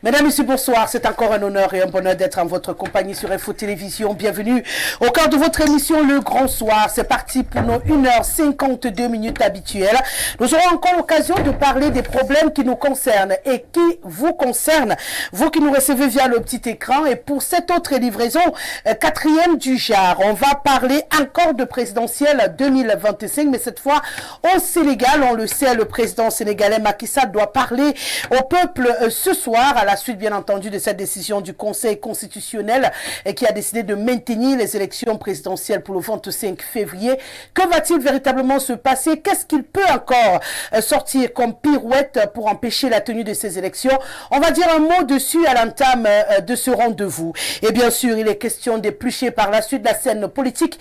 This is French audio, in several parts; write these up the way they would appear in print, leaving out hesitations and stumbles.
Mesdames, Messieurs, bonsoir. C'est encore un honneur et un bonheur d'être en votre compagnie sur Info Télévision. Bienvenue au cœur de votre émission Le Grand Soir. C'est parti pour nos 1h52 habituelles. Nous aurons encore l'occasion de parler des problèmes qui nous concernent et qui vous concernent, vous qui nous recevez via le petit écran. Et pour cette autre livraison, quatrième du genre, on va parler encore de présidentielle 2025, mais cette fois au Sénégal. On le sait, le président sénégalais Macky Sall doit parler au peuple ce soir, à la suite bien entendu de cette décision du Conseil constitutionnel qui a décidé de maintenir les élections présidentielles pour le 25 février. Que va-t-il véritablement se passer? Qu'est-ce qu'il peut encore sortir comme pirouette pour empêcher la tenue de ces élections? On va dire un mot dessus à l'entame de ce rendez-vous. Et bien sûr, il est question d'éplucher par la suite la scène politique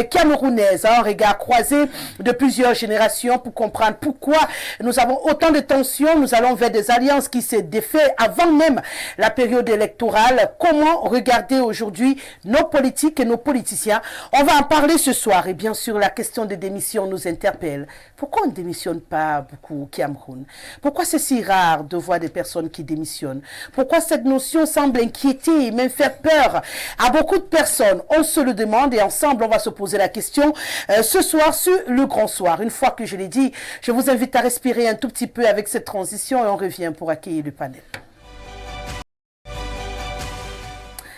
camerounaise, un regard croisé de plusieurs générations pour comprendre pourquoi nous avons autant de tensions. Nous allons vers des alliances qui se défait avant même la période électorale. Comment regarder aujourd'hui nos politiques et nos politiciens? On va en parler ce soir. Et bien sûr, la question des démissions nous interpelle. Pourquoi on ne démissionne pas beaucoup au Cameroun? Pourquoi c'est si rare de voir des personnes qui démissionnent? Pourquoi cette notion semble inquiéter et même faire peur à beaucoup de personnes? On se le demande et ensemble, on va se poser la question ce soir sur Le Grand Soir. Une fois que je l'ai dit, je vous invite à respirer un tout petit peu avec cette transition et on revient pour accueillir le panel.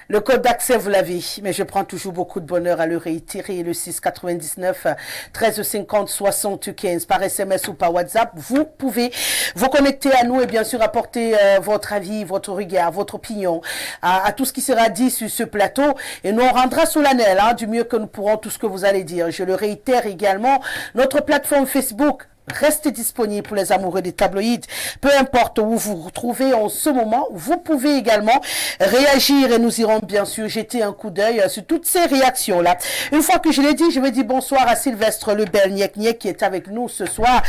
Le code d'accès, vous l'avez, mais je prends toujours beaucoup de bonheur à le réitérer. Le 699 1350 75 par SMS ou par WhatsApp. Vous pouvez vous connecter à nous et bien sûr apporter votre avis, votre regard, votre opinion à tout ce qui sera dit sur ce plateau. Et nous on rendra solennel du mieux que nous pourrons tout ce que vous allez dire. Je le réitère également, notre plateforme Facebook restez disponible pour les amoureux des tabloïds. Peu importe où vous vous trouvez en ce moment, vous pouvez également réagir et nous irons bien sûr jeter un coup d'œil sur toutes ces réactions-là. Une fois que je l'ai dit, je vais dire bonsoir à Sylvestre Lebel-Niek qui est avec nous ce soir,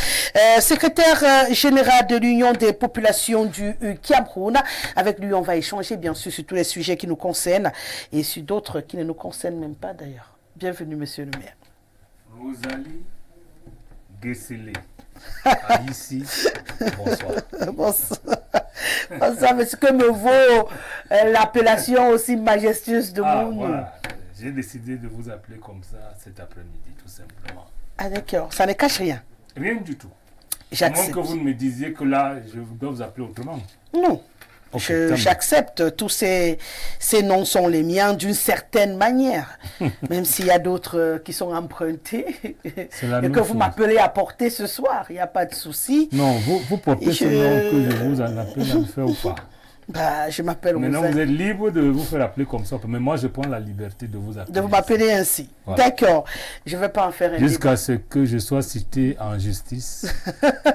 secrétaire général de l'Union des populations du Cameroun. Avec lui, on va échanger bien sûr sur tous les sujets qui nous concernent et sur d'autres qui ne nous concernent même pas d'ailleurs. Bienvenue, monsieur le maire. Rosalie Gesselé. Ici, bonsoir. Bonsoir, mais ce que me vaut l'appellation aussi majestueuse de monde. Voilà. J'ai décidé de vous appeler comme ça cet après-midi, tout simplement. Ah d'accord, ça ne cache rien. Rien du tout. J'accepte. À moins que vous ne me disiez que là, je dois vous appeler autrement. Non. J'accepte, tous ces noms sont les miens d'une certaine manière, même s'il y a d'autres qui sont empruntés et que vous m'appelez à porter ce soir, il n'y a pas de souci. Non, vous portez ce nom que je vous en appelle à le faire ou pas. Bah, je m'appelle Rosalie. Maintenant, vous êtes libre de vous faire appeler comme ça, mais moi, je prends la liberté de vous appeler. De vous m'appeler ainsi. Voilà. D'accord, je ne vais pas en faire un jusqu'à ce que je sois cité en justice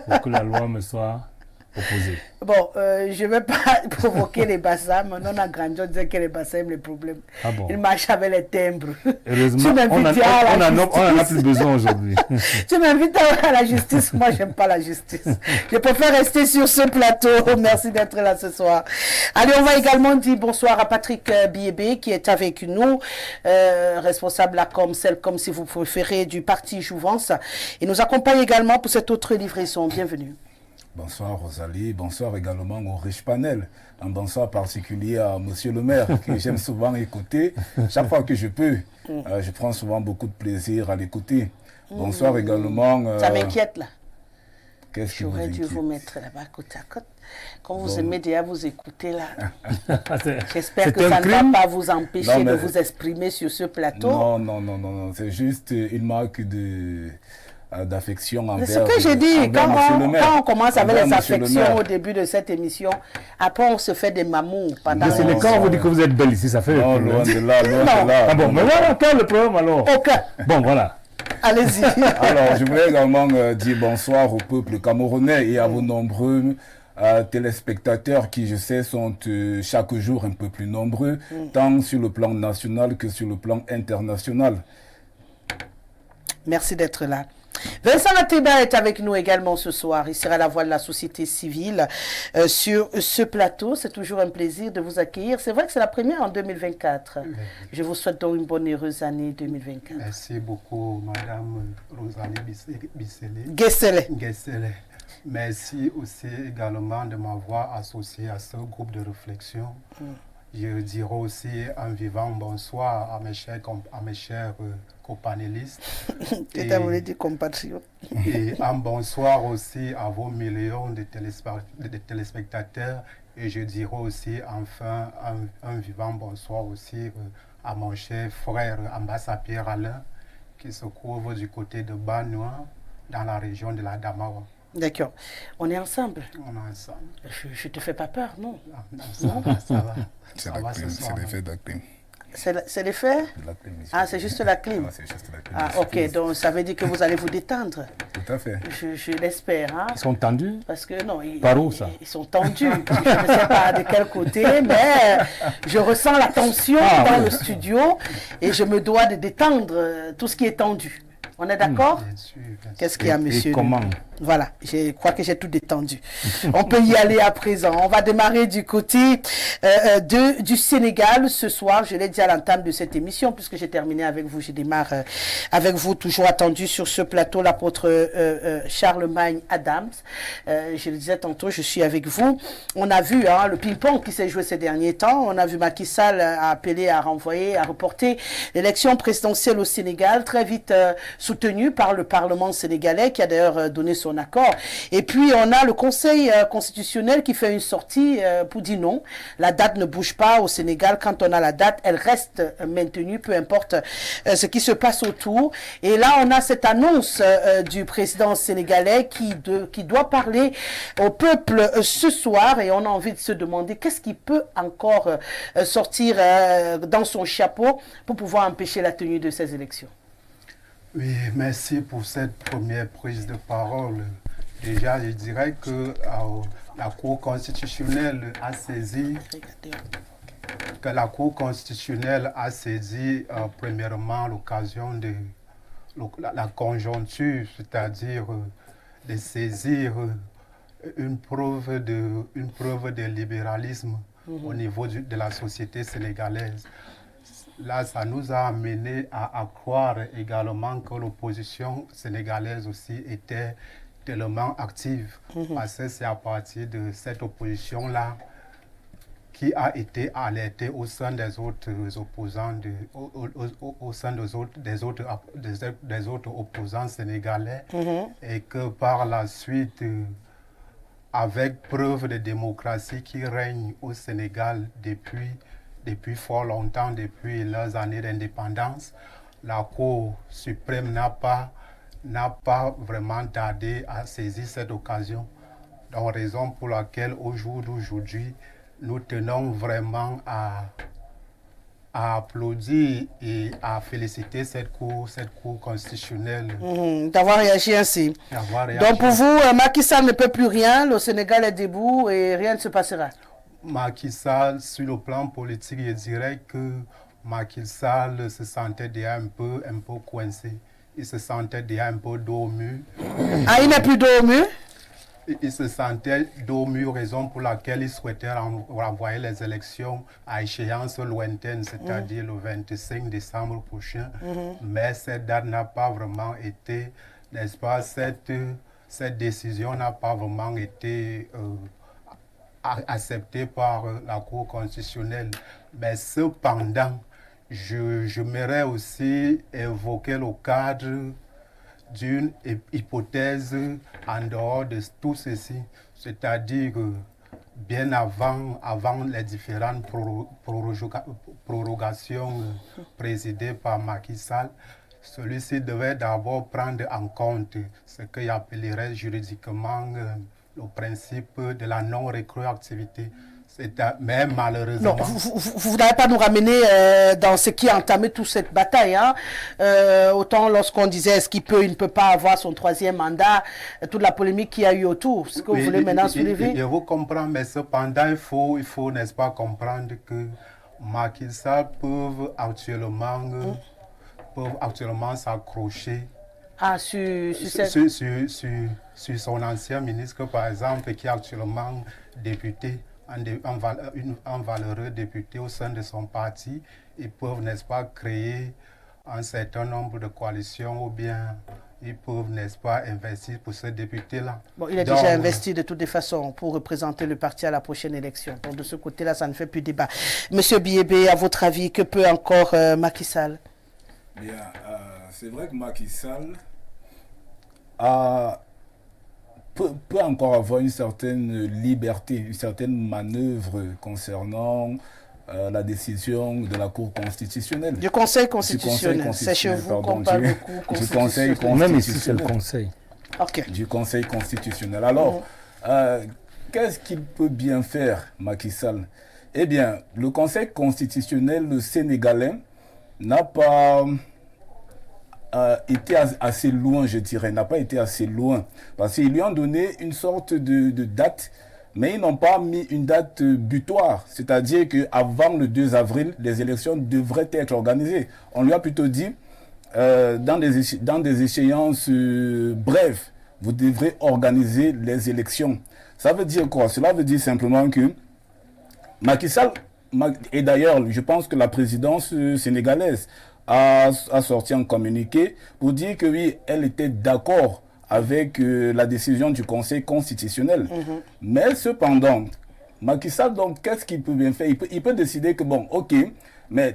pour que la loi me soit opposée. Bon, je ne vais pas provoquer les bassins. Mon nom a grandi, on disait que les bassins aiment les problèmes. Ah bon? Ils marchent avec les timbres. Heureusement, on n'en a plus besoin aujourd'hui. Tu m'invites à la justice, moi j'aime pas la justice. Je préfère rester sur ce plateau. Merci d'être là ce soir. Allez, on va également dire bonsoir à Patrick Biébé qui est avec nous, responsable la comme si vous préférez du parti Jouvence. Il nous accompagne également pour cette autre livraison. Bienvenue. Bonsoir Rosalie, bonsoir également au riche panel. Un bonsoir particulier à monsieur le maire que j'aime souvent écouter. Chaque fois que je peux, je prends souvent beaucoup de plaisir à l'écouter. Bonsoir également... Ça m'inquiète là. Qu'est-ce que j'aurais dû vous mettre là-bas côte à côte. Quand vous aimez déjà vous écouter là. J'espère que ça ne va pas vous empêcher de vous exprimer sur ce plateau. Non. C'est juste une marque d'affection envers... C'est ce que j'ai dit, quand on commence avec les affections au début de cette émission, après on se fait des mamours pendant... C'est le cas où vous dites que vous êtes belle ici, ça fait... Non, loin de là. Ah bon, mais voilà, quel est le problème alors? Aucun. Bon, voilà. Allez-y. Alors, je voulais également dire bonsoir au peuple camerounais et à vos nombreux téléspectateurs qui, je sais, sont chaque jour un peu plus nombreux, tant sur le plan national que sur le plan international. Merci d'être là. Vincent Ateba est avec nous également ce soir. Il sera la voix de la société civile sur ce plateau. C'est toujours un plaisir de vous accueillir. C'est vrai que c'est la première en 2024. Je vous souhaite donc une bonne et heureuse année 2024. Merci beaucoup, Madame Rosalie Gesselé. Gesselé. Merci aussi également de m'avoir associé à ce groupe de réflexion. Je dirais aussi un vivant bonsoir à mes chers copanélistes. Tu as voulu dire compatriotes. Et un bonsoir aussi à vos millions de téléspectateurs. Et je dirais aussi enfin un vivant bonsoir aussi à mon cher frère ambassadeur Pierre Alain qui se trouve du côté de Banois dans la région de la Damawa. D'accord. On est ensemble. On est ensemble. Je te fais pas peur, non? Ça va. C'est l'effet de la clim. C'est l'effet? Ah, c'est juste la clim. C'est juste la clim. Ah, ok. Donc, ça veut dire que vous allez vous détendre. Tout à fait. Je l'espère. Hein? Ils sont tendus? Parce que non, par où ça? Ils sont tendus. Je ne sais pas de quel côté, mais je ressens la tension dans le studio et je me dois de détendre tout ce qui est tendu. On est d'accord? Bien sûr. Qu'est-ce qu'il y a, monsieur? Et comment? Voilà, je crois que j'ai tout détendu. On peut y aller à présent. On va démarrer du côté du Sénégal ce soir. Je l'ai dit à l'entame de cette émission, puisque j'ai terminé avec vous. Je démarre avec vous, toujours attendu sur ce plateau, l'apôtre Charlemagne Adams. Je le disais tantôt, je suis avec vous. On a vu le ping-pong qui s'est joué ces derniers temps. On a vu Macky Sall appeler à renvoyer, à reporter l'élection présidentielle au Sénégal, très vite soutenu par le Parlement sénégalais, qui a d'ailleurs donné son accord. Et puis, on a le Conseil constitutionnel qui fait une sortie pour dire non. La date ne bouge pas au Sénégal. Quand on a la date, elle reste maintenue, peu importe ce qui se passe autour. Et là, on a cette annonce du président sénégalais qui doit parler au peuple ce soir. Et on a envie de se demander qu'est-ce qui peut encore sortir dans son chapeau pour pouvoir empêcher la tenue de ces élections. Oui, merci pour cette première prise de parole. Déjà, je dirais que la Cour constitutionnelle a saisi premièrement l'occasion de la conjoncture, c'est-à-dire de saisir une preuve de libéralisme au niveau de la société sénégalaise. Là, ça nous a amené à croire également que l'opposition sénégalaise aussi était tellement active. Parce que c'est à partir de cette opposition-là qui a été alertée au sein des autres opposants, au sein des autres opposants sénégalais, et que par la suite, avec preuve de démocratie qui règne au Sénégal depuis fort longtemps, depuis leurs années d'indépendance, la Cour suprême n'a pas vraiment tardé à saisir cette occasion. Donc, raison pour laquelle au jour d'aujourd'hui, nous tenons vraiment à applaudir et à féliciter cette cour constitutionnelle. D'avoir réagi ainsi. Donc pour vous, Macky Sall ne peut plus rien, le Sénégal est debout et rien ne se passera. Macky Sall, sur le plan politique, je dirais que Macky Sall se sentait déjà un peu coincé. Il se sentait déjà un peu dos au mur. Ah, il n'est plus dos au mur? Il se sentait dos au mur, raison pour laquelle il souhaitait renvoyer les élections à échéance lointaine, c'est-à-dire le 25 décembre prochain. Mais cette date n'a pas vraiment été, n'est-ce pas, cette décision n'a pas vraiment été accepté par la Cour constitutionnelle. Mais cependant, j'aimerais aussi évoquer le cadre d'une hypothèse en dehors de tout ceci, c'est-à-dire bien avant les différentes prorogations présidées par Macky Sall, celui-ci devait d'abord prendre en compte ce qu'il appellerait juridiquement le principe de la non-rétroactivité. Mais malheureusement... Non, vous n'allez pas nous ramener dans ce qui a entamé toute cette bataille. Hein? Autant lorsqu'on disait est-ce qu'il peut, il ne peut pas avoir son troisième mandat, toute la polémique qu'il y a eu autour. Ce que vous voulez maintenant soulever? Je vous comprends, mais cependant, il faut n'est-ce pas, comprendre que Macky Sall peuvent actuellement s'accrocher sur son ancien ministre, par exemple, qui est actuellement député, un valeureux député au sein de son parti. Ils peuvent, n'est-ce pas, créer un certain nombre de coalitions ou bien ils peuvent, n'est-ce pas, investir pour ce député-là. Bon, il est Donc, déjà investi de toutes les façons pour représenter le parti à la prochaine élection. Donc de ce côté-là, ça ne fait plus débat. Monsieur Biébé, à votre avis, que peut encore Macky Sall? Bien, c'est vrai que Macky Sall peut encore avoir une certaine liberté, une certaine manœuvre concernant la décision de la Cour constitutionnelle. Du Conseil constitutionnel. C'est chez vous qu'on parle de Cour du Conseil Même constitutionnel. ici, c'est le Conseil. Ok. Du Conseil constitutionnel. Alors, qu'est-ce qu'il peut bien faire, Macky Sall? Eh bien, le Conseil constitutionnel sénégalais n'a pas été assez loin, je dirais, n'a pas été assez loin. Parce qu'ils lui ont donné une sorte de date, mais ils n'ont pas mis une date butoir. C'est-à-dire qu'avant le 2 avril, les élections devraient être organisées. On lui a plutôt dit, dans des échéances brèves, vous devrez organiser les élections. Ça veut dire quoi? Cela veut dire simplement que Macky Sall, et d'ailleurs, je pense que la présidence sénégalaise a sorti un communiqué pour dire que oui, elle était d'accord avec la décision du Conseil constitutionnel. Mais cependant, Macky Sall, donc, qu'est-ce qu'il peut bien faire? Il peut décider que, bon, ok, mais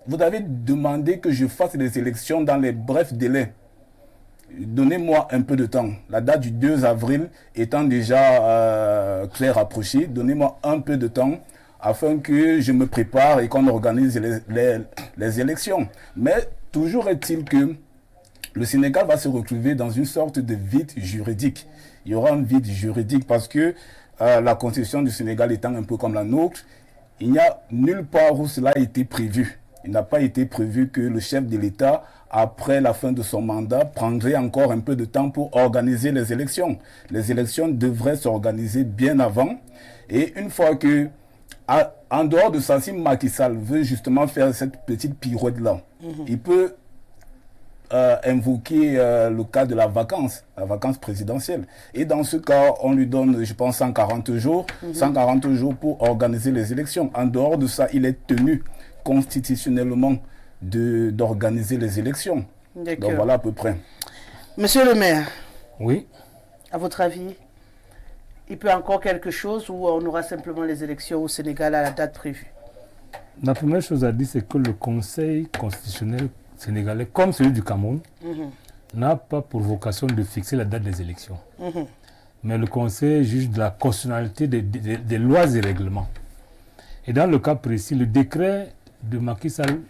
vous avez demandé que je fasse les élections dans les brefs délais. Donnez-moi un peu de temps. La date du 2 avril étant déjà très rapprochée, donnez-moi un peu de temps afin que je me prépare et qu'on organise les élections. Mais toujours est-il que le Sénégal va se retrouver dans une sorte de vide juridique. Il y aura un vide juridique parce que la constitution du Sénégal étant un peu comme la nôtre, il n'y a nulle part où cela a été prévu. Il n'a pas été prévu que le chef de l'État, après la fin de son mandat, prendrait encore un peu de temps pour organiser les élections. Les élections devraient s'organiser bien avant. Et une fois que, en dehors de ça, si Macky Sall veut justement faire cette petite pirouette-là, il peut invoquer le cas de la vacance présidentielle. Et dans ce cas, on lui donne, je pense, 140 jours, 140 jours pour organiser les élections. En dehors de ça, il est tenu constitutionnellement d'organiser les élections. Donc voilà à peu près. Monsieur le maire, oui. À votre avis, il peut encore quelque chose ou on aura simplement les élections au Sénégal à la date prévue? La première chose à dire, c'est que le Conseil constitutionnel sénégalais, comme celui du Cameroun, n'a pas pour vocation de fixer la date des élections. Mais le Conseil juge de la constitutionnalité des lois et règlements. Et dans le cas précis, le décret de Macky Sall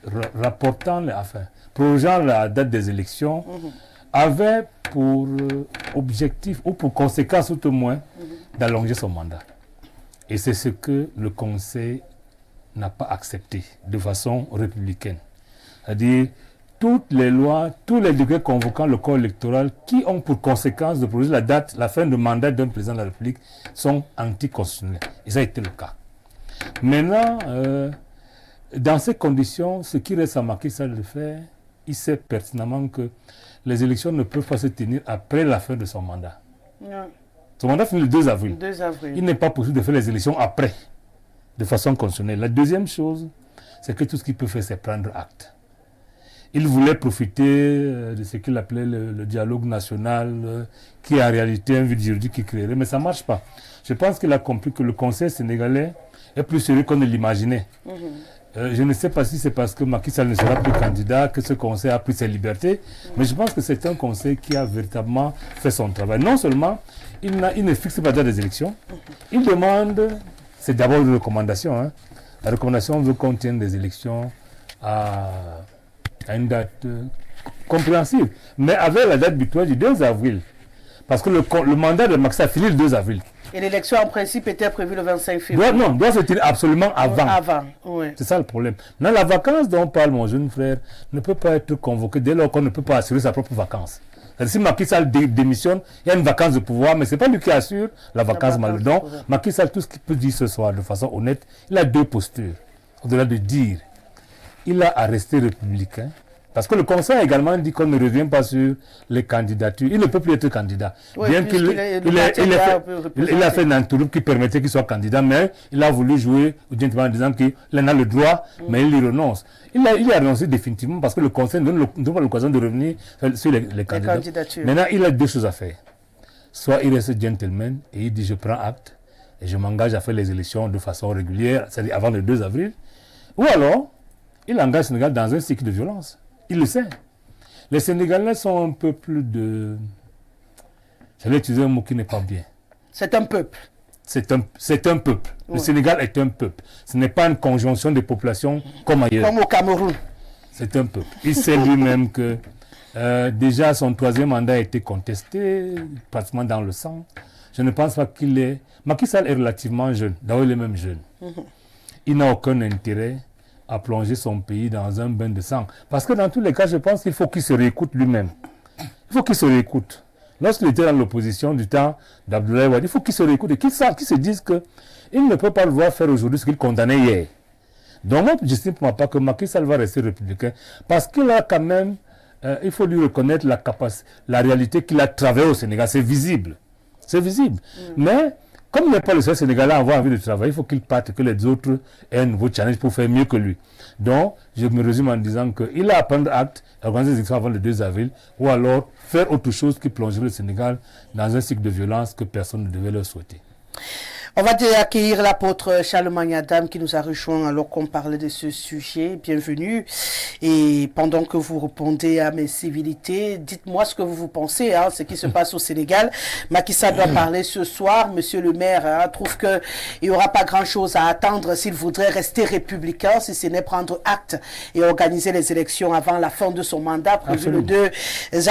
prorogeant la date des élections avait pour objectif ou pour conséquence tout au moins d'allonger son mandat. Et c'est ce que le Conseil n'a pas accepté de façon républicaine. C'est-à-dire toutes les lois, tous les décrets convoquant le corps électoral qui ont pour conséquence de proroger la fin de mandat d'un président de la République sont anticonstitutionnels. Et ça a été le cas. Maintenant, dans ces conditions, ce qui reste à Macky Sall de faire, il sait pertinemment que les élections ne peuvent pas se tenir après la fin de son mandat. Son mandat finit le 2 avril. Il n'est pas possible de faire les élections après, de façon constitutionnelle. La deuxième chose, c'est que tout ce qu'il peut faire, c'est prendre acte. Il voulait profiter de ce qu'il appelait le dialogue national, qui est en réalité un vide juridique qui créerait, mais ça ne marche pas. Je pense qu'il a compris que le Conseil sénégalais est plus sérieux qu'on ne l'imaginait. Je ne sais pas si c'est parce que Macky Sall ne sera plus candidat que ce conseil a pris ses libertés, mais je pense que c'est un conseil qui a véritablement fait son travail. Non seulement il ne fixe pas des élections, il demande, c'est d'abord une recommandation. Hein. La recommandation veut qu'on tienne des élections à une date compréhensible, mais avec la date butoir du 2 avril. Parce que le mandat de Macky Sall finit le 2 avril. Et l'élection en principe était prévue le 25 février. Doit se tenir absolument avant. Oui. C'est ça le problème. Dans la vacance dont parle mon jeune frère ne peut pas être convoqué dès lors qu'on ne peut pas assurer sa propre vacance. Si Macky Sall démissionne, il y a une vacance de pouvoir, mais ce n'est pas lui qui assure la vacance malheureuse. Donc, Macky Sall, tout ce qu'il peut dire ce soir de façon honnête, il a deux postures. Au-delà de dire, il a à rester républicain, Parce que le Conseil a également dit qu'on ne revient pas sur les candidatures. Il ne peut plus être candidat. Oui, bien qu'il il a fait une entourloupe qui permettait qu'il soit candidat, mais il a voulu jouer au gentleman en disant qu'il en a le droit, mais il y renonce. Il a renoncé définitivement parce que le Conseil ne donne pas l'occasion de revenir sur les candidatures. Maintenant, il a deux choses à faire. Soit il reste gentleman et il dit je prends acte et je m'engage à faire les élections de façon régulière, c'est-à-dire avant le 2 avril. Ou alors, il engage le Sénégal dans un cycle de violence. Il le sait. Les Sénégalais sont un peu plus de... J'allais utiliser un mot qui n'est pas bien. C'est un peuple. C'est un peuple. Oui. Le Sénégal est un peuple. Ce n'est pas une conjonction de populations comme ailleurs. Comme au Cameroun. C'est un peuple. Il sait lui-même que déjà son 3e mandat a été contesté, pratiquement dans le sang. Je ne pense pas qu'il est... Macky Sall est relativement jeune. D'abord, il est même jeune. Il n'a aucun intérêt à plonger son pays dans un bain de sang. Parce que dans tous les cas, je pense qu'il faut qu'il se réécoute lui-même. Il faut qu'il se réécoute. Lorsqu'il était dans l'opposition du temps d'Abdoulaye Wade, il faut qu'il se réécoute et qu'il se dise qu'il ne peut pas le voir faire aujourd'hui ce qu'il condamnait hier. Donc, moi, j'estime pour ma part que Macky Sall va rester républicain parce qu'il a quand même, il faut lui reconnaître la réalité qu'il a travaillé au Sénégal. C'est visible. C'est visible. Mais, comme il n'est pas le seul Sénégalais à avoir envie de travailler, il faut qu'il parte, que les autres aient un nouveau challenge pour faire mieux que lui. Donc, je me résume en disant qu'il a à prendre acte, à organiser des élections avant le 2 avril, ou alors faire autre chose qui plongerait le Sénégal dans un cycle de violence que personne ne devait leur souhaiter. On va accueillir l'apôtre Charlemagne Adam qui nous a rejoint alors qu'on parlait de ce sujet. Bienvenue. Et pendant que vous répondez à mes civilités, dites-moi ce que vous pensez, ce qui se passe au Sénégal. Macky Sall doit parler ce soir. Monsieur le maire trouve qu'il n'y aura pas grand-chose à attendre s'il voudrait rester républicain, si ce n'est prendre acte et organiser les élections avant la fin de son mandat, prévu le 2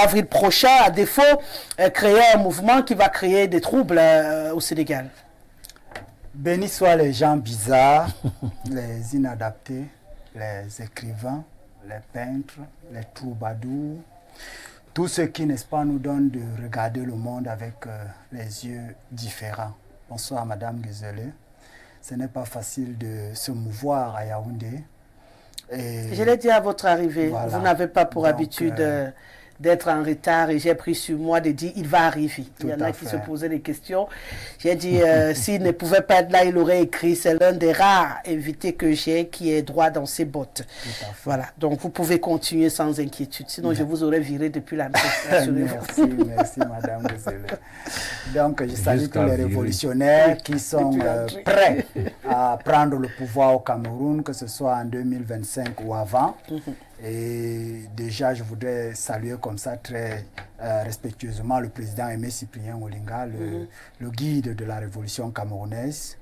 avril prochain. À défaut, créer un mouvement qui va créer des troubles au Sénégal. Bénis soient les gens bizarres, les inadaptés, les écrivains, les peintres, les troubadours, tous ceux qui, n'est-ce pas, nous donnent de regarder le monde avec les yeux différents. Bonsoir Madame Guézelé. Ce n'est pas facile de se mouvoir à Yaoundé. Et je l'ai dit à votre arrivée, voilà. Vous n'avez pas pour habitude d'être en retard et j'ai pris sur moi de dire il va arriver. Il y en a qui se posaient des questions. J'ai dit s'il ne pouvait pas être là, il aurait écrit. C'est l'un des rares invités que j'ai qui est droit dans ses bottes. Voilà. Donc vous pouvez continuer sans inquiétude. Sinon je vous aurais viré depuis la Merci Madame Guézelé. Donc je salue tous les révolutionnaires qui sont prêts à prendre le pouvoir au Cameroun, que ce soit en 2025 ou avant. Et déjà, je voudrais saluer comme ça très respectueusement le président Aimé Cyprien Olinga, le guide de la révolution camerounaise.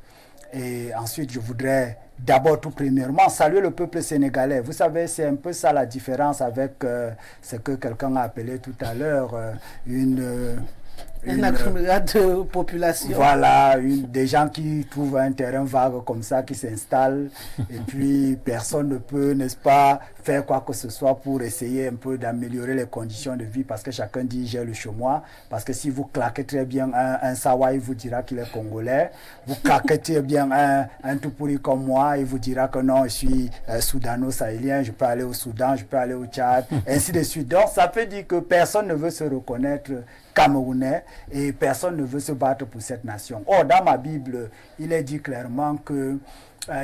Et ensuite, je voudrais d'abord, tout premièrement, saluer le peuple sénégalais. Vous savez, c'est un peu ça la différence avec ce que quelqu'un a appelé tout à l'heure un accumulat de population. Voilà, des gens qui trouvent un terrain vague comme ça, qui s'installent, et puis personne ne peut, n'est-ce pas, faire quoi que ce soit pour essayer un peu d'améliorer les conditions de vie, parce que chacun dit j'ai le chez moi, parce que si vous claquez très bien un Sawa, il vous dira qu'il est congolais, vous claquez très bien un Toupouri comme moi, il vous dira que non, je suis soudano-sahélien, je peux aller au Soudan, je peux aller au Tchad, ainsi de suite. Donc ça veut dire que personne ne veut se reconnaître camerounais et personne ne veut se battre pour cette nation. Or, dans ma Bible, il est dit clairement que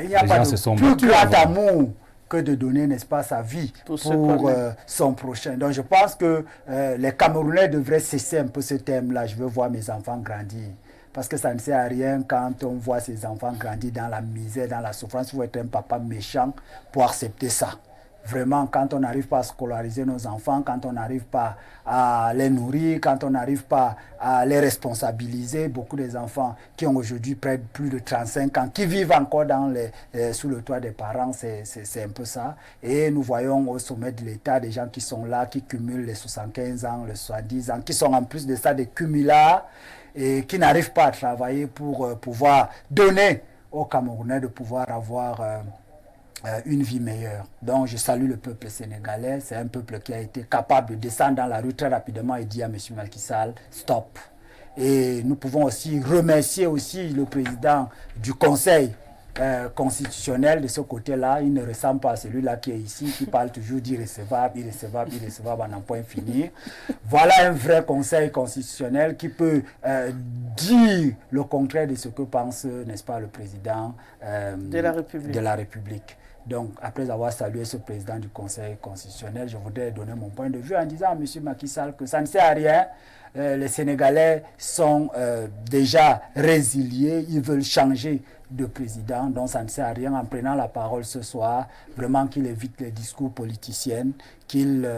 il n'y a pas de plus grand amour que de donner, n'est-ce pas, sa vie pour son prochain. Donc, je pense que les Camerounais devraient cesser un peu ce thème-là. Je veux voir mes enfants grandir. Parce que ça ne sert à rien quand on voit ses enfants grandir dans la misère, dans la souffrance. Il faut être un papa méchant pour accepter ça. Vraiment, quand on n'arrive pas à scolariser nos enfants, quand on n'arrive pas à les nourrir, quand on n'arrive pas à les responsabiliser, beaucoup des enfants qui ont aujourd'hui près de plus de 35 ans, qui vivent encore sous le toit des parents, c'est un peu ça. Et nous voyons au sommet de l'État des gens qui sont là, qui cumulent les 75 ans, les 70 ans, qui sont en plus de ça des cumulards et qui n'arrivent pas à travailler pour pouvoir donner aux Camerounais de pouvoir avoir une vie meilleure. Donc je salue le peuple sénégalais. C'est un peuple qui a été capable de descendre dans la rue très rapidement et dire à M. Macky Sall stop. Et nous pouvons aussi remercier aussi le président du Conseil constitutionnel de ce côté-là, il ne ressemble pas à celui-là qui est ici, qui parle toujours d'irrécevable, irrécevable, irrécevable, à n'en point finir. Voilà un vrai conseil constitutionnel qui peut dire le contraire de ce que pense, n'est-ce pas, le président de la République. Donc, après avoir salué ce président du Conseil constitutionnel, je voudrais donner mon point de vue en disant à M. Macky Sall que ça ne sert à rien. Les Sénégalais sont déjà résiliés, ils veulent changer de président, donc ça ne sert à rien en prenant la parole ce soir, vraiment qu'il évite les discours politiciens, qu'il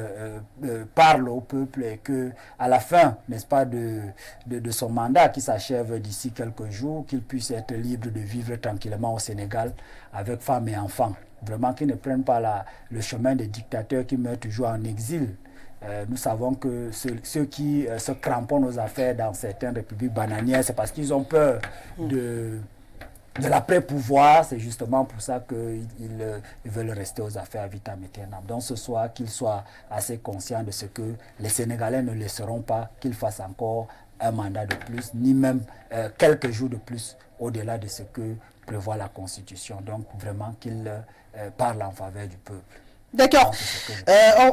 parle au peuple et qu'à la fin, n'est-ce pas, de son mandat qui s'achève d'ici quelques jours, qu'il puisse être libre de vivre tranquillement au Sénégal avec femmes et enfants. Vraiment qu'ils ne prennent pas le chemin des dictateurs qui meurent toujours en exil. Nous savons que ceux qui se cramponnent aux affaires dans certaines républiques bananières, c'est parce qu'ils ont peur de l'après-pouvoir. C'est justement pour ça qu'ils veulent rester aux affaires à vitam aeternam. Donc ce soir, qu'ils soient assez conscients de ce que les Sénégalais ne laisseront pas qu'ils fassent encore un mandat de plus, ni même quelques jours de plus, au-delà de ce que prévoit la Constitution. Donc vraiment qu'ils parlent en faveur du peuple. D'accord.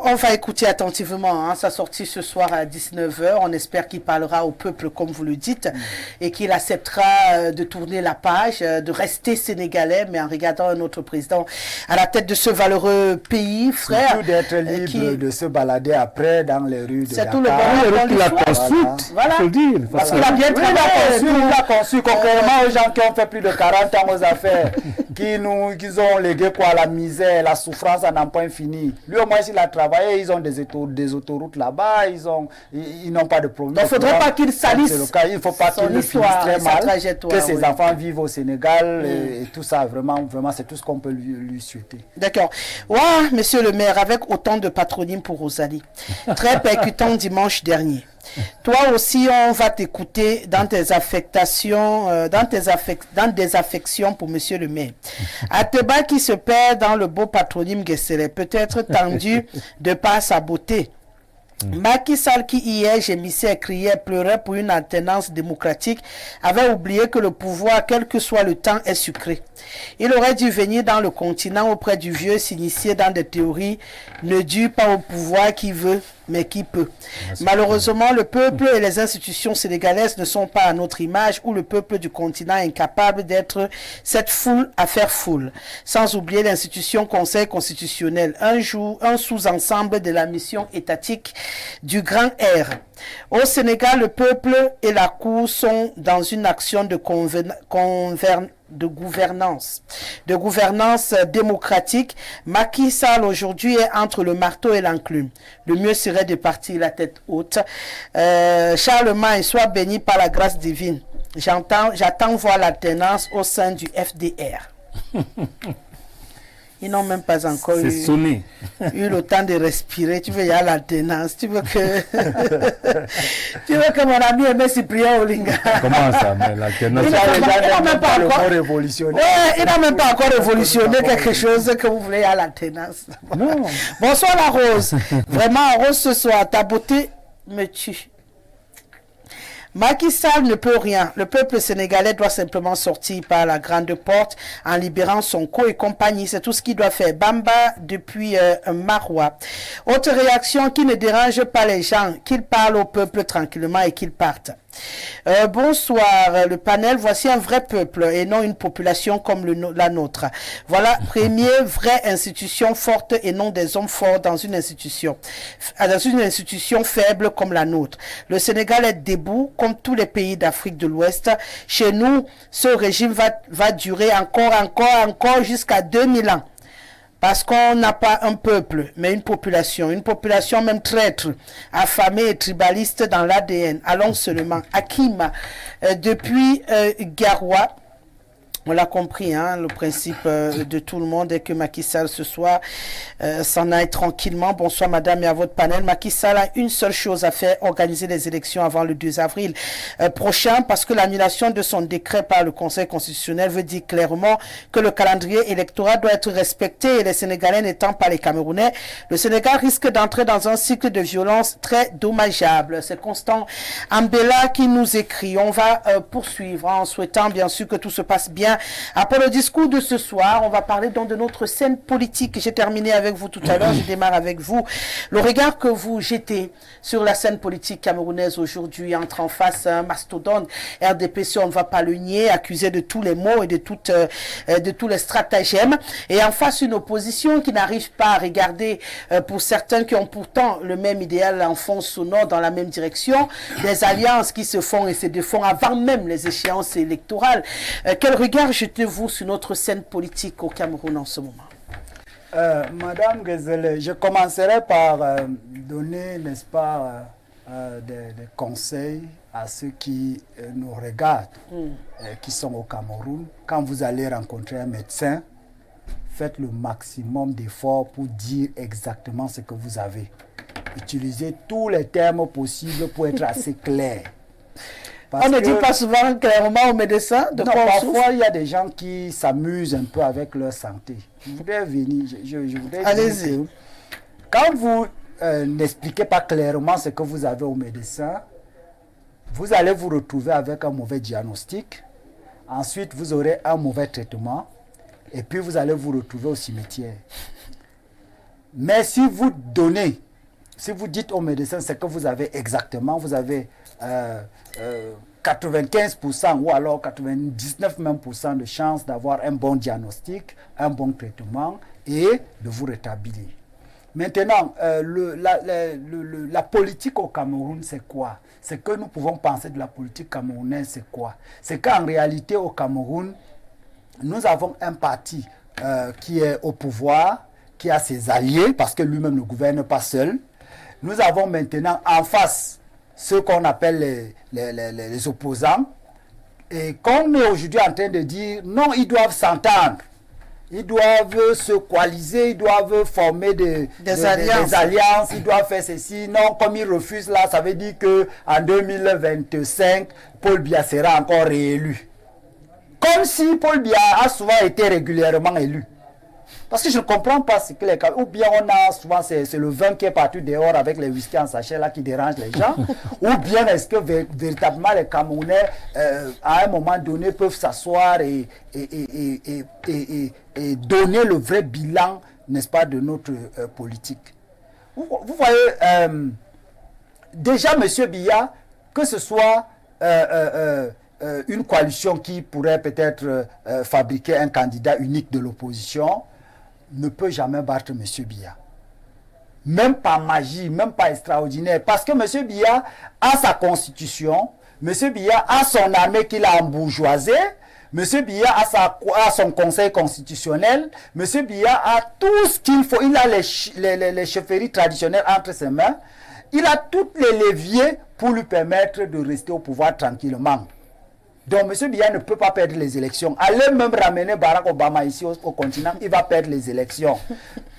On va écouter attentivement sa sortie ce soir à 19h. On espère qu'il parlera au peuple, comme vous le dites, et qu'il acceptera de tourner la page, de rester sénégalais, mais en regardant un autre président à la tête de ce valeureux pays, frère. Surtout d'être libre de se balader après dans les rues de Dakar. C'est tout le bonheur qu'il a construite, voilà. faut dire. Parce qu'il a bien travaillé. Il a conçu, contrairement aux gens qui ont fait plus de 40 ans aux affaires, qui ont légué quoi, la misère, la souffrance à n'en point fini. Lui au moins il a travaillé, ils ont des autoroutes là-bas, ils n'ont pas de problème. Donc il ne faudrait pas qu'il salisse. Il ne faut pas qu'il le finisse très mal, que ses enfants vivent au Sénégal et tout ça, vraiment c'est tout ce qu'on peut lui souhaiter. D'accord. Ouais, monsieur le maire, avec autant de patronymes pour Rosalie. Très percutant dimanche dernier. Toi aussi, on va t'écouter dans tes affectations, dans des affections pour monsieur le maire. Ateba qui se perd dans le beau patronyme Guessere, peut-être tendu de par sa beauté. Macky Sall qui hier gémissait, criait, pleurait pour une alternance démocratique, avait oublié que le pouvoir, quel que soit le temps, est sucré. Il aurait dû venir dans le continent auprès du vieux, s'initier dans des théories, ne dû pas au pouvoir qui veut, mais qui peut. Malheureusement, le peuple et les institutions sénégalaises ne sont pas à notre image, où le peuple du continent est incapable d'être cette foule à faire foule. Sans oublier l'institution Conseil constitutionnel, un sous-ensemble de la mission étatique du Grand R. Au Sénégal, le peuple et la Cour sont dans une action de gouvernance démocratique. Macky Sall aujourd'hui est entre le marteau et l'enclume. Le mieux serait de partir la tête haute. Charlemagne, sois béni par la grâce divine. J'attends voir l'alternance au sein du FDR. Ils n'ont même pas encore eu le temps de respirer. Tu veux y aller à l'alternance. Tu veux que mon ami aimé Cyprien Olinga. Comment ça, mais l'alternance? Il n'a même pas encore révolutionné. Il n'a même pas encore révolutionné quelque chose que vous voulez à l'alternance. Non. Bonsoir la Rose. Vraiment, Rose, ce soir, ta beauté me tue. Macky Sall ne peut rien. Le peuple sénégalais doit simplement sortir par la grande porte en libérant son co et compagnie. C'est tout ce qu'il doit faire. Bamba depuis Marois. Autre réaction qui ne dérange pas les gens, qu'ils parlent au peuple tranquillement et qu'ils partent. Bonsoir le panel, voici un vrai peuple et non une population comme la nôtre. Voilà, première vraie institution forte et non des hommes forts dans une institution faible comme la nôtre. Le Sénégal est debout comme tous les pays d'Afrique de l'Ouest. Chez nous, ce régime va durer encore jusqu'à 2000 ans. Parce qu'on n'a pas un peuple, mais une population même traître, affamée et tribaliste dans l'ADN. Allons seulement. Hakim, depuis Garoua, on l'a compris, le principe de tout le monde est que Macky Sall ce soir s'en aille tranquillement. Bonsoir madame et à votre panel. Macky Sall a une seule chose à faire, organiser les élections avant le 2 avril prochain, parce que l'annulation de son décret par le Conseil constitutionnel veut dire clairement que le calendrier électoral doit être respecté et les Sénégalais n'étant pas les Camerounais, le Sénégal risque d'entrer dans un cycle de violence très dommageable. C'est Constant Ambela qui nous écrit. On va poursuivre en souhaitant bien sûr que tout se passe bien Après le discours de ce soir, on va parler donc de notre scène politique. J'ai terminé avec vous tout à l'heure, je démarre avec vous. Le regard que vous jetez sur la scène politique camerounaise aujourd'hui entre en face un mastodonte RDPC, on ne va pas le nier, accusé de tous les maux et de tous les stratagèmes. Et en face une opposition qui n'arrive pas à regarder, pour certains qui ont pourtant le même idéal en fond sonore dans la même direction, des alliances qui se font et se défont avant même les échéances électorales. Quel regard jetez-vous sur notre scène politique au Cameroun en ce moment? Madame Ghezele, je commencerai par donner, n'est-ce pas, des conseils à ceux qui nous regardent, qui sont au Cameroun. Quand vous allez rencontrer un médecin, faites le maximum d'efforts pour dire exactement ce que vous avez. Utilisez tous les termes possibles pour être assez clair. On ne dit pas souvent clairement aux médecins de quoi on souffre. Parfois, il y a des gens qui s'amusent un peu avec leur santé. Je voudrais venir, je voudrais dire que quand vous n'expliquez pas clairement ce que vous avez au médecin, vous allez vous retrouver avec un mauvais diagnostic. Ensuite, vous aurez un mauvais traitement. Et puis, vous allez vous retrouver au cimetière. Mais si vous donnez, si vous dites au médecin ce que vous avez exactement, vous avez 95% ou alors 99% même de chances d'avoir un bon diagnostic, un bon traitement et de vous rétablir. Maintenant, la politique au Cameroun, c'est quoi? Ce que nous pouvons penser de la politique camerounaise, c'est quoi? C'est qu'en réalité, au Cameroun, nous avons un parti qui est au pouvoir, qui a ses alliés, parce que lui-même ne gouverne pas seul. Nous avons maintenant en face ceux qu'on appelle les opposants. Et qu'on est aujourd'hui en train de dire, non, ils doivent s'entendre. Ils doivent se coaliser, ils doivent former des alliances, ils doivent faire ceci. Non, comme ils refusent là, ça veut dire qu'en 2025, Paul Biya sera encore réélu. Comme si Paul Biya a souvent été régulièrement élu. Parce que je ne comprends pas ce que les Camerounais... Ou bien on a souvent, c'est le vin qui est parti dehors avec les whisky en sachet là qui dérange les gens. Ou bien est-ce que véritablement les Camerounais, à un moment donné, peuvent s'asseoir et donner le vrai bilan, n'est-ce pas, de notre politique. Vous voyez, déjà M. Biya, que ce soit... une coalition qui pourrait peut-être fabriquer un candidat unique de l'opposition ne peut jamais battre M. Biya. Même pas magie, même pas extraordinaire. Parce que M. Biya a sa constitution, M. Biya a son armée qu'il a embourgeoisée, M. Biya a son conseil constitutionnel, M. Biya a tout ce qu'il faut. Il a les chefferies traditionnelles entre ses mains. Il a tous les leviers pour lui permettre de rester au pouvoir tranquillement. Donc, M. Biya ne peut pas perdre les élections. Allez même ramener Barack Obama ici au continent, il va perdre les élections.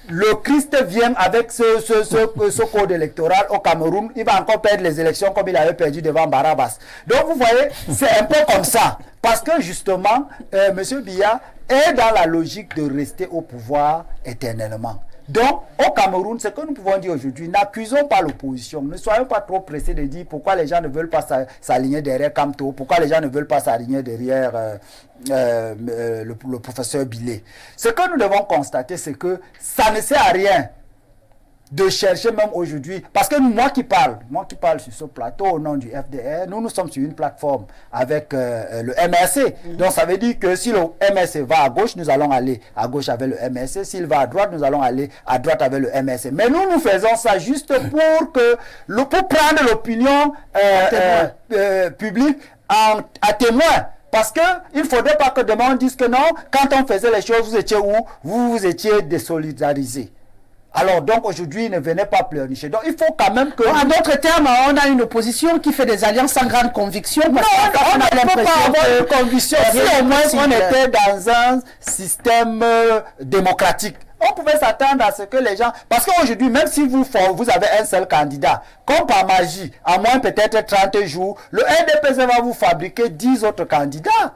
Le Christ vient avec ce code électoral au Cameroun, il va encore perdre les élections comme il avait perdu devant Barabas. Donc, vous voyez, c'est un peu comme ça. Parce que justement, M. Biya est dans la logique de rester au pouvoir éternellement. Donc, au Cameroun, ce que nous pouvons dire aujourd'hui, n'accusons pas l'opposition. Ne soyons pas trop pressés de dire pourquoi les gens ne veulent pas s'aligner derrière Kamto, pourquoi les gens ne veulent pas s'aligner derrière le professeur Bilé. Ce que nous devons constater, c'est que ça ne sert à rien de chercher même aujourd'hui, parce que moi qui parle sur ce plateau au nom du FDR, nous sommes sur une plateforme avec le MRC. Donc ça veut dire que si le MRC va à gauche, nous allons aller à gauche avec le MRC. S'il va à droite, nous allons aller à droite avec le MRC. Mais nous faisons ça juste pour prendre l'opinion publique à témoin. Parce qu'il ne faudrait pas que demain on dise que non, quand on faisait les choses, vous étiez où? Vous étiez désolidarisés. Alors donc aujourd'hui, ne venez pas pleurnicher. Donc il faut quand même que... En d'autres termes, on a une opposition qui fait des alliances sans grande conviction. Non, on ne peut pas avoir de conviction. Si au moins on était dans un système démocratique, on pouvait s'attendre à ce que les gens... Parce qu'aujourd'hui, même si vous avez un seul candidat, comme par magie, à moins peut-être 30 jours, le NDPC va vous fabriquer 10 autres candidats.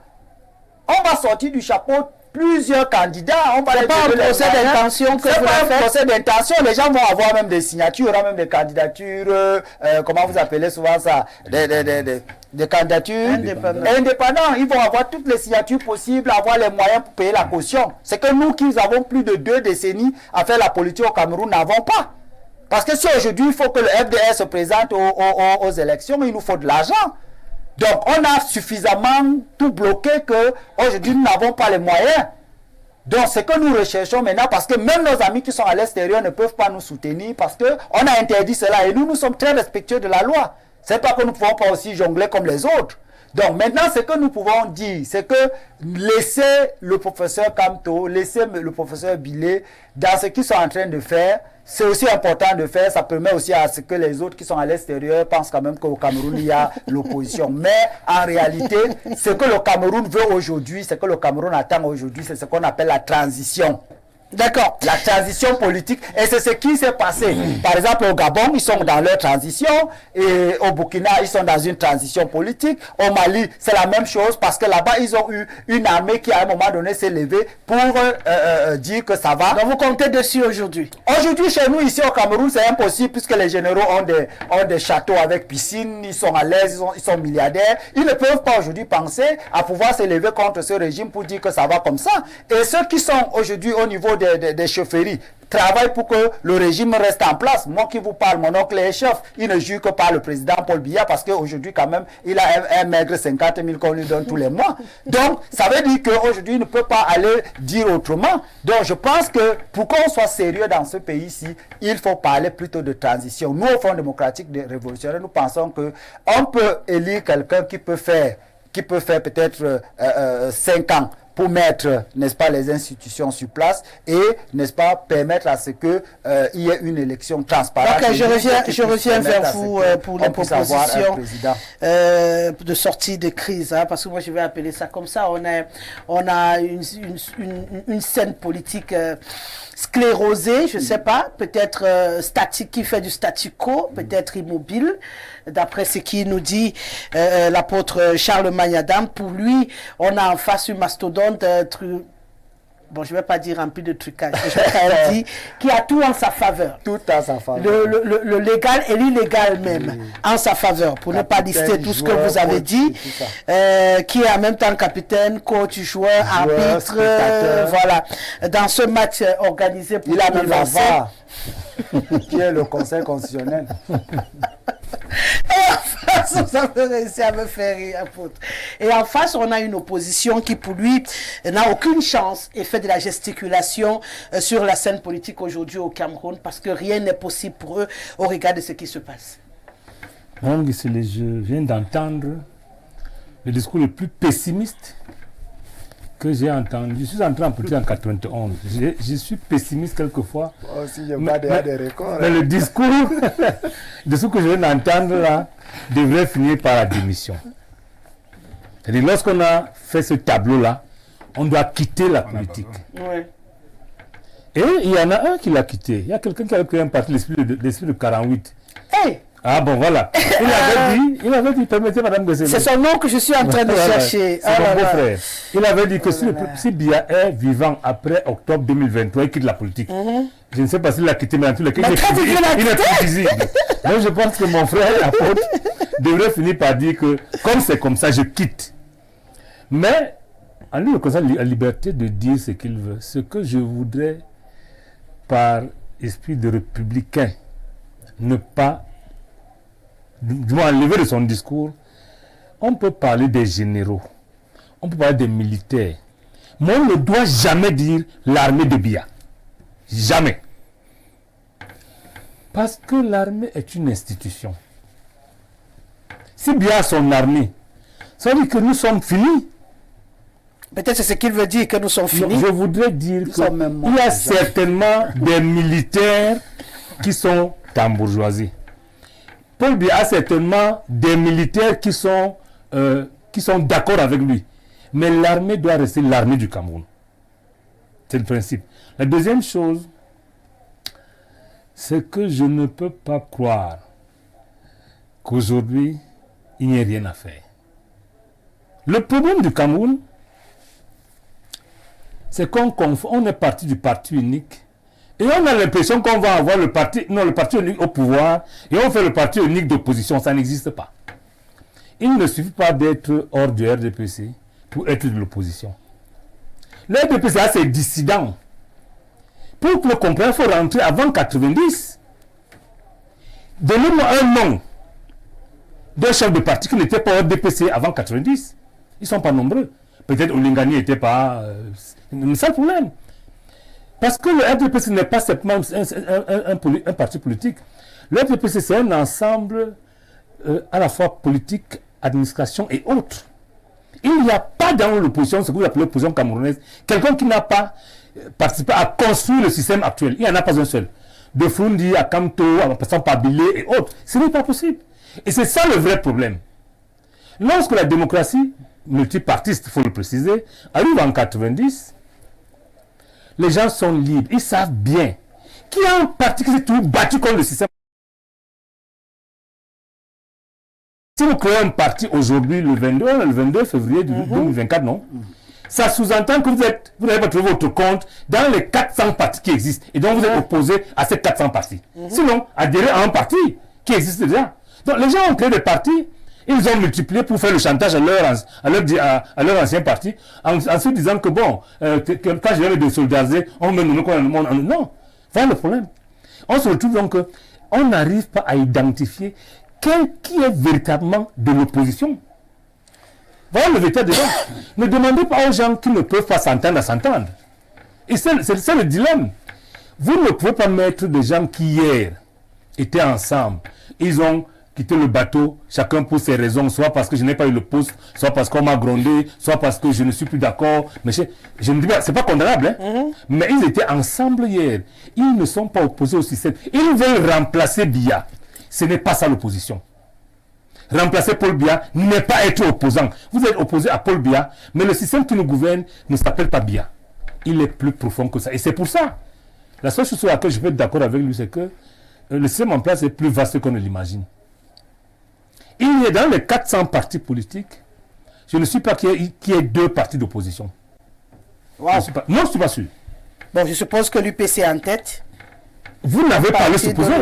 On va sortir du chapeau plusieurs candidats. On va C'est pas un procès d'intention que c'est vous pas faites. un procès d'intention. Les gens vont avoir même des signatures, il y aura même des candidatures, comment vous appelez souvent ça, des candidatures indépendants. Ils vont avoir toutes les signatures possibles, avoir les moyens pour payer la caution. C'est que nous qui avons plus de 2 décennies à faire la politique au Cameroun n'avons pas. Parce que si aujourd'hui il faut que le FDS se présente aux élections, il nous faut de l'argent. Donc on a suffisamment tout bloqué que aujourd'hui nous n'avons pas les moyens. Donc ce que nous recherchons maintenant, parce que même nos amis qui sont à l'extérieur ne peuvent pas nous soutenir, parce qu'on a interdit cela et nous sommes très respectueux de la loi. C'est pas que nous ne pouvons pas aussi jongler comme les autres. Donc maintenant, ce que nous pouvons dire, c'est que laissez le professeur Kamto, laissez le professeur Bilé dans ce qu'ils sont en train de faire. C'est aussi important de faire, ça permet aussi à ce que les autres qui sont à l'extérieur pensent quand même qu'au Cameroun, il y a l'opposition. Mais en réalité, ce que le Cameroun veut aujourd'hui, ce que le Cameroun attend aujourd'hui, c'est ce qu'on appelle la transition. D'accord. La transition politique, et c'est ce qui s'est passé. Par exemple, au Gabon, ils sont dans leur transition, et au Burkina, ils sont dans une transition politique. Au Mali, c'est la même chose, parce que là-bas, ils ont eu une armée qui, à un moment donné, s'est levée pour dire que ça va. Donc, vous comptez dessus aujourd'hui? Aujourd'hui, chez nous, ici au Cameroun, c'est impossible, puisque les généraux ont des châteaux avec piscine, ils sont à l'aise, ils sont milliardaires. Ils ne peuvent pas aujourd'hui penser à pouvoir se lever contre ce régime pour dire que ça va comme ça. Et ceux qui sont aujourd'hui au niveau des chaufferies travaillent pour que le régime reste en place. Moi qui vous parle, mon oncle est chef, il ne jure que par le président Paul Biya, parce qu'aujourd'hui quand même, il a un maigre 50 000 qu'on lui donne tous les mois. Donc, ça veut dire qu'aujourd'hui, il ne peut pas aller dire autrement. Donc, je pense que pour qu'on soit sérieux dans ce pays-ci, il faut parler plutôt de transition. Nous, au Front démocratique des révolutionnaires, nous pensons qu'on peut élire quelqu'un qui peut faire peut-être 5 ans pour mettre, n'est-ce pas, les institutions sur place et, n'est-ce pas, permettre à ce que il y ait une élection transparente. Ok, je reviens vers vous pour les propositions de sortie de crise, hein, parce que moi je vais appeler ça comme ça. On a une scène politique sclérosée, je ne sais pas, peut-être statique, qui fait du statu quo, peut-être immobile, d'après ce qu'il nous dit l'apôtre Charlemagne Adam. Pour lui, on a en face une mastodonte, bon, je ne vais pas dire rempli de trucage, je vais dire qui a tout en sa faveur. Tout en sa faveur. Le légal et l'illégal même, en sa faveur, pour ne pas lister tout ce que vous avez dit, qui est en même temps capitaine, coach, joueur, arbitre, voilà. Dans ce match organisé pour il a mis la VAR, qui est le Conseil constitutionnel. Et en face, ça me réussit à me faire rire, apôtre. Et en face, on a une opposition qui, pour lui, n'a aucune chance et fait de la gesticulation sur la scène politique aujourd'hui au Cameroun, parce que rien n'est possible pour eux au regard de ce qui se passe. Madame Gisele, je viens d'entendre le discours le plus pessimiste que j'ai entendu. Je suis entré en politique en 91. Je suis pessimiste quelquefois. Moi aussi, je bats des records. Mais le discours que je viens d'entendre là devrait finir par la démission. C'est-à-dire, lorsqu'on a fait ce tableau-là, on doit quitter la politique. Ouais. Et il y en a un qui l'a quitté. Il y a quelqu'un qui a créé un parti, l'esprit de 48. Hey! Ah bon, voilà. Il avait dit, permettez Madame Gisele. C'est son nom que je suis en train de chercher. C'est mon beau-frère. Il avait dit que si Biya est vivant après octobre 2023, il quitte la politique. Je ne sais pas s'il l'a quitté, mais en tous les cas, il est plus visible. Donc je pense que mon frère, apôtre, devrait finir par dire que, comme c'est comme ça, je quitte. Mais, en lui, il a la liberté de dire ce qu'il veut. Ce que je voudrais, par esprit de républicain, ne pas du moins enlever de son discours, on peut parler des généraux, on peut parler des militaires, mais on ne doit jamais dire l'armée de Biya. Jamais. Parce que l'armée est une institution. Si Biya a son armée, ça veut dire que nous sommes finis. Peut-être c'est ce qu'il veut dire, que nous sommes finis. Je voudrais dire qu'il y a certainement des militaires qui sont en bourgeoisie. Paul Biya a certainement des militaires qui sont d'accord avec lui. Mais l'armée doit rester l'armée du Cameroun. C'est le principe. La deuxième chose, c'est que je ne peux pas croire qu'aujourd'hui, il n'y ait rien à faire. Le problème du Cameroun, c'est on est parti du parti unique. Et on a l'impression qu'on va avoir le parti unique au pouvoir et on fait le parti unique d'opposition. Ça n'existe pas. Il ne suffit pas d'être hors du RDPC pour être de l'opposition. Le RDPC a ses dissidents. Pour le comprendre, il faut rentrer avant 90. Donnez-moi un nom d'un chef de parti qui n'était pas au RDPC avant 90. Ils ne sont pas nombreux. Peut-être Olingani n'était pas... c'est ça le problème. Parce que le RDPC n'est pas simplement un parti politique. Le RDPC, c'est un ensemble à la fois politique, administration et autres. Il n'y a pas dans l'opposition, ce que vous appelez l'opposition camerounaise, quelqu'un qui n'a pas participé à construire le système actuel. Il n'y en a pas un seul. De Foundi à Kamto, en passant par Bilé et autres. Ce n'est pas possible. Et c'est ça le vrai problème. Lorsque la démocratie multipartiste, il faut le préciser, arrive en 90, les gens sont libres. Ils savent bien qu'il y a un parti qui s'est toujours battu contre le système. Si vous créez un parti aujourd'hui, le 22 février 2024, non? Ça sous-entend que vous n'avez pas trouvé votre compte dans les 400 partis qui existent. Et donc vous êtes opposé à ces 400 partis. Sinon, adhérez à un parti qui existe déjà. Donc les gens ont créé des partis, ils ont multiplié pour faire le chantage à leur ancien parti, en se disant que bon, quand je viens de solidariser, on me nomme comme un monde. Non, voilà le problème. On se retrouve donc, on n'arrive pas à identifier qui est véritablement de l'opposition. Voilà le véritable débat. Ne demandez pas aux gens qui ne peuvent pas s'entendre à s'entendre. Et c'est le dilemme. Vous ne pouvez pas mettre des gens qui hier étaient ensemble. Ils ont quitté le bateau, chacun pour ses raisons, soit parce que je n'ai pas eu le poste, soit parce qu'on m'a grondé, soit parce que je ne suis plus d'accord. Mais je ne dis pas, c'est pas condamnable, hein? Mais ils étaient ensemble hier. Ils ne sont pas opposés au système. Ils veulent remplacer Biya. Ce n'est pas ça l'opposition. Remplacer Paul Biya n'est pas être opposant. Vous êtes opposé à Paul Biya, mais le système qui nous gouverne ne s'appelle pas Biya. Il est plus profond que ça. Et c'est pour ça. La seule chose sur laquelle je peux être d'accord avec lui, c'est que le système en place est plus vaste qu'on ne l'imagine. Il y a dans les 400 partis politiques, je ne suis pas qu'il y ait 2 partis d'opposition. Wow. Non, je ne suis pas sûr. Bon, je suppose que l'UPC est en tête. Vous n'avez pas le supposé.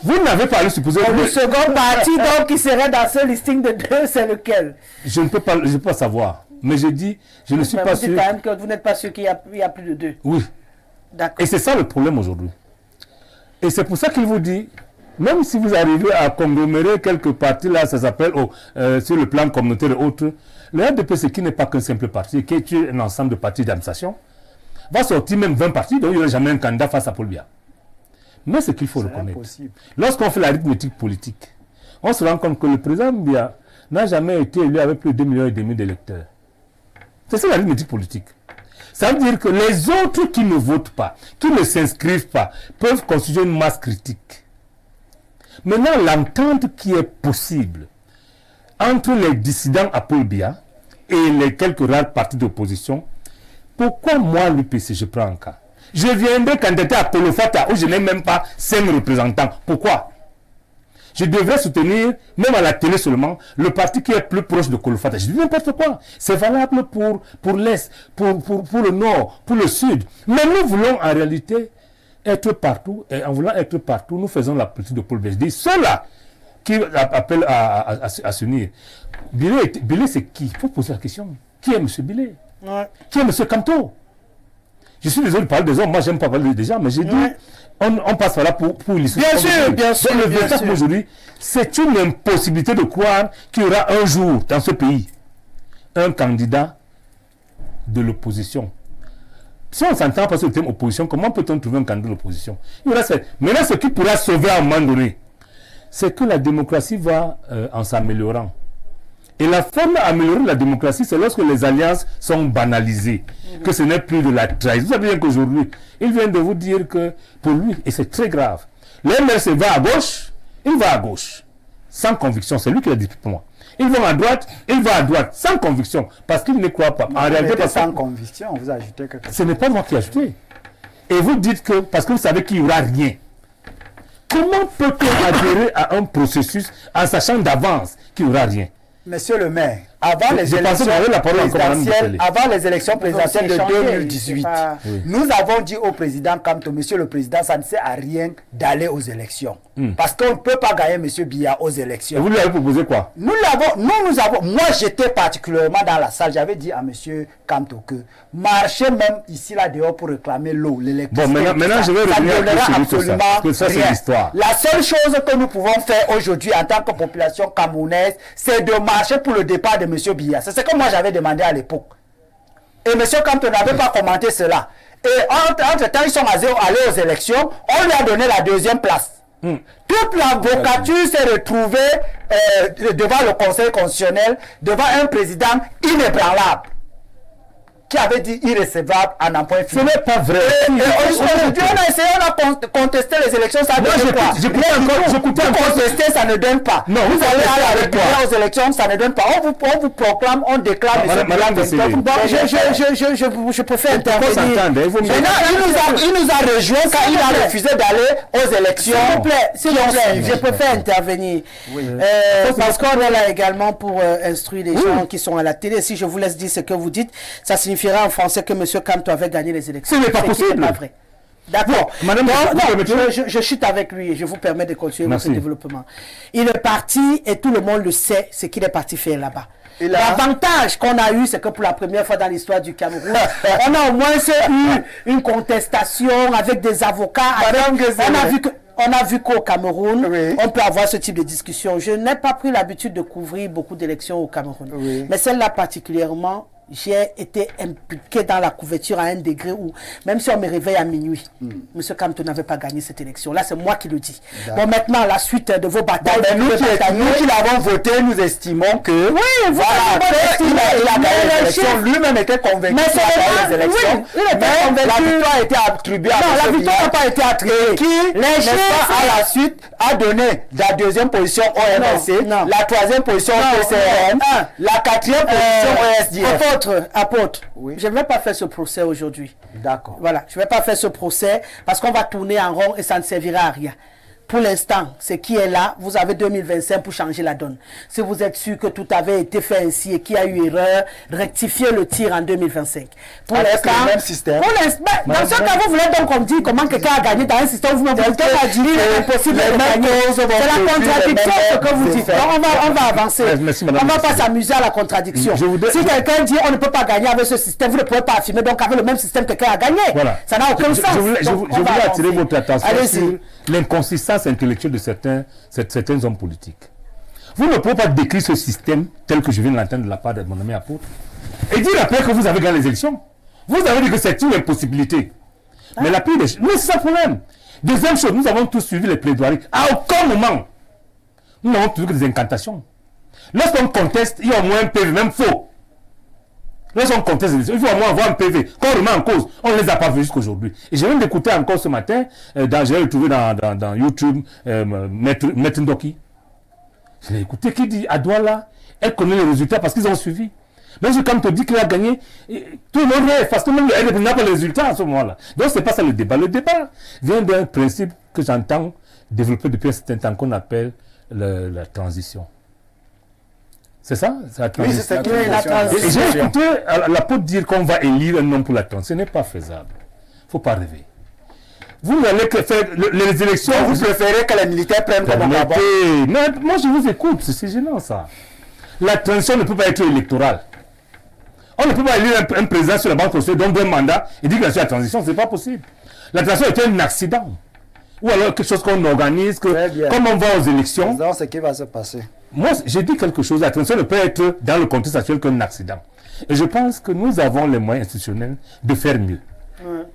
Vous n'avez pas le supposé. Le second parti, donc, qui serait dans ce listing de 2, c'est lequel? Je ne peux pas savoir. Mais je dis, je ne suis pas sûr. Quand même que vous n'êtes pas sûr qu'il y a plus de 2. Oui. D'accord. Et c'est ça le problème aujourd'hui. Et c'est pour ça qu'il vous dit, même si vous arrivez à conglomérer quelques partis, là, ça s'appelle sur le plan communautaire et autres, le RDPC, qui n'est pas qu'un simple parti, qui est un ensemble de partis d'administration, va sortir même 20 partis, donc il n'y aura jamais un candidat face à Paul Biya. Mais ce qu'il faut reconnaître, lorsqu'on fait l'arithmétique politique, on se rend compte que le président Biya n'a jamais été élu avec plus de 2,5 millions d'électeurs. C'est ça l'arithmétique politique. Ça veut dire que les autres qui ne votent pas, qui ne s'inscrivent pas, peuvent constituer une masse critique. Maintenant, l'entente qui est possible entre les dissidents à Paul Biya et les quelques rares partis d'opposition, pourquoi moi, l'UPC, je prends un cas? Je viendrai candidater à Kolofata où je n'ai même pas 5 représentants. Pourquoi? Je devrais soutenir, même à la télé seulement, le parti qui est plus proche de Kolofata. Je dis n'importe quoi. C'est valable pour l'Est, pour le Nord, pour le Sud. Mais nous voulons en réalité être partout. Et en voulant être partout, nous faisons la politique de Paul Biya. Je dis, ceux-là qui appellent à s'unir. Bilé, c'est qui? Il faut poser la question. Qui est M. Bilé? Qui est M. Kamto? Je suis désolé de parler des hommes, moi j'aime pas parler des gens, mais j'ai dit, on passe par là pour l'histoire. Bien sûr. Le véritable aujourd'hui, c'est une impossibilité de croire qu'il y aura un jour dans ce pays un candidat de l'opposition. Si on s'entend pas sur le thème opposition, comment peut-on trouver un candidat de l'opposition? Maintenant, ce qui pourra sauver à un moment donné, c'est que la démocratie va en s'améliorant. Et la forme d'améliorer la démocratie, c'est lorsque les alliances sont banalisées, que ce n'est plus de la trahison. Vous savez bien qu'aujourd'hui, il vient de vous dire que pour lui, et c'est très grave, le MRC va à gauche, il va à gauche, sans conviction. C'est lui qui l'a dit pour moi. Ils vont à droite, il va à droite, sans conviction, parce qu'il ne croit pas. En réalité, parce sans conviction, vous ajoutez quelque chose. Ce n'est pas moi qui ai ajouté. Et vous dites que, parce que vous savez qu'il n'y aura rien. Comment peut-on adhérer à un processus en sachant d'avance qu'il n'y aura rien? Monsieur le maire, avant les Je pensais élections qu'on avait la parole encore, Madame présidentielles, Boutelé. avant les élections présidentielles de échanger, 2018, c'est pas- nous avons dit au président Kamto, monsieur le président, ça ne sert à rien d'aller aux élections. Parce qu'on ne peut pas gagner monsieur Biya aux Et élections. vous lui avez proposé quoi? Nous avons, moi j'étais particulièrement dans la salle, j'avais dit à monsieur Kamto que marcher même ici là dehors pour réclamer l'eau, l'électricité. Bon, maintenant, je vais ça revenir ne un peu donnera sur tout ça, absolument parce que ça, c'est rien. l'histoire. La seule chose que nous pouvons faire aujourd'hui en tant que population camerounaise, c'est de marcher pour le départ de monsieur Biya. C'est ce que moi j'avais demandé à l'époque. Et monsieur Kamto n'avait pas commenté cela. Et entre-temps, ils sont allés aux élections, on lui a donné la deuxième place. Toute l'avocature s'est retrouvée devant le Conseil constitutionnel, devant un président inébranlable, qui avait dit irrécevable en un point Ce final. n'est pas vrai. Aujourd'hui, on a essayé, on a contesté les élections, ça ne donne pas. J'écoutais encore. Contester, ça ne donne pas. Non, vous vous allez contestez à la avec quoi? république aux élections, ça ne donne pas. On vous proclame, on déclare. Madame Bessélé. Bon, je préfère intervenir. s'entendre, il faut Maintenant, il nous a rejoint quand il a refusé d'aller aux élections. S'il vous plaît, je préfère intervenir. Parce qu'on est là également pour instruire les gens qui sont à la télé. Si je vous laisse dire ce que vous dites, ça signifiera en français que M. Kamto avait gagné les élections. Ce n'est pas possible. Pas vrai. D'accord. Madame, Je chute avec lui et je vous permets de continuer Merci. votre développement. Il est parti et tout le monde le sait, ce qu'il est parti faire là-bas. Et là- L'avantage qu'on a eu, c'est que pour la première fois dans l'histoire du Cameroun, on a au moins eu une contestation avec des avocats. On a vu qu'au Cameroun, Oui. on peut avoir ce type de discussion. Je n'ai pas pris l'habitude de couvrir beaucoup d'élections au Cameroun. Oui. Mais celle-là particulièrement, j'ai été impliqué dans la couverture à un degré où, même si on me réveille à minuit, M. Kamto n'avait pas gagné cette élection. Là, c'est moi qui le dis. Bon, maintenant, la suite de vos batailles... Nous qui l'avons voté, nous estimons que vous il a gagné les élections. Lui-même était convaincu Mais qu'il a c'est gagné pas- les élections. oui, il était Mais convaincu. la victoire a été attribuée à Non, la M. victoire Biya, n'a pas été attribuée. qui, Les n'est-ce chiffres- pas, à la suite, a donné la deuxième position au MLC, non. la troisième position au PCRM, non. la quatrième position au SDF. Apôtre, Oui. je ne vais pas faire ce procès aujourd'hui. D'accord. Voilà, je ne vais pas faire ce procès parce qu'on va tourner en rond et ça ne servira à rien. Pour l'instant, ce qui est là, vous avez 2025 pour changer la donne. Si vous êtes sûr que tout avait été fait ainsi et qu'il y a eu erreur, rectifiez le tir en 2025. Pour Avec l'instant, le même système. Pour l'instant, dans ce cas, vous voulez donc qu'on dise comment quelqu'un a gagné dans un système où vous me dites qu'il est impossible de gagner. C'est la contradiction ce que vous dites. Donc, on va avancer. Merci, madame On ne va pas Bessélé. s'amuser à la contradiction. Si quelqu'un dit on ne peut pas gagner avec ce système, vous ne pouvez pas affirmer donc avec le même système quelqu'un a gagné. Voilà. Ça n'a aucun sens. Je voulais Donc, on va attirer avancer. votre attention Allez-y. sur l'inconsistance intellectuelle de certains hommes politiques. Vous ne pouvez pas décrire ce système tel que je viens de l'entendre de la part de mon ami apôtre et dire après que vous avez gagné les élections. Vous avez dit que c'est une impossibilité. Mais la pire des choses, mais c'est ça le problème. Deuxième chose, nous avons tous suivi les plaidoiries. À aucun moment, nous n'avons toujours que des incantations. Lorsqu'on conteste, il y a au moins un PV, même faux. Lorsqu'on conteste les élections, il faut au moins avoir un PV. Quand on remet en cause, on ne les a pas vus jusqu'aujourd'hui. Et je viens d'écouter encore ce matin, j'ai retrouvé dans YouTube, Maître Ndoki. Je l'ai écouté qui dit à Douala, elle connaît les résultats parce qu'ils ont suivi. Même si quand on te dit qu'il a gagné, tout le monde rêve parce que même elle n'a pas les résultats à ce moment-là. Donc ce n'est pas ça le débat. Le débat vient d'un principe que j'entends développer depuis un certain temps qu'on appelle la transition. C'est ça? C'est la transition. c'est Oui, la transition. Et j'ai écouté l'apôtre dire qu'on va élire un homme pour la transition. Ce n'est pas faisable. Il ne faut pas rêver. Vous allez faire les élections. Vous préférez que les militaires prennent comme d'abord. Mais moi, je vous écoute. C'est gênant, ça. La transition ne peut pas être électorale. On ne peut pas élire un président sur la banque constitutionnelle, donc un mandat, et dire que c'est la transition. Ce n'est pas possible. La transition est un accident. Ou alors quelque chose qu'on organise, Très bien. comme on va aux élections. C'est ce qui va se passer. Moi, j'ai dit quelque chose. La transition ne peut être dans le contexte actuel qu'un accident. Et je pense que nous avons les moyens institutionnels de faire mieux.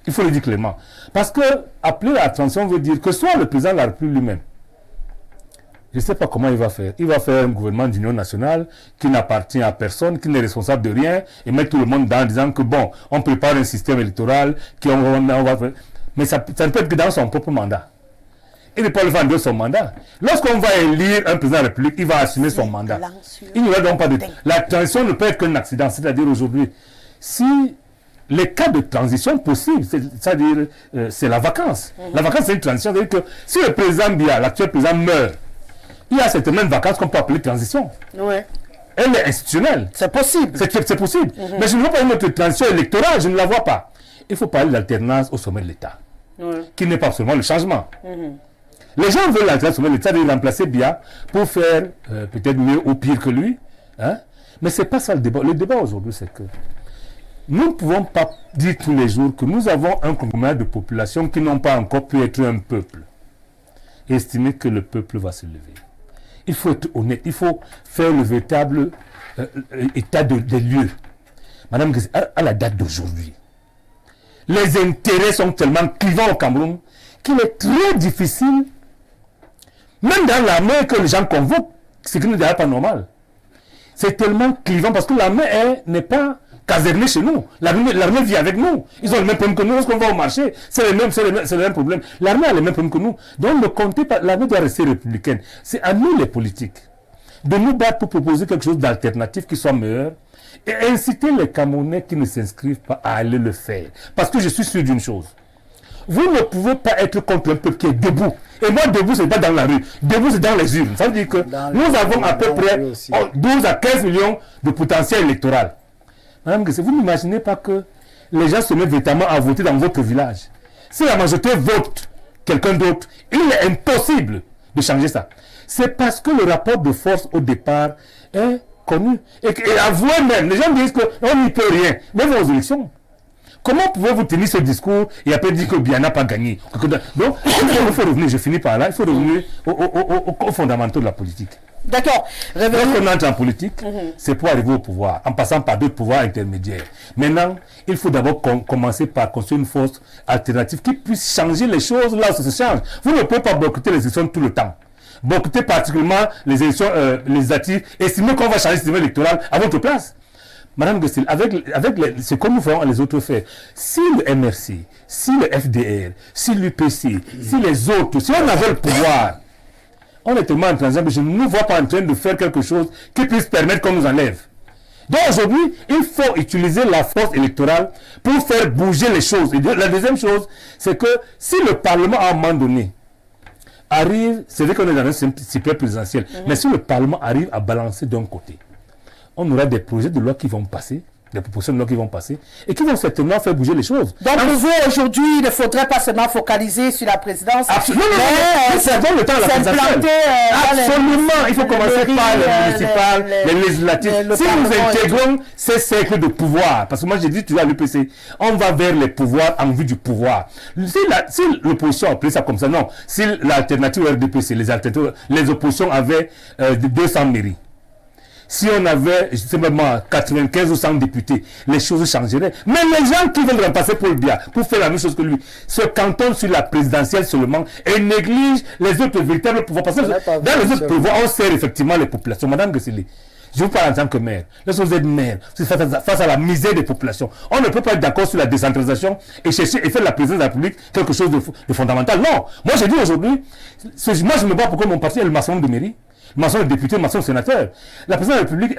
Il faut le dire clairement. Parce que appeler à la transition veut dire que soit le président de la République lui-même, je ne sais pas comment il va faire. Il va faire un gouvernement d'union nationale qui n'appartient à personne, qui n'est responsable de rien, et mettre tout le monde dans en disant que bon, on prépare un système électoral, on va faire. Mais ça ne peut être que dans son propre mandat. Il ne peut pas le faire de son mandat. Lorsqu'on va élire un président de la République, il va assumer son mandat. Il n'y aura donc pas de... La transition ne peut être qu'un accident. C'est-à-dire aujourd'hui, si les cas de transition possibles, c'est-à-dire c'est la vacance. La vacance, c'est une transition. C'est-à-dire que si le président Biya, l'actuel président, meurt, il y a cette même vacance qu'on peut appeler transition. Ouais. Elle est institutionnelle. C'est possible. C'est possible. Mais je ne vois pas une autre transition électorale, je ne la vois pas. Il faut parler d'alternance au sommet de l'État, qui n'est pas seulement le changement. Les gens veulent l'alternance au sommet de l'État, de remplacer Biya pour faire peut-être mieux ou pire que lui. Hein? Mais ce n'est pas ça le débat. Le débat aujourd'hui, c'est que nous ne pouvons pas dire tous les jours que nous avons un conglomérat de populations qui n'ont pas encore pu être un peuple. Et estimer que le peuple va se lever. Il faut être honnête, il faut faire le véritable état des lieux. Madame, à la date d'aujourd'hui, les intérêts sont tellement clivants au Cameroun qu'il est très difficile, même dans l'armée que les gens convoquent, ce qui n'est d'ailleurs pas normal. C'est tellement clivant parce que l'armée n'est pas casernée chez nous. L'armée vit avec nous. Ils ont le même problème que nous. Lorsqu'on va au marché, c'est le même problème. L'armée a le même problème que nous. Donc ne comptez pas, l'armée doit rester républicaine. C'est à nous les politiques de nous battre pour proposer quelque chose d'alternatif qui soit meilleur et inciter les Camerounais qui ne s'inscrivent pas à aller le faire. Parce que je suis sûr d'une chose. Vous ne pouvez pas être contre un peuple qui est debout. Et moi, debout, ce n'est pas dans la rue. Debout, c'est dans les urnes. Ça veut dire que nous avons à peu près 12 à 15 millions de potentiel électoral. Madame Guessé, vous n'imaginez pas que les gens se mettent véritablement à voter dans votre village. Si la majorité vote quelqu'un d'autre, il est impossible de changer ça. C'est parce que le rapport de force au départ est connu. Et avouez même, les gens disent qu'on n'y peut rien. Mais vos élections. Comment pouvez-vous tenir ce discours et après dire que Biya n'a pas gagné? Donc, il faut revenir, je finis par là, il faut revenir aux fondamentaux de la politique. D'accord. Lorsqu'on entre en politique, c'est pour arriver au pouvoir, en passant par d'autres pouvoirs intermédiaires. Maintenant, il faut d'abord commencer par construire une force alternative qui puisse changer les choses là où ça se change. Vous ne pouvez pas boycotter les élections tout le temps. Boycotter particulièrement les élections législatives, estimer qu'on va changer le système électoral à votre place. Madame Guessé, avec ce que nous faisons les autres faire, si le MRC, si le FDR, si l'UPC, si les autres, si on avait le pouvoir, on est tellement en transition, mais je ne nous vois pas en train de faire quelque chose qui puisse permettre qu'on nous enlève. Donc aujourd'hui, il faut utiliser la force électorale pour faire bouger les choses. Et la deuxième chose, c'est que si le Parlement, à un moment donné, arrive, c'est vrai qu'on est dans un système présidentiel, mais si le Parlement arrive à balancer d'un côté, on aura des projets de loi qui vont passer, des propositions de loi qui vont passer, et qui vont certainement faire bouger les choses. Donc pour vous, aujourd'hui, il ne faudrait pas seulement focaliser sur la présidence, absolument, mais c'est le temps de la présidentielle. Absolument, il faut commencer par les municipales, les législatives. Si nous intégrons ces cercles de pouvoir, parce que moi j'ai dit toujours à l'UPC, on va vers les pouvoirs en vue du pouvoir. Si l'opposition a pris ça comme ça, non. Si l'alternative au RDPC, les oppositions avaient 200 mairies, si on avait simplement 95 ou 100 députés, les choses changeraient. Mais les gens qui veulent remplacer Paul Biya pour faire la même chose que lui se cantonnent sur la présidentielle seulement et négligent les autres véritables pouvoirs. Parce que dans les autres pouvoirs, on sert effectivement les populations. Madame Guessé, je vous parle en tant que maire. Lorsque vous êtes maire, face à la misère des populations, on ne peut pas être d'accord sur la décentralisation et chercher et faire de la présidence de la République quelque chose de fondamental. Non. Moi, j'ai dit aujourd'hui, moi, je me bats pour que mon parti ait le maximum de mairie. Mention de député, mention de sénateur. La présidence de la République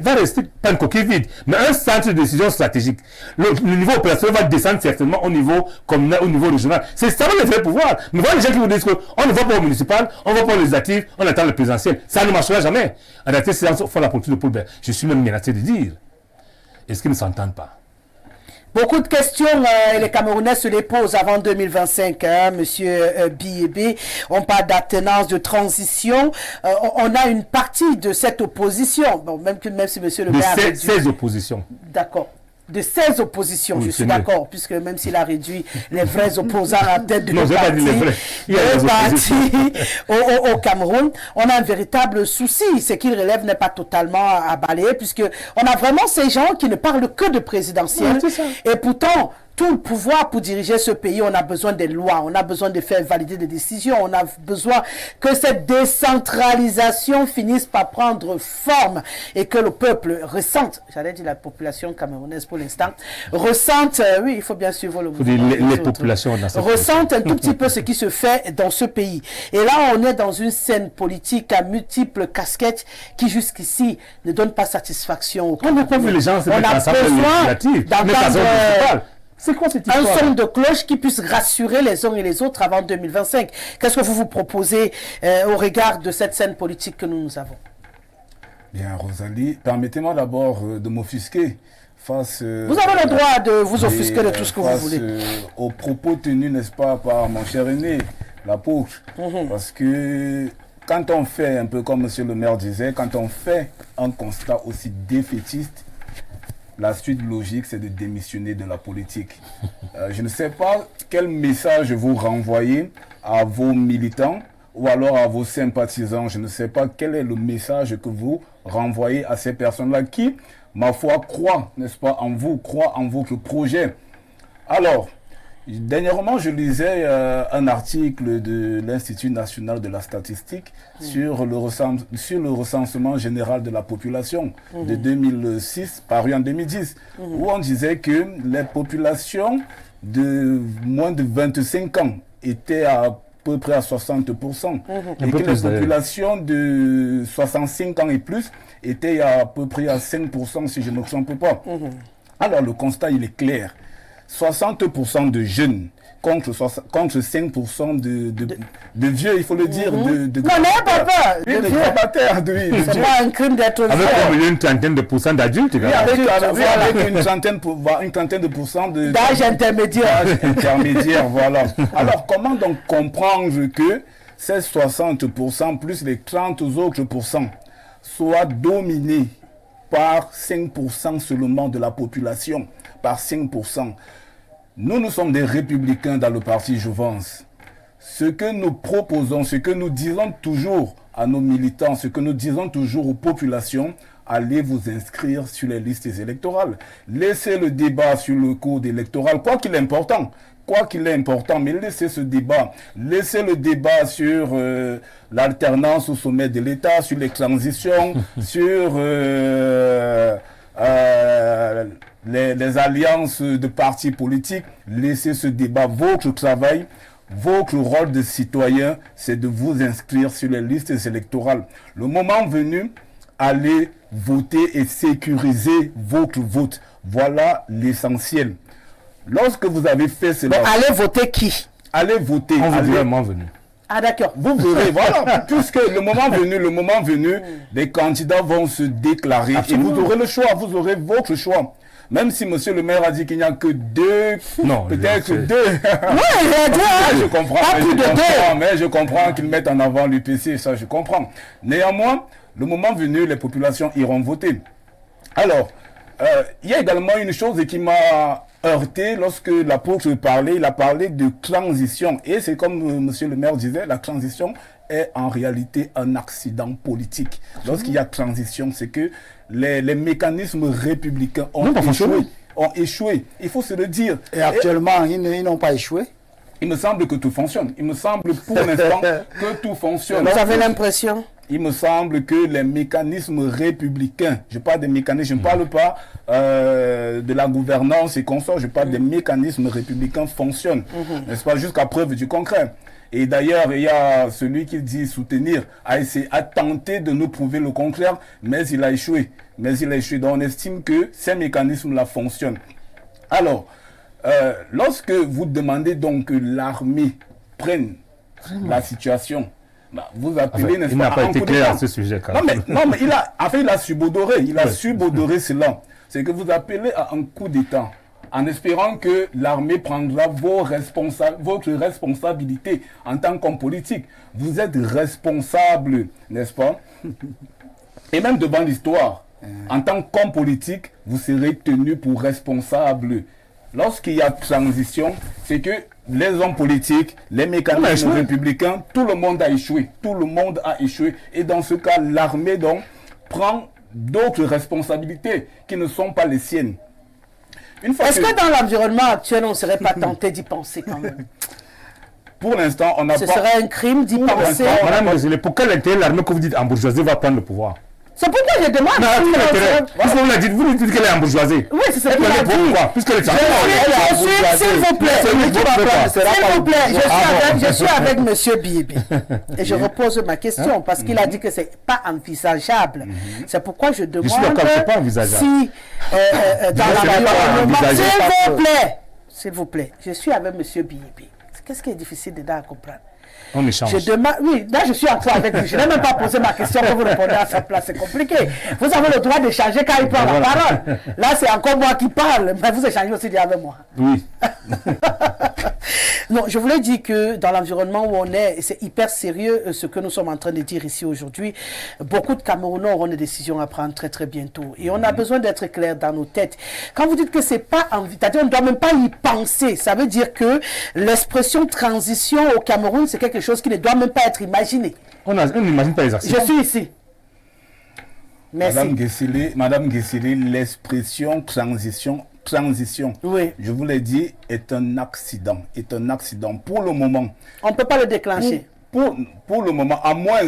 va rester pas une coquille vide, mais un centre de décision stratégique. Le niveau opérationnel va descendre certainement au niveau communal, au niveau régional. C'est ça le vrai pouvoir. Mais voilà les gens qui vous disent qu'on ne va pas au municipal, on va pas aux législatives, on attend le présidentiel. Ça ne marchera jamais. En réalité, c'est font la politique de Paul Biya. Je suis même menacé de dire. Est-ce qu'ils ne s'entendent pas? Beaucoup de questions, et les Camerounais se les posent avant 2025, monsieur Biyebe. On parle d'alternance, de transition. On a une partie de cette opposition, bon, même si monsieur le maire... De 16 oppositions. D'accord. De 16 oppositions, oui, je suis d'accord, puisque même s'il a réduit les vrais opposants à tête de partis au Cameroun, on a un véritable souci. C'est qu'il relève n'est pas totalement à balayer, puisque on a vraiment ces gens qui ne parlent que de présidentiel. Oui, et pourtant, tout le pouvoir pour diriger ce pays, on a besoin des lois, on a besoin de faire valider des décisions, on a besoin que cette décentralisation finisse par prendre forme et que le peuple ressente, j'allais dire la population camerounaise pour l'instant, ressente, oui, il faut bien suivre le mouvement. Les populations ressentent un tout petit peu ce qui se fait dans ce pays. Et là, on est dans une scène politique à multiples casquettes qui jusqu'ici ne donne pas satisfaction. On n'a pas vu les gens se mettre ensemble législative, c'est quoi cette histoire? Un son de cloche qui puisse rassurer les uns et les autres avant 2025. Qu'est-ce que vous proposez au regard de cette scène politique que nous avons? Bien, Rosalie, permettez-moi d'abord de m'offusquer face... vous avez le droit de vous offusquer de tout ce que vous voulez. Aux propos tenus, n'est-ce pas, par mon cher aîné, l'apôtre. Parce que quand on fait, un peu comme monsieur le maire disait, quand on fait un constat aussi défaitiste, la suite logique, c'est de démissionner de la politique. Je ne sais pas quel message vous renvoyez à vos militants ou alors à vos sympathisants. Je ne sais pas quel est le message que vous renvoyez à ces personnes-là qui, ma foi, croient, n'est-ce pas, en vous, croient en votre projet. Alors, dernièrement, je lisais un article de l'Institut national de la statistique sur le recensement général de la population de 2006, paru en 2010, où on disait que les populations de moins de 25 ans étaient à peu près à 60%, et que les populations de 65 ans et plus étaient à peu près à 5%, si je ne me trompe pas. Alors, le constat, il est clair. 60% de jeunes contre 5% de vieux, il faut le dire, non, n'ayez pas peur. De grabataires, c'est pas un crime d'être vieux. Avec une trentaine de pourcents d'adultes. Oui, avec une trentaine de pourcents d'âge intermédiaire. Voilà. Alors, comment donc comprendre que ces 60% plus les 30 autres pourcents soient dominés par 5% seulement de la population, par 5%. Nous sommes des républicains dans le parti Jouvence. Ce que nous proposons, ce que nous disons toujours à nos militants, ce que nous disons toujours aux populations, allez vous inscrire sur les listes électorales. Laissez le débat sur le code électoral, quoi qu'il est important, mais laissez ce débat. Laissez le débat sur l'alternance au sommet de l'État, sur les transitions, sur les alliances de partis politiques. Laissez ce débat. Votre travail, votre rôle de citoyen, c'est de vous inscrire sur les listes électorales. Le moment venu, allez voter et sécuriser votre vote. Voilà l'essentiel. Lorsque vous avez fait cela... Mais allez voter qui? Allez voter. On vous vraiment venu. Ah d'accord. Vous verrez, voilà. Puisque le moment venu, les candidats vont se déclarer. Absolument. Et vous aurez le choix, vous aurez votre choix. Même si monsieur le maire a dit qu'il n'y a que deux, peut-être deux. Oui, il y a deux. Je comprends, mais je comprends qu'ils mettent en avant l'UPC, ça je comprends. Néanmoins, le moment venu, les populations iront voter. Alors, il y a également une chose qui m'a heurté lorsque l'apôtre parlait, il a parlé de transition. Et c'est comme monsieur le maire disait, la transition est en réalité un accident politique. Lorsqu'il y a transition, c'est que les mécanismes républicains ont échoué. Il faut se le dire. Et actuellement, ils n'ont pas échoué. Il me semble que tout fonctionne. Il me semble pour l'instant que tout fonctionne. Vous avez l'impression? Il me semble que les mécanismes républicains, je parle des mécanismes, je ne parle pas de la gouvernance et consorts, je parle des mécanismes républicains fonctionnent, n'est-ce pas, jusqu'à preuve du concret. Et d'ailleurs, il y a celui qui dit soutenir, a tenté de nous prouver le contraire, mais il a échoué. Donc on estime que ces mécanismes-là fonctionnent. Alors, lorsque vous demandez donc que l'armée prenne la situation, vous appelez, n'est-ce pas, il n'a pas été clair à ce sujet. Non, mais il a subodoré. Il a subodoré cela. C'est que vous appelez à un coup d'État en espérant que l'armée prendra votre responsabilité en tant qu'homme politique. Vous êtes responsable, n'est-ce pas? Et même devant l'histoire, en tant qu'homme politique, vous serez tenu pour responsable. Lorsqu'il y a transition, c'est que les hommes politiques, les mécanismes républicains, tout le monde a échoué. Et dans ce cas, l'armée donc prend d'autres responsabilités qui ne sont pas les siennes. Est-ce que dans l'environnement actuel, on ne serait pas tenté d'y penser quand même? Pour l'instant, on n'a pas... Ce serait un crime d'y penser. Madame, pour quel intérêt l'armée que vous dites en bourgeoisie va prendre le pouvoir? C'est pourquoi je demande. Parce que vous dites qu'elle est embourgeoisée. Oui, c'est ça. Pourquoi? Puisque les s'il vous plaît, je suis avec M. Biébi. Et je repose ma question parce qu'il a dit que ce n'est pas envisageable. C'est pourquoi je demande si dans l'environnement, s'il vous plaît, je suis avec M. Biébi. Qu'est-ce qui est difficile dedans à comprendre? On échange. Je demande, oui, là je suis encore avec lui. Je n'ai même pas posé ma question que vous répondez à sa place. C'est compliqué. Vous avez le droit d'échanger quand il prend la parole. Là, c'est encore moi qui parle, mais vous échangez aussi bien avec moi. Oui. Non, je voulais dire que dans l'environnement où on est, c'est hyper sérieux ce que nous sommes en train de dire ici aujourd'hui. Beaucoup de Camerounais auront des décisions à prendre très très bientôt. Et on a besoin d'être clair dans nos têtes. Quand vous dites que c'est pas envie, c'est-à-dire on ne doit même pas y penser, ça veut dire que l'expression transition au Cameroun, c'est quelque chose qui ne doit même pas être imaginé. On n'imagine pas les accidents. Je suis ici. Merci. Madame Guessili, l'expression transition, Oui. je vous l'ai dit, est un accident. Pour le moment. On ne peut pas le déclencher. Pour le moment, à moins,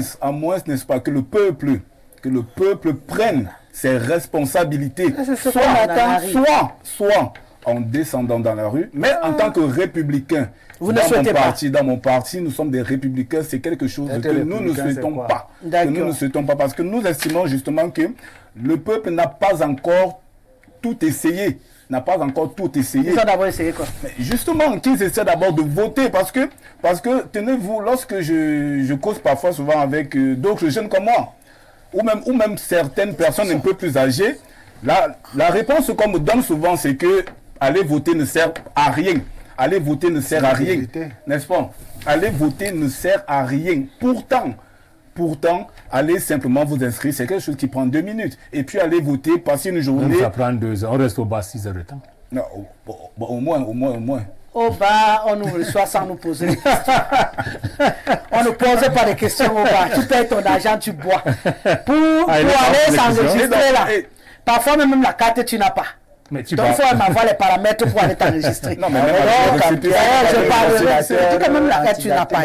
n'est-ce pas, que le peuple prenne ses responsabilités, soit en descendant dans la rue, mais en tant que républicain. Vous ne souhaitez pas. Dans mon parti, nous sommes des républicains, c'est quelque chose que nous ne souhaitons pas. Nous ne souhaitons pas, parce que nous estimons justement que le peuple n'a pas encore tout essayé. Ils ont d'abord essayé quoi? Mais justement, qu'ils essaient d'abord de voter, parce que tenez-vous, lorsque je cause parfois souvent avec d'autres jeunes comme moi, ou même certaines personnes un peu plus âgées, la réponse qu'on me donne souvent, c'est que aller voter ne sert à rien. Aller voter ne sert à rien, n'est-ce pas? Aller voter ne sert à rien. Pourtant, allez simplement vous inscrire, c'est quelque chose qui prend 2 minutes. Et puis aller voter, passer une journée. Ça prend 2 heures, on reste au bas 6 heures de temps. Non, au moins. Au bas, on nous reçoit sans nous poser des questions. On ne pose pas de questions au bas. Tu payes ton argent, tu bois. Pour aller s'enregistrer là. Parfois même la carte, tu n'as pas. Mais tu donc il faut m'avoir les paramètres pour aller t'enregistrer. Non, mais je parlerai quand même la carte, tu n'as pas.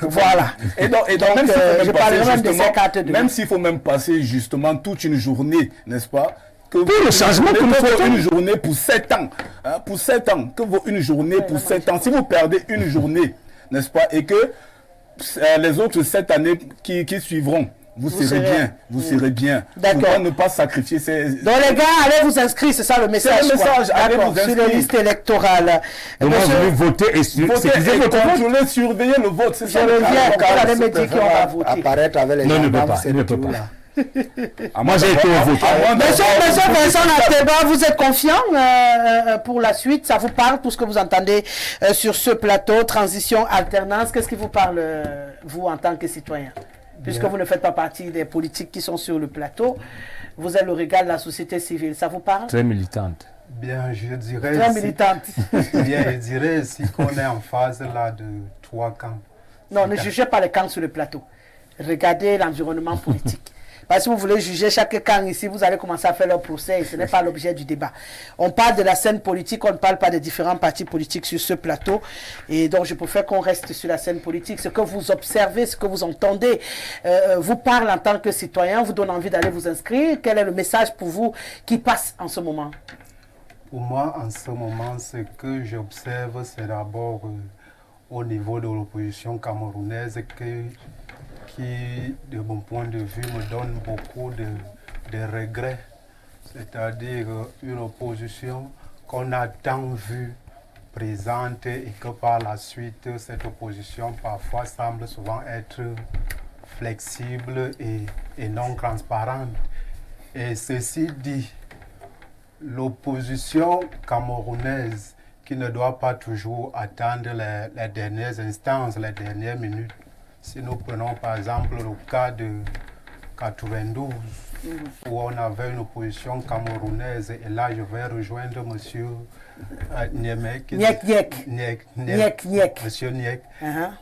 Voilà. Et donc je parlerai même de ces cartes. Même s'il faut même passer justement toute une journée, n'est-ce pas? Pour le changement que nous faisons. Une journée pour 7 ans. Pour 7 ans. Que vaut une journée pour 7 ans? Si vous perdez une journée, n'est-ce pas? Et que les autres 7 années qui suivront, vous serez bien. D'accord. Pourquoi ne pas sacrifier ces... Donc les gars, allez vous inscrire, c'est ça le message. C'est le message, allez vous inscrire. Sur les listes électorales. Donc vous voulez voter et contrôler, surveiller le vote. C'est ça. Je reviens pour aller me dire qu'on va voter. Apparaître avec les non, il ne peut pas. Moi j'ai été au vote. Monsieur Vincent Ateba, vous êtes confiant pour la suite? Ça vous parle, tout ce que vous entendez sur ce plateau, transition, alternance? Qu'est-ce qui vous parle, vous, en tant que citoyen? Puisque vous ne faites pas partie des politiques qui sont sur le plateau, vous êtes le regard de la société civile. Ça vous parle? Très militante. Bien, je dirais... Très militante. Bien, je dirais ici qu'on est en phase là de 3 camps. Non, ne jugez pas les camps sur le plateau. Regardez l'environnement politique. Parce que si vous voulez juger chaque camp ici, vous allez commencer à faire leur procès et ce n'est pas l'objet du débat. On parle de la scène politique, on ne parle pas des différents partis politiques sur ce plateau. Et donc je préfère qu'on reste sur la scène politique. Ce que vous observez, ce que vous entendez, vous parle en tant que citoyen, vous donne envie d'aller vous inscrire. Quel est le message pour vous qui passe en ce moment? Pour moi, en ce moment, ce que j'observe, c'est d'abord au niveau de l'opposition camerounaise qui, de mon point de vue, me donne beaucoup de regrets. C'est-à-dire une opposition qu'on a tant vue présente et que par la suite, cette opposition parfois semble souvent être flexible et non transparente. Et ceci dit, l'opposition camerounaise qui ne doit pas toujours attendre les dernières instances, les dernières minutes. Si nous prenons par exemple le cas de 92, où on avait une opposition camerounaise, et là je vais rejoindre M. Monsieur Niek,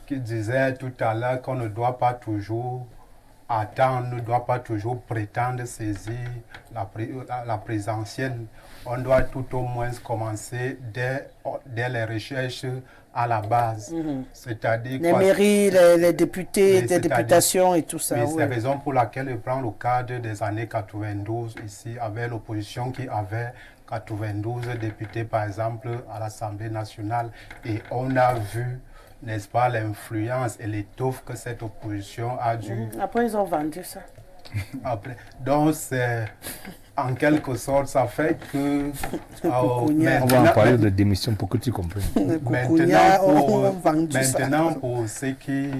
qui disait tout à l'heure qu'on ne doit pas toujours attendre, ne doit pas toujours prétendre saisir la présidentielle. On doit tout au moins commencer dès les recherches à la base. C'est-à-dire les mairies, les députés, les députations et tout ça. Mais c'est la raison pour laquelle je prends le cadre des années 92 ici, avec l'opposition qui avait 92 députés par exemple à l'Assemblée nationale. Et on a vu, n'est-ce pas, l'influence et l'étoffe que cette opposition a dû... Après, ils ont vendu ça. Après. Donc, c'est en quelque sorte, ça fait que... On va en parler de démission pour que tu comprennes. Maintenant, pour ce qui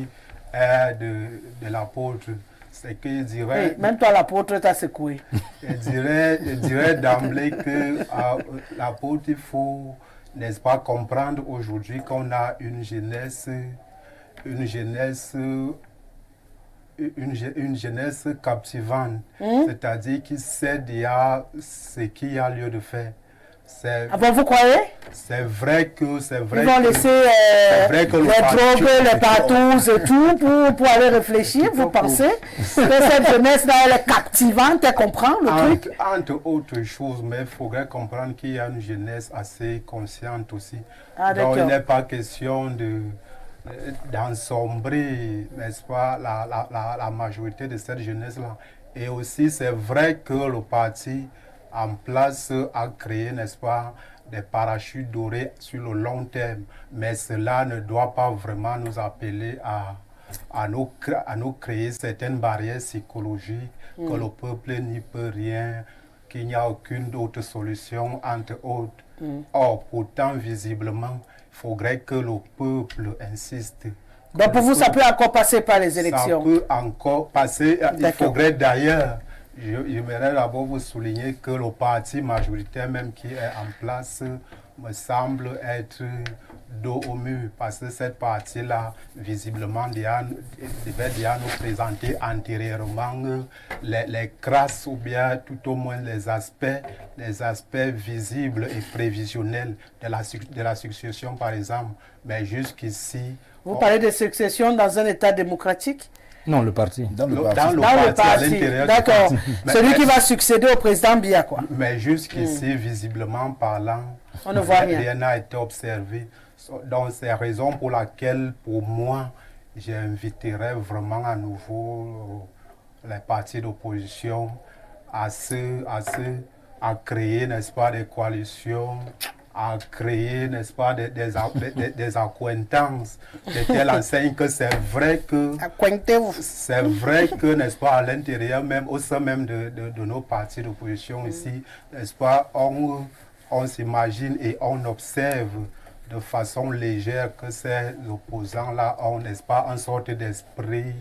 est de l'apôtre, c'est que je dirais... Même toi, l'apôtre, t'as secoué. Je dirais d'emblée que l'apôtre, il faut, n'est-ce pas, comprendre aujourd'hui qu'on a une jeunesse captivante, c'est-à-dire qui sait déjà ce qu'il y a lieu de faire. Ah bon, vous croyez? C'est vrai que... Ils vont laisser les drogues, les partous et tout pour aller réfléchir, vous pensez que cette jeunesse-là, elle est captivante, elle comprend le truc? Entre autres choses, mais il faudrait comprendre qu'il y a une jeunesse assez consciente aussi. Ah, donc il n'est pas question d'ensombrer, n'est-ce pas, la majorité de cette jeunesse-là. Et aussi, c'est vrai que le parti en place a créé, n'est-ce pas, des parachutes dorés sur le long terme. Mais cela ne doit pas vraiment nous appeler à nous créer certaines barrières psychologiques, que le peuple n'y peut rien, qu'il n'y a aucune autre solution, entre autres. Or, pourtant, visiblement, il faudrait que le peuple insiste. Donc pour vous, ça peut encore passer par les élections? Ça peut encore passer. Il faudrait d'ailleurs, j'aimerais d'abord vous souligner que le parti majoritaire même qui est en place me semble être dos au mur, parce que cette partie-là, visiblement, devait déjà nous présenter antérieurement les crasses ou bien tout au moins les aspects visibles et prévisionnels de la succession, par exemple. Mais jusqu'ici... Vous parlez de succession dans un État démocratique? Non, le parti. Dans le parti. D'accord. Celui qui va succéder au président Biya, quoi. Mais jusqu'ici, visiblement parlant, on ne voit rien n'a été observé. Donc, c'est la raison pour laquelle, pour moi, j'inviterais vraiment à nouveau les partis d'opposition à créer, n'est-ce pas, des coalitions, à créer, n'est-ce pas, des accointances de telle enseigne que c'est vrai que... C'est vrai que, n'est-ce pas, à l'intérieur même, au sein même de nos partis d'opposition ici, n'est-ce pas, on s'imagine et on observe de façon légère que ces opposants-là ont, n'est-ce pas, une sorte d'esprit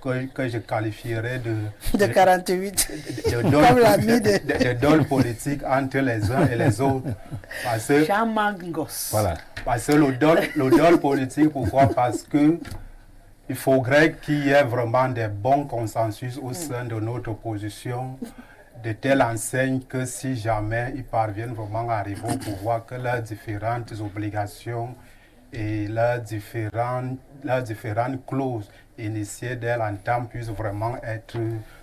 que je qualifierais de 48, de dol politique entre les uns et les autres. Parce que, voilà. Parce que le dol politique, pourquoi? Parce que il faudrait qu'il y ait vraiment des bons consensus au sein de notre opposition, de telle enseigne que si jamais ils parviennent vraiment à arriver au pouvoir, que leurs différentes obligations et leurs différentes clauses initiées dès l'entame puissent vraiment être,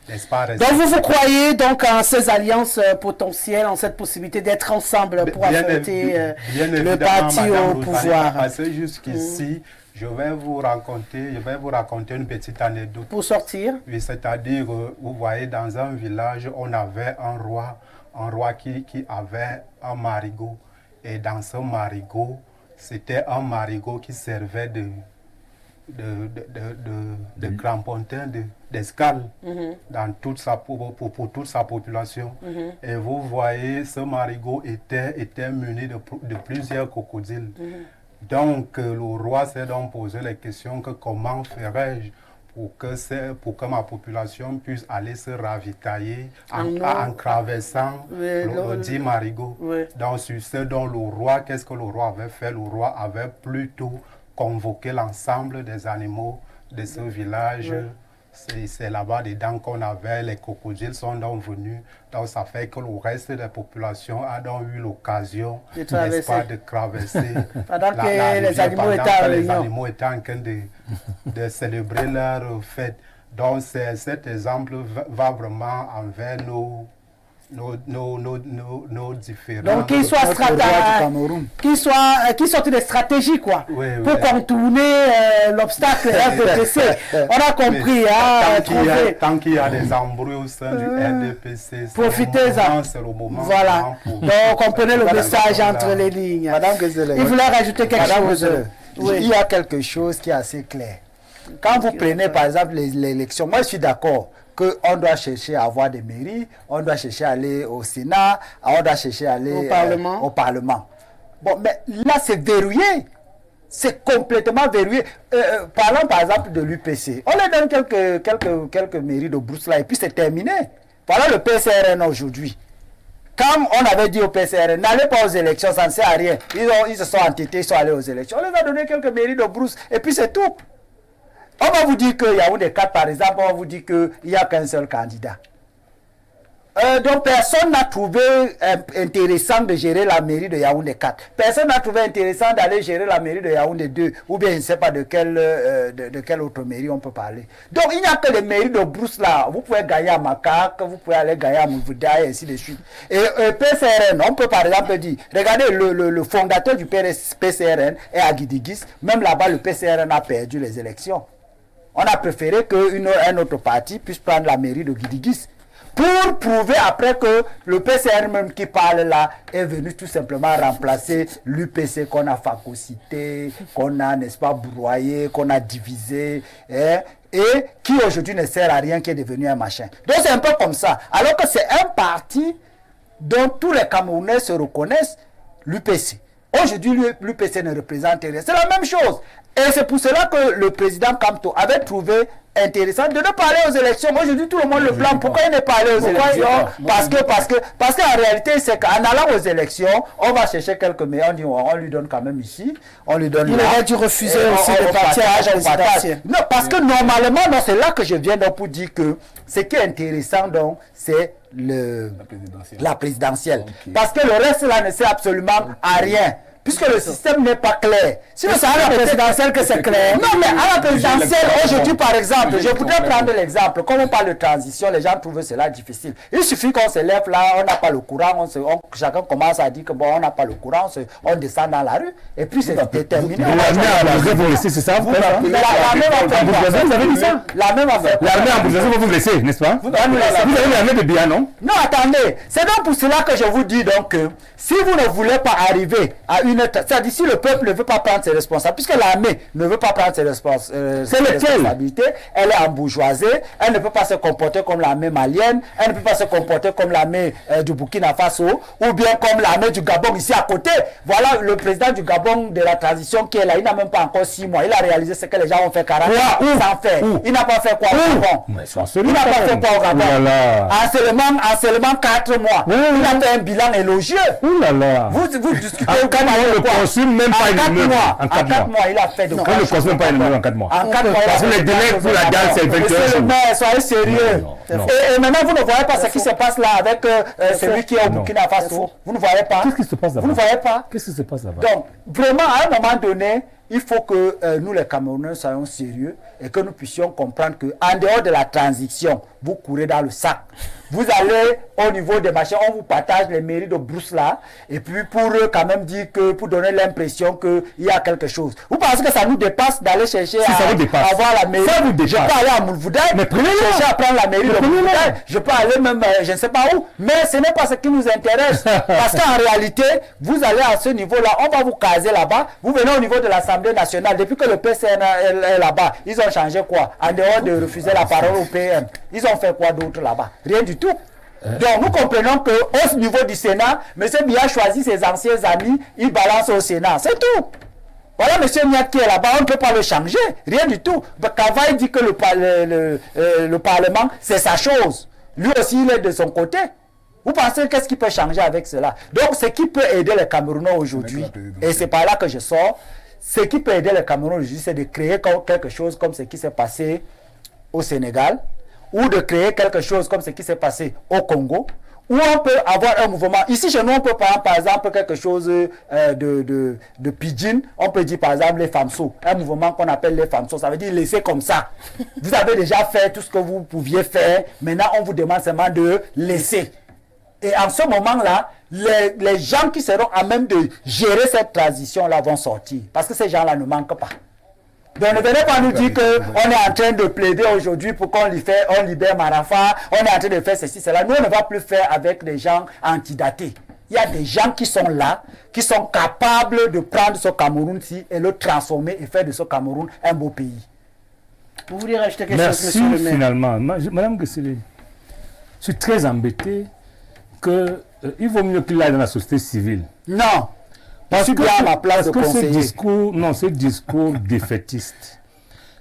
n'est-ce pas, donc vous croyez donc en ces alliances potentielles, en cette possibilité d'être ensemble pour affronter le parti au pouvoir? Parce que jusqu'ici, je vais vous raconter une petite anecdote. Pour sortir? Oui, c'est-à-dire, vous voyez, dans un village, on avait un roi qui avait un marigot. Et dans ce marigot, c'était un marigot qui servait de crampontin, d'escale dans pour toute sa population. Et vous voyez, ce marigot était muni de plusieurs crocodiles. Donc, le roi s'est donc posé la question que comment ferais-je pour que ma population puisse aller se ravitailler en traversant le dit marigot. Donc, sur ce dont le roi, qu'est-ce que le roi avait fait? Le roi avait plutôt convoqué l'ensemble des animaux de ce village. C'est là-bas dedans qu'on avait, les crocodiles sont donc venus. Donc ça fait que le reste de la population a donc eu l'occasion, n'est-ce pas, de traverser pendant que les animaux étaient en train de célébrer leur fête. Donc cet exemple va vraiment envers nos différents... Donc qu'il sortent des stratégies, quoi, pour contourner l'obstacle RDPC. On a compris, tant qu'il y a des embrouilles au sein du RDPC, profitez-en. C'est le moment. Voilà. Donc comprenez le message entre les lignes. Madame Gezele, il voulait rajouter quelque chose. Il y a quelque chose qui est assez clair. Quand vous prenez par exemple l'élection, moi je suis d'accord qu'on doit chercher à avoir des mairies, on doit chercher à aller au Sénat, on doit chercher à aller au Parlement. Bon, mais là, c'est verrouillé. C'est complètement verrouillé. Parlons par exemple de l'UPC. On leur donne quelques mairies de Brousse là et puis c'est terminé. Voilà le PCRN aujourd'hui. Quand on avait dit au PCRN, n'allez pas aux élections, ça ne sert à rien. Ils se sont entêtés, ils sont allés aux élections. On les a donné quelques mairies de Brousse et puis c'est tout. On va vous dire qu'il y a des 4 par exemple, on va vous dire qu'il n'y a qu'un seul candidat. Donc personne n'a trouvé intéressant de gérer la mairie de Yaoundé 4. Personne n'a trouvé intéressant d'aller gérer la mairie de Yaoundé 2. Ou bien je ne sais pas de quelle autre mairie on peut parler. Donc il n'y a que les mairies de Brousse là. Vous pouvez gagner à Macaque, vous pouvez aller gagner à Mouvouda et ainsi de suite. Et PCRN, on peut par exemple dire, regardez le fondateur du PCRN est à Guidigis. Même là-bas le PCRN a perdu les élections. On a préféré qu'un autre parti puisse prendre la mairie de Guidigis. Pour prouver après que le PCR même qui parle là est venu tout simplement remplacer l'UPC qu'on a phagocyté, qu'on a, n'est-ce pas, broyé, qu'on a divisé, et qui aujourd'hui ne sert à rien, qui est devenu un machin. Donc c'est un peu comme ça. Alors que c'est un parti dont tous les Camerounais se reconnaissent, l'UPC. Aujourd'hui, l'UPC ne représente rien. C'est la même chose. Et c'est pour cela que le président Kamto avait trouvé intéressant de ne pas aller aux élections. Aujourd'hui, tout le monde le blâme. Pourquoi il n'est pas allé aux élections? Parce qu'en réalité, c'est qu'en allant aux élections, on va chercher quelques meilleurs, on lui donne quand même ici, on lui donne là. Il aurait dû refuser aussi le partage. Non, parce que normalement, c'est là que je viens donc pour dire que ce qui est intéressant, donc, c'est la présidentielle. Okay. Parce que le reste là ne sert absolument à rien. Puisque le système n'est pas clair. Sinon, c'est à la présidentielle que c'est clair. Non, mais à la présidentielle, aujourd'hui, par exemple, je voudrais prendre l'exemple. Quand on parle de transition, les gens trouvent cela difficile. Il suffit qu'on se lève là, on n'a pas le courant, chacun commence à dire que bon, on n'a pas le courant, on descend dans la rue, et puis c'est déterminé. C'est ça, vous avez dit ça? La même affaire. L'armée en bourgeoisie va vous laisser, n'est-ce pas? Vous avez l'armée de bien, non? Non, attendez. C'est donc pour cela que je vous dis donc que si vous ne voulez pas arriver à une... C'est-à-dire si le peuple ne veut pas prendre ses responsabilités, puisque l'armée ne veut pas prendre ses responsabilités, elle est embourgeoisée, elle ne peut pas se comporter comme l'armée malienne, elle ne peut pas se comporter comme l'armée du Burkina Faso, ou bien comme l'armée du Gabon ici à côté. Voilà le président du Gabon de la transition qui est là, il n'a même pas encore 6 mois, il a réalisé ce que les gens ont fait 40 ans sans faire. Il n'a pas fait quoi au Gabon? Il n'a pas fait quoi au Gabon? En seulement 4 mois. Il a fait un bilan élogieux. Vous discutez on ne consomme même pas une immeuble. En 4 mois, il a fait de quoi? On ne consomme même pas une immeuble en 4 mois. En 4 mois, parce que les délais pour la gare, c'est 21 jours. Monsieur le maire, soyez sérieux. Et maintenant, vous ne voyez pas ce qui se passe là avec celui qui est au Burkina Faso. Vous ne voyez pas. Qu'est-ce qui se passe là-bas? Vous ne voyez pas. Qu'est-ce qui se passe là-bas? Donc, vraiment, à un moment donné, il faut que nous, les Camerounais, soyons sérieux et que nous puissions comprendre qu'en dehors de la transition, vous courez dans le sac. Vous allez au niveau des machins, on vous partage les mairies de Brousse là, et puis pour quand même dire que, pour donner l'impression qu'il y a quelque chose. Vous pensez que ça nous dépasse d'aller chercher à avoir la mairie? Ça vous dépasse. Je peux aller à Moulvoudaï, mais chercher à prendre la mairie de Moulvoudaï. Je peux aller même, je ne sais pas où, mais ce n'est pas ce qui nous intéresse. Parce qu'en réalité, vous allez à ce niveau-là, on va vous caser là-bas, vous venez au niveau de l'Assemblée nationale, depuis que le PCN est là-bas, ils ont changé quoi? En dehors de refuser la parole au PM, ils ont fait quoi d'autre là-bas? Rien du tout. Donc nous comprenons qu'au niveau du Sénat, M. Biya choisit ses anciens amis, il balance au Sénat, c'est tout. Voilà M. Niat qui est là-bas, on ne peut pas le changer, rien du tout. Kavaï dit que le Parlement, c'est sa chose. Lui aussi, il est de son côté. Vous pensez qu'est-ce qui peut changer avec cela? Donc ce qui peut aider les Camerounais aujourd'hui, et c'est par là que je sors, ce qui peut aider les Camerounais aujourd'hui, c'est de créer quelque chose comme ce qui s'est passé au Sénégal, ou de créer quelque chose comme ce qui s'est passé au Congo, où on peut avoir un mouvement. Ici, chez nous, on peut prendre par exemple quelque chose de pidgin. On peut dire par exemple les FAMSO. Un mouvement qu'on appelle les FAMSO. Ça veut dire laisser comme ça. Vous avez déjà fait tout ce que vous pouviez faire. Maintenant, on vous demande seulement de laisser. Et en ce moment-là, les gens qui seront à même de gérer cette transition-là vont sortir. Parce que ces gens-là ne manquent pas. Donc ne venez pas nous dire qu'on est en train de plaider aujourd'hui pour qu'on libère Marafa, on est en train de faire ceci, cela. Nous, on ne va plus faire avec des gens antidatés. Il y a des gens qui sont là, qui sont capables de prendre ce Cameroun-ci et le transformer et faire de ce Cameroun un beau pays. Vous voulez rajouter quelque chose, Merci monsieur le maire? finalement. Madame Gessele, je suis très embêté que il vaut mieux qu'il aille dans la société civile. Non. Parce Je suis que, bien à ma place de parce que ce conseiller. discours, non, ce discours défaitiste,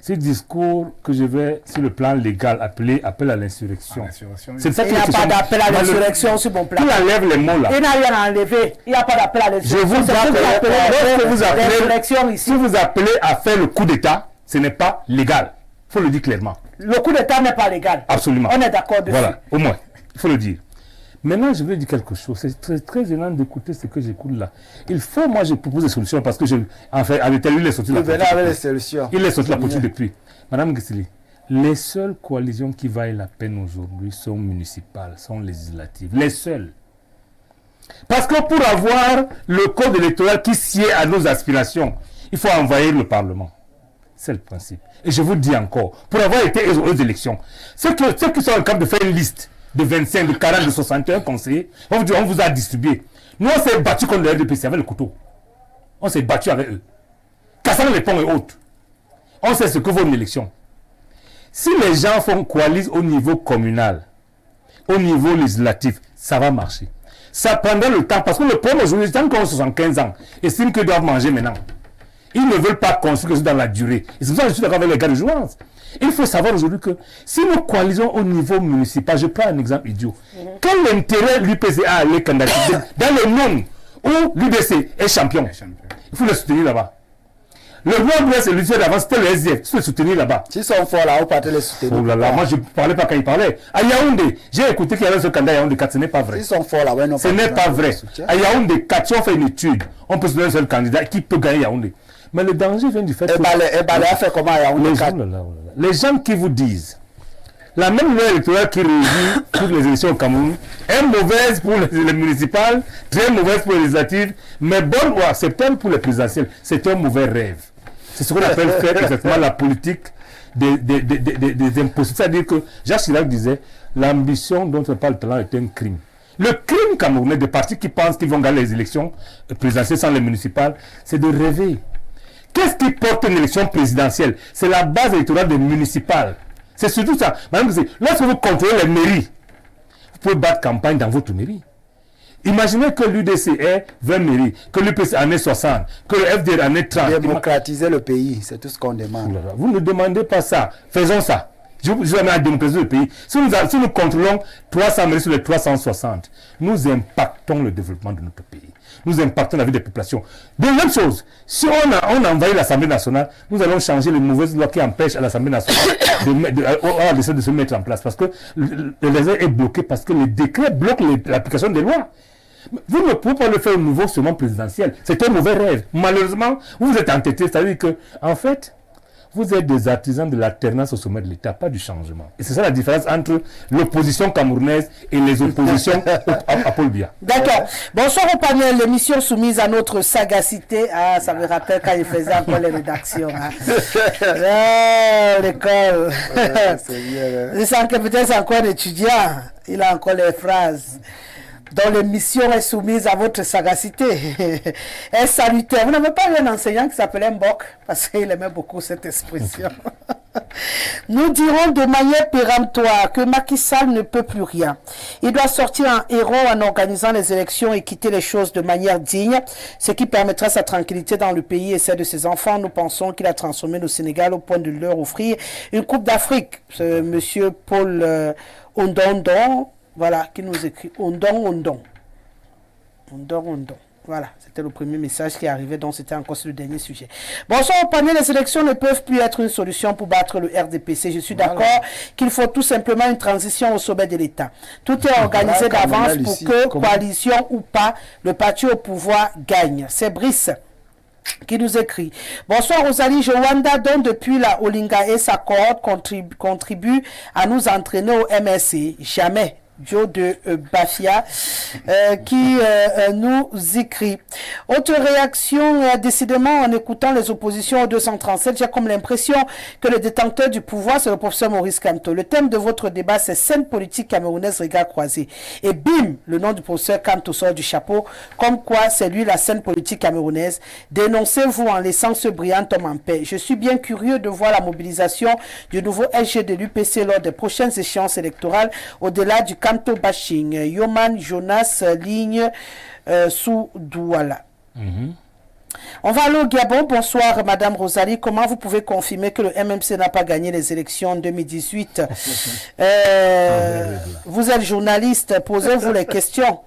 ce discours que je vais, sur le plan légal, appeler appel à l'insurrection. C'est ça Il n'y a pas d'appel à l'insurrection sur mon plan. Il enlève les mots là. Il n'a rien à enlever. Il n'y a pas d'appel à l'insurrection. Je vous l'insurrection ici. si vous appelez à faire le coup d'État, ce n'est pas légal. Il faut le dire clairement. Le coup d'État n'est pas légal. Absolument. On est d'accord dessus. Voilà, au moins, il faut le dire. Maintenant, je veux dire quelque chose. C'est très gênant d'écouter ce que j'écoute là. Il faut, moi, je propose des solutions parce que, en fait, avec tel, il est sorti de la politique. avec les solutions. Il est sorti de la politique depuis. Madame Gessele, les seules coalitions qui valent la peine aujourd'hui sont municipales, sont législatives. Les seules. Parce que pour avoir le code électoral qui sied à nos aspirations, il faut envahir le Parlement. C'est le principe. Et je vous dis encore, pour avoir été aux élections, ceux qui sont en train de faire une liste de 25, de 40, de 61 conseillers, on vous a distribué. Nous, on s'est battu contre le RDPC avec le couteau. On s'est battu avec eux. Cassant les ponts et autres. On sait ce que vaut une élection. Si les gens font coalition au niveau communal, au niveau législatif, ça va marcher. Ça prendra le temps, parce que le problème aujourd'hui, les gens qui ont 75 ans estiment qu'ils doivent manger maintenant. Ils ne veulent pas construire dans la durée. Et c'est pour ça que je suis d'accord avec les gars de jouance. Il faut savoir aujourd'hui que si nous coalisons au niveau municipal, je prends un exemple idiot. Quel intérêt l'UPC a à aller candidater dans le monde où l'UDC est champion? Il faut le soutenir là-bas. Le Nord-Ouest et l'UDC d'avant, c'était le SDF. Il faut le soutenir là-bas. S'ils sont forts là, vous partez les soutenir. Oh là là, moi je ne parlais pas quand il parlait. À Yaoundé, j'ai écouté qu'il y avait ce candidat à Yaoundé 4, ce n'est pas vrai. S'ils sont forts là, ouais, non. Ce n'est pas vrai. À Yaoundé 4, si on fait une étude, on peut se donner un seul candidat qui peut gagner Yaoundé. Mais le danger vient du fait que... Balé a fait comment à Yaoundé 4? Les gens qui vous disent, la même loi électorale qui régit toutes les élections au Cameroun est mauvaise pour les municipales, très mauvaise pour les législatives, mais bonne ou acceptable pour les présidentielles. C'est un mauvais rêve. C'est ce qu'on appelle faire exactement la politique des impositions. C'est-à-dire que Jacques Chirac disait, l'ambition dont on parle talent est un crime. Le crime camerounais des partis qui pensent qu'ils vont gagner les élections présidentielles sans les municipales, c'est de rêver. Qu'est-ce qui porte une élection présidentielle? C'est la base électorale des municipales. C'est surtout ça. Madame, lorsque vous contrôlez les mairies, vous pouvez battre campagne dans votre mairie. Imaginez que l'UDC ait 20 mairies, que l'UPC en ait 60, que le FDR en ait 30. Démocratiser le pays, c'est tout ce qu'on demande. Vous ne demandez pas ça. Faisons ça. Je vais mettre à démocratiser le pays. Si nous contrôlons 300 mairies sur les 360, nous impactons le développement de notre pays. Nous impactons la vie des populations. Deuxième chose, si on envahit l'Assemblée nationale, nous allons changer les mauvaises lois qui empêchent à l'Assemblée nationale de se mettre en place. Parce que le réseau est bloqué, parce que les décrets bloquent l'application des lois. Vous ne pouvez pas le faire au niveau seulement présidentiel. C'est un mauvais rêve. Malheureusement, vous êtes entêtés. C'est-à-dire que, en fait, vous êtes des artisans de l'alternance au sommet de l'État, pas du changement. Et c'est ça la différence entre l'opposition camerounaise et les oppositions à Paul Biya. D'accord. Bonsoir au panel, l'émission soumise à notre sagacité. Ah, ça me rappelle quand il faisait encore les rédactions. Hein. L'école. Je sens que peut-être c'est encore un étudiant. Il a encore les phrases. Dont l'émission est soumise à votre sagacité. Est salutaire. Vous n'avez pas eu un enseignant qui s'appelait Mbok, parce qu'il aimait beaucoup cette expression. Nous dirons de manière péremptoire que Macky Sall ne peut plus rien. Il doit sortir en héros en organisant les élections et quitter les choses de manière digne, ce qui permettra sa tranquillité dans le pays et celle de ses enfants. Nous pensons qu'il a transformé le Sénégal au point de leur offrir une Coupe d'Afrique. Monsieur Paul Ondondon, voilà, qui nous écrit Ondon. Voilà, c'était le premier message qui est arrivé, donc c'était encore le dernier sujet. Bonsoir au panel, les élections ne peuvent plus être une solution pour battre le RDPC. Je suis d'accord qu'il faut tout simplement une transition au sommet de l'État. Tout est organisé d'avance pour que, coalition ou pas, le parti au pouvoir gagne. C'est Brice qui nous écrit. Bonsoir Rosalie Jowanda, dont depuis la Olinga et sa cohorte contribue à nous entraîner au MSC. Jamais Joe de Bafia, qui nous écrit. Autre réaction, décidément, en écoutant les oppositions au 237, j'ai comme l'impression que le détenteur du pouvoir, c'est le professeur Maurice Kamto. Le thème de votre débat, c'est scène politique camerounaise, regard croisé. Et bim, le nom du professeur Kamto sort du chapeau, comme quoi c'est lui la scène politique camerounaise. Dénoncez-vous en laissant ce brillant homme en paix. Je suis bien curieux de voir la mobilisation du nouveau SG de l'UPC lors des prochaines échéances électorales, au-delà du Kamto bashing. Yoman Jonas, ligne sous Douala. On va aller au Gabon. Bonsoir, Madame Rosalie. Comment vous pouvez confirmer que le MMC n'a pas gagné les élections en 2018? Vous êtes journaliste, posez-vous les questions.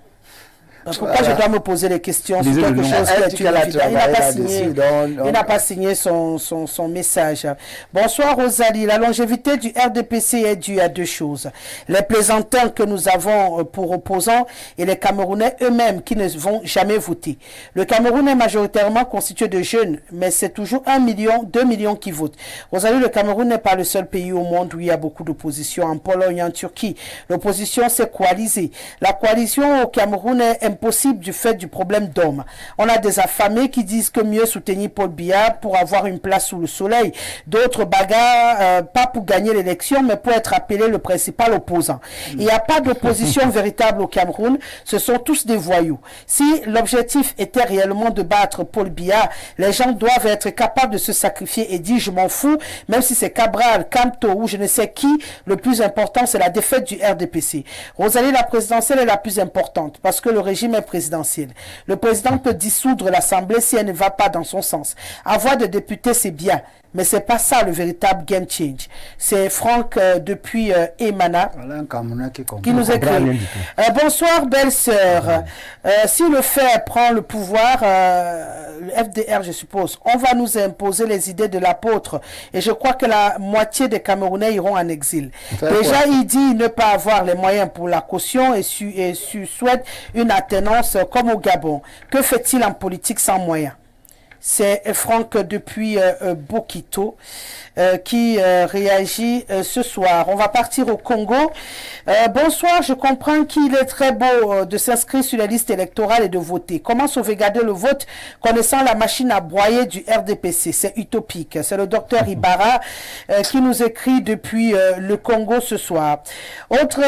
Pourquoi je dois me poser les questions? C'est quelque chose qui est évident. Il n'a pas signé son message. Bonsoir Rosalie. La longévité du RDPC est due à deux choses. Les plaisantins que nous avons pour opposants et les Camerounais eux-mêmes qui ne vont jamais voter. Le Cameroun est majoritairement constitué de jeunes, mais c'est toujours 1 million, 2 millions qui votent. Rosalie, le Cameroun n'est pas le seul pays au monde où il y a beaucoup d'opposition. En Pologne, en Turquie, l'opposition s'est coalisée. La coalition au Cameroun est impossible du fait du problème d'hommes. On a des affamés qui disent que mieux soutenir Paul Biya pour avoir une place sous le soleil. D'autres bagarrent, pas pour gagner l'élection, mais pour être appelé le principal opposant. Il n'y a pas d'opposition véritable au Cameroun. Ce sont tous des voyous. Si l'objectif était réellement de battre Paul Biya, les gens doivent être capables de se sacrifier et dire je m'en fous, même si c'est Cabral, Kamto ou je ne sais qui, le plus important c'est la défaite du RDPC. Rosalie, la présidentielle est la plus importante parce que le régime est présidentiel. Le président peut dissoudre l'Assemblée si elle ne va pas dans son sens. Avoir des députés, c'est bien, mais c'est pas ça le véritable game change. C'est Franck depuis Emana qui nous écrit. Bonsoir belle sœur. Si le fait prend le pouvoir, le FDR je suppose, on va nous imposer les idées de l'apôtre et je crois que la moitié des Camerounais iront en exil. Déjà il dit ne pas avoir les moyens pour la caution et souhaite une attenance comme au Gabon. Que fait-il en politique sans moyens? C'est Franck depuis Bokito qui réagit ce soir. On va partir au Congo. Bonsoir, je comprends qu'il est très beau de s'inscrire sur la liste électorale et de voter. Comment sauvegarder le vote connaissant la machine à broyer du RDPC? C'est utopique. C'est le docteur Ibarra qui nous écrit depuis le Congo ce soir. Autre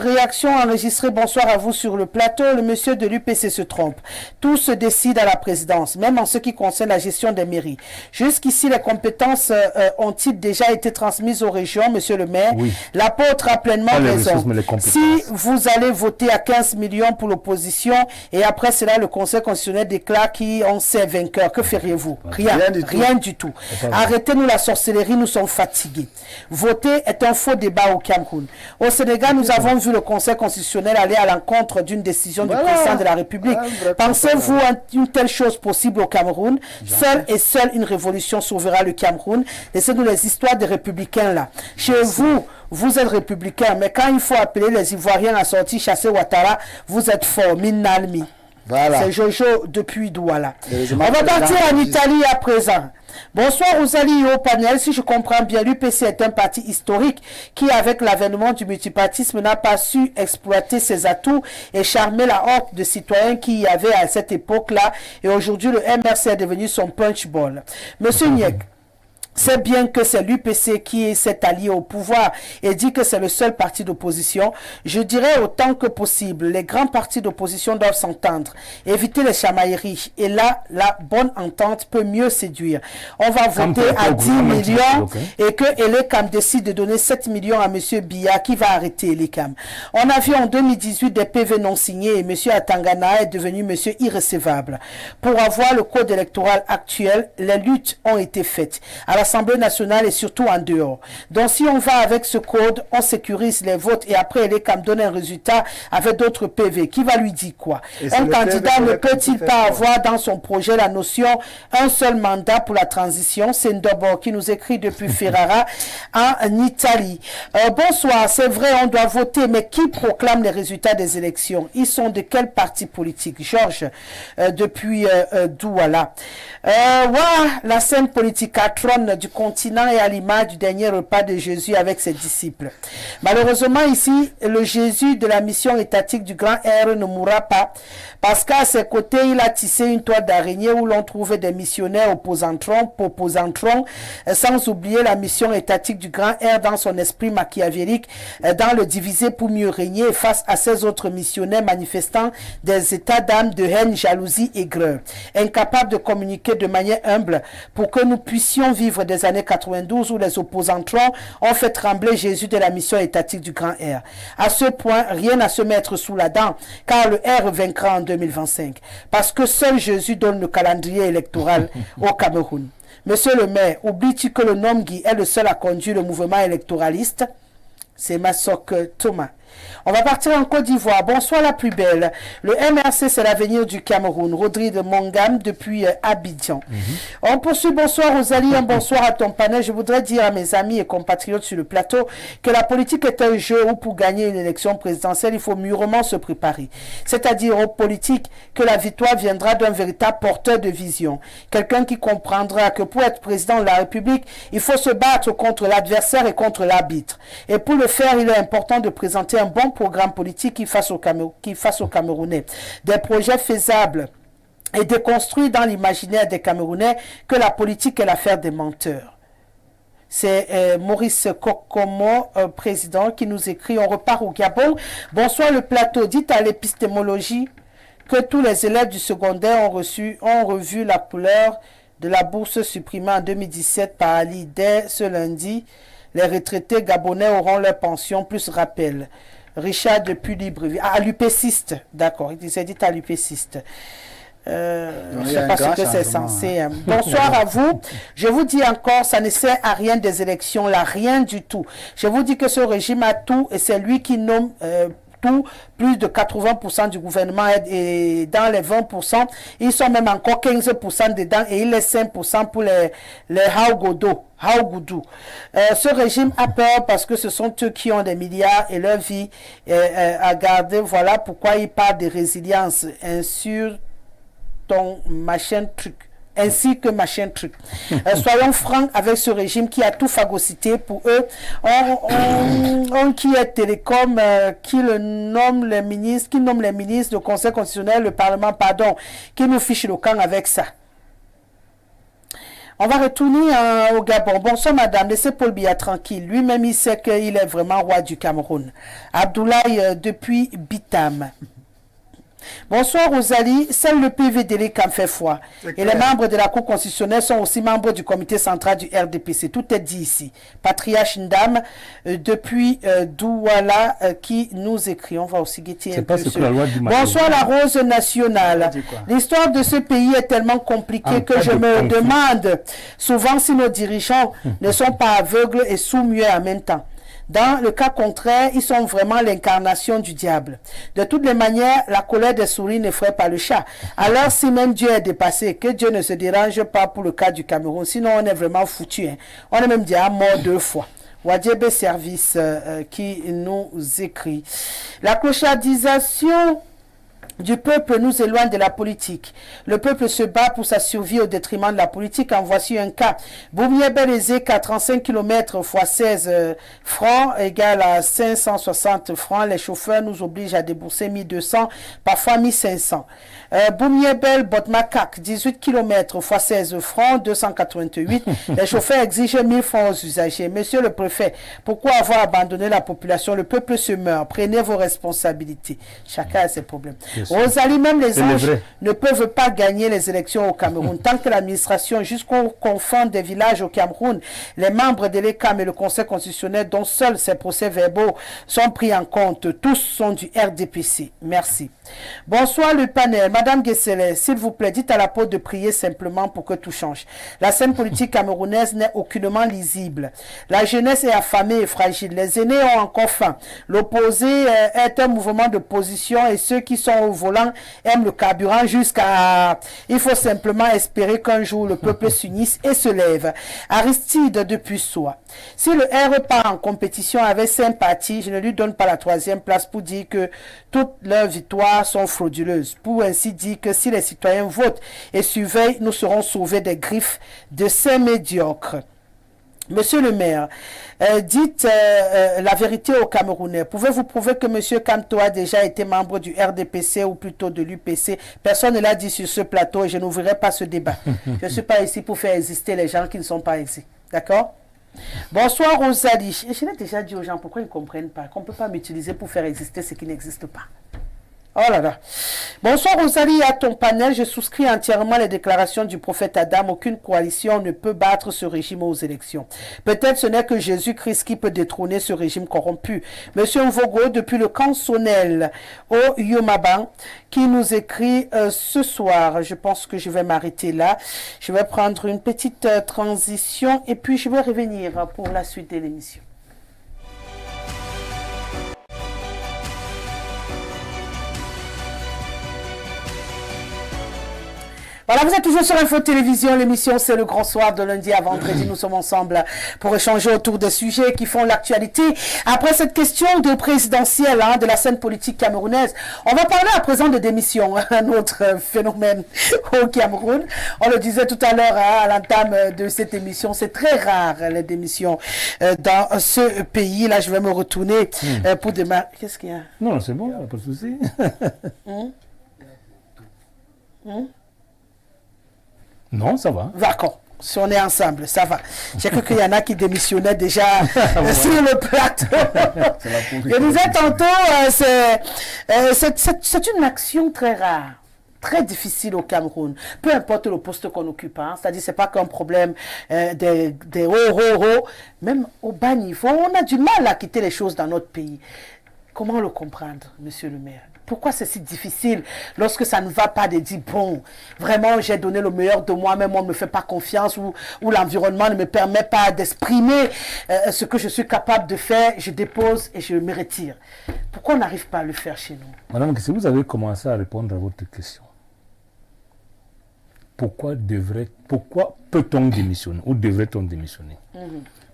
réaction enregistrée. Bonsoir à vous sur le plateau. Le monsieur de l'UPC se trompe. Tout se décide à la présidence, même en ce qui concerne la gestion des mairies. Jusqu'ici, les compétences ont-ils déjà été transmises aux régions, monsieur le maire? Oui. L'apôtre a pleinement raison. Si vous allez voter à 15 millions pour l'opposition et après cela, le Conseil constitutionnel déclare qui on sait vainqueur, que feriez-vous? Rien du tout. Arrêtez-nous la sorcellerie, nous sommes fatigués. Voter est un faux débat au Cameroun. Au Sénégal, nous avons vu le Conseil constitutionnel aller à l'encontre d'une décision du président de la République. Pensez-vous à une telle chose possible au Cameroun? Seule une révolution sauvera le Cameroun. Laissez-nous les histoires des républicains là. Chez vous, vous êtes républicains, mais quand il faut appeler les Ivoiriens à sortir chasser Ouattara, vous êtes fort, Minalmi. Voilà. C'est Jojo depuis Douala. On va partir en Italie à présent. Bonsoir Rosalie et au panel. Si je comprends bien, l'UPC est un parti historique qui, avec l'avènement du multipartisme, n'a pas su exploiter ses atouts et charmer la horde de citoyens qui y avait à cette époque-là. Et aujourd'hui, le MRC est devenu son punch-ball. Monsieur Niek, c'est bien que c'est l'UPC qui s'est allié au pouvoir et dit que c'est le seul parti d'opposition. Je dirais autant que possible, les grands partis d'opposition doivent s'entendre, éviter les chamailleries. Et là, la bonne entente peut mieux séduire. On va voter à 10 millions et que Elekam décide de donner 7 millions à M. Biya qui va arrêter Elekam. On a vu en 2018 des PV non signés et M. Atangana est devenu M. irrécevable. Pour avoir le code électoral actuel, les luttes ont été faites. Alors, l'Assemblée nationale et surtout en dehors. Donc si on va avec ce code, on sécurise les votes et après Elekam donne un résultat avec d'autres PV. Qui va lui dire quoi? Un candidat ne peut-il pas avoir dans son projet la notion un seul mandat pour la transition? C'est Ndobo qui nous écrit depuis Ferrara en Italie. Bonsoir, c'est vrai on doit voter, mais qui proclame les résultats des élections? Ils sont de quel parti politique? Georges depuis Douala. Voilà la scène politicatrone du continent et à l'image du dernier repas de Jésus avec ses disciples. Malheureusement ici, le Jésus de la mission étatique du grand R ne mourra pas parce qu'à ses côtés, il a tissé une toile d'araignée où l'on trouvait des missionnaires opposantron, sans oublier la mission étatique du grand R dans son esprit machiavélique, dans le diviser pour mieux régner face à ces autres missionnaires manifestant des états d'âme, de haine, jalousie et aigreur, incapables de communiquer de manière humble pour que nous puissions vivre des années 92 où les opposantrons ont fait trembler Jésus de la mission étatique du grand R. À ce point, rien à se mettre sous la dent, car le R vaincra en 2025, parce que seul Jésus donne le calendrier électoral au Cameroun. Monsieur le maire, oublie-tu que le nom Guy est le seul à conduire le mouvement électoraliste? C'est Massok Thomas. On va partir en Côte d'Ivoire. Bonsoir la plus belle. Le MRC, c'est l'avenir du Cameroun. Rodri de Mongam depuis Abidjan. On poursuit. Bonsoir Rosalie, un bonsoir à ton panel. Je voudrais dire à mes amis et compatriotes sur le plateau que la politique est un jeu où pour gagner une élection présidentielle, il faut mûrement se préparer. C'est-à-dire aux politiques que la victoire viendra d'un véritable porteur de vision. Quelqu'un qui comprendra que pour être président de la République, il faut se battre contre l'adversaire et contre l'arbitre. Et pour le faire, il est important de présenter un bon programme politique qui fasse aux Camerounais des projets faisables et déconstruits dans l'imaginaire des Camerounais que la politique est l'affaire des menteurs. C'est Maurice Kokomo, président, qui nous écrit. On repart au Gabon. Bonsoir le plateau. Dites à l'épistémologie que tous les élèves du secondaire ont revu la couleur de la bourse supprimée en 2017 par Ali. Dès ce lundi, les retraités gabonais auront leur pension plus rappel. Richard depuis Libreville. Ah, l'UPCiste, d'accord. Il disait dit à l'UPCiste. Je ne sais pas ce que c'est censé. Hein. Bonsoir à vous. Je vous dis encore, ça ne sert à rien des élections là, rien du tout. Je vous dis que ce régime a tout et c'est lui qui nomme tout. Plus de 80% du gouvernement et dans les 20%, ils sont même encore 15% dedans et il laisse 5% pour les Haogoudou. Ce régime a peur parce que ce sont eux qui ont des milliards et leur vie à garder. Voilà pourquoi ils parlent de résilience. Insure ton machin truc. Ainsi que machin truc. Soyons francs avec ce régime qui a tout phagocyté pour eux. Qui est Télécom, qui nomme les ministres, le Conseil constitutionnel, le Parlement, pardon, qui nous fiche le camp avec ça. On va retourner au Gabon. Bonsoir madame, laissez Paul Biya tranquille. Lui-même, il sait qu'il est vraiment roi du Cameroun. Abdoulaye depuis Bitam. Bonsoir Rosalie, seul le PVDL qui me fait foi. Et les membres de la Cour constitutionnelle sont aussi membres du comité central du RDPC. Tout est dit ici. Patriarche Ndam, depuis Douala, qui nous écrit. On va aussi guetter un peu. Bonsoir la Rose nationale. L'histoire de ce pays est tellement compliquée que je me demande souvent si nos dirigeants ne sont pas aveugles et sous-muets en même temps. Dans le cas contraire, ils sont vraiment l'incarnation du diable. De toutes les manières, la colère des souris n'effraie pas le chat. Alors, si même Dieu est dépassé, que Dieu ne se dérange pas pour le cas du Cameroun. Sinon, on est vraiment foutu. Hein. On est même déjà mort 2 fois. Wadjebe Service qui nous écrit. La clochardisation du peuple nous éloigne de la politique. Le peuple se bat pour sa survie au détriment de la politique. En voici un cas. Boumier-Belezé, 35 km x 16 francs égale à 560 francs. Les chauffeurs nous obligent à débourser 1200, parfois 1500. Boumier-Bel-Botmakak, 18 km x 16 francs, 288. Les chauffeurs exigent 1000 francs aux usagers. Monsieur le préfet, pourquoi avoir abandonné la population? Le peuple se meurt. Prenez vos responsabilités. Chacun a ses problèmes. Rosalie, même les anges ne peuvent pas gagner les élections au Cameroun. Tant que l'administration, jusqu'au confins des villages au Cameroun, les membres de l'ECAM et le Conseil constitutionnel, dont seuls ces procès-verbaux sont pris en compte, tous sont du RDPC. Merci. Bonsoir le panel. Madame Guessele, s'il vous plaît, dites à la Poste de prier simplement pour que tout change. La scène politique camerounaise n'est aucunement lisible. La jeunesse est affamée et fragile. Les aînés ont encore faim. L'opposé est un mouvement de position et ceux qui sont au volant aiment le carburant jusqu'à... Il faut simplement espérer qu'un jour le peuple s'unisse et se lève. Aristide depuis Soie. Si le R part en compétition avec 5 partis, je ne lui donne pas la 3e place pour dire que toutes leurs victoires sont frauduleuses. Pour ainsi qui dit que si les citoyens votent et surveillent, nous serons sauvés des griffes de ces médiocres. Monsieur le maire, dites la vérité aux Camerounais. Pouvez-vous prouver que Monsieur Kamto a déjà été membre du RDPC ou plutôt de l'UPC? Personne ne l'a dit sur ce plateau et je n'ouvrirai pas ce débat. Je ne suis pas ici pour faire exister les gens qui ne sont pas ici. D'accord? Bonsoir Rosalie. Je l'ai déjà dit aux gens, pourquoi ils ne comprennent pas qu'on ne peut pas m'utiliser pour faire exister ce qui n'existe pas. Oh là là. Bonsoir Rosalie, à ton panel, je souscris entièrement les déclarations du prophète Adam. Aucune coalition ne peut battre ce régime aux élections. Peut-être ce n'est que Jésus-Christ qui peut détrôner ce régime corrompu. Monsieur Mvogo, depuis le Cansonel au Yomaban, qui nous écrit ce soir, je pense que je vais m'arrêter là. Je vais prendre une petite transition et puis je vais revenir pour la suite de l'émission. Voilà, vous êtes toujours sur Info Télévision. L'émission, c'est le grand soir de lundi à vendredi. Nous sommes ensemble pour échanger autour des sujets qui font l'actualité. Après cette question de présidentielle de la scène politique camerounaise, on va parler à présent de démission, un autre phénomène au Cameroun. On le disait tout à l'heure à l'entame de cette émission, c'est très rare les démissions dans ce pays. Là, je vais me retourner pour démarrer. Qu'est-ce qu'il y a? Non, c'est bon, pas de souci. Non, ça va. D'accord. Si on est ensemble, ça va. J'ai cru qu'il y en a qui démissionnaient déjà sur le plateau. Je disais tantôt, c'est une action très rare, très difficile au Cameroun. Peu importe le poste qu'on occupe, c'est-à-dire c'est pas qu'un problème des hauts, même au bas niveau, on a du mal à quitter les choses dans notre pays. Comment le comprendre, monsieur le maire? Pourquoi c'est si difficile lorsque ça ne va pas de dire, bon, vraiment j'ai donné le meilleur de moi, mais moi on ne me fait pas confiance ou l'environnement ne me permet pas d'exprimer ce que je suis capable de faire, je dépose et je me retire. Pourquoi on n'arrive pas à le faire chez nous? Madame, si vous avez commencé à répondre à votre question, pourquoi peut-on démissionner ou devrait-on démissionner?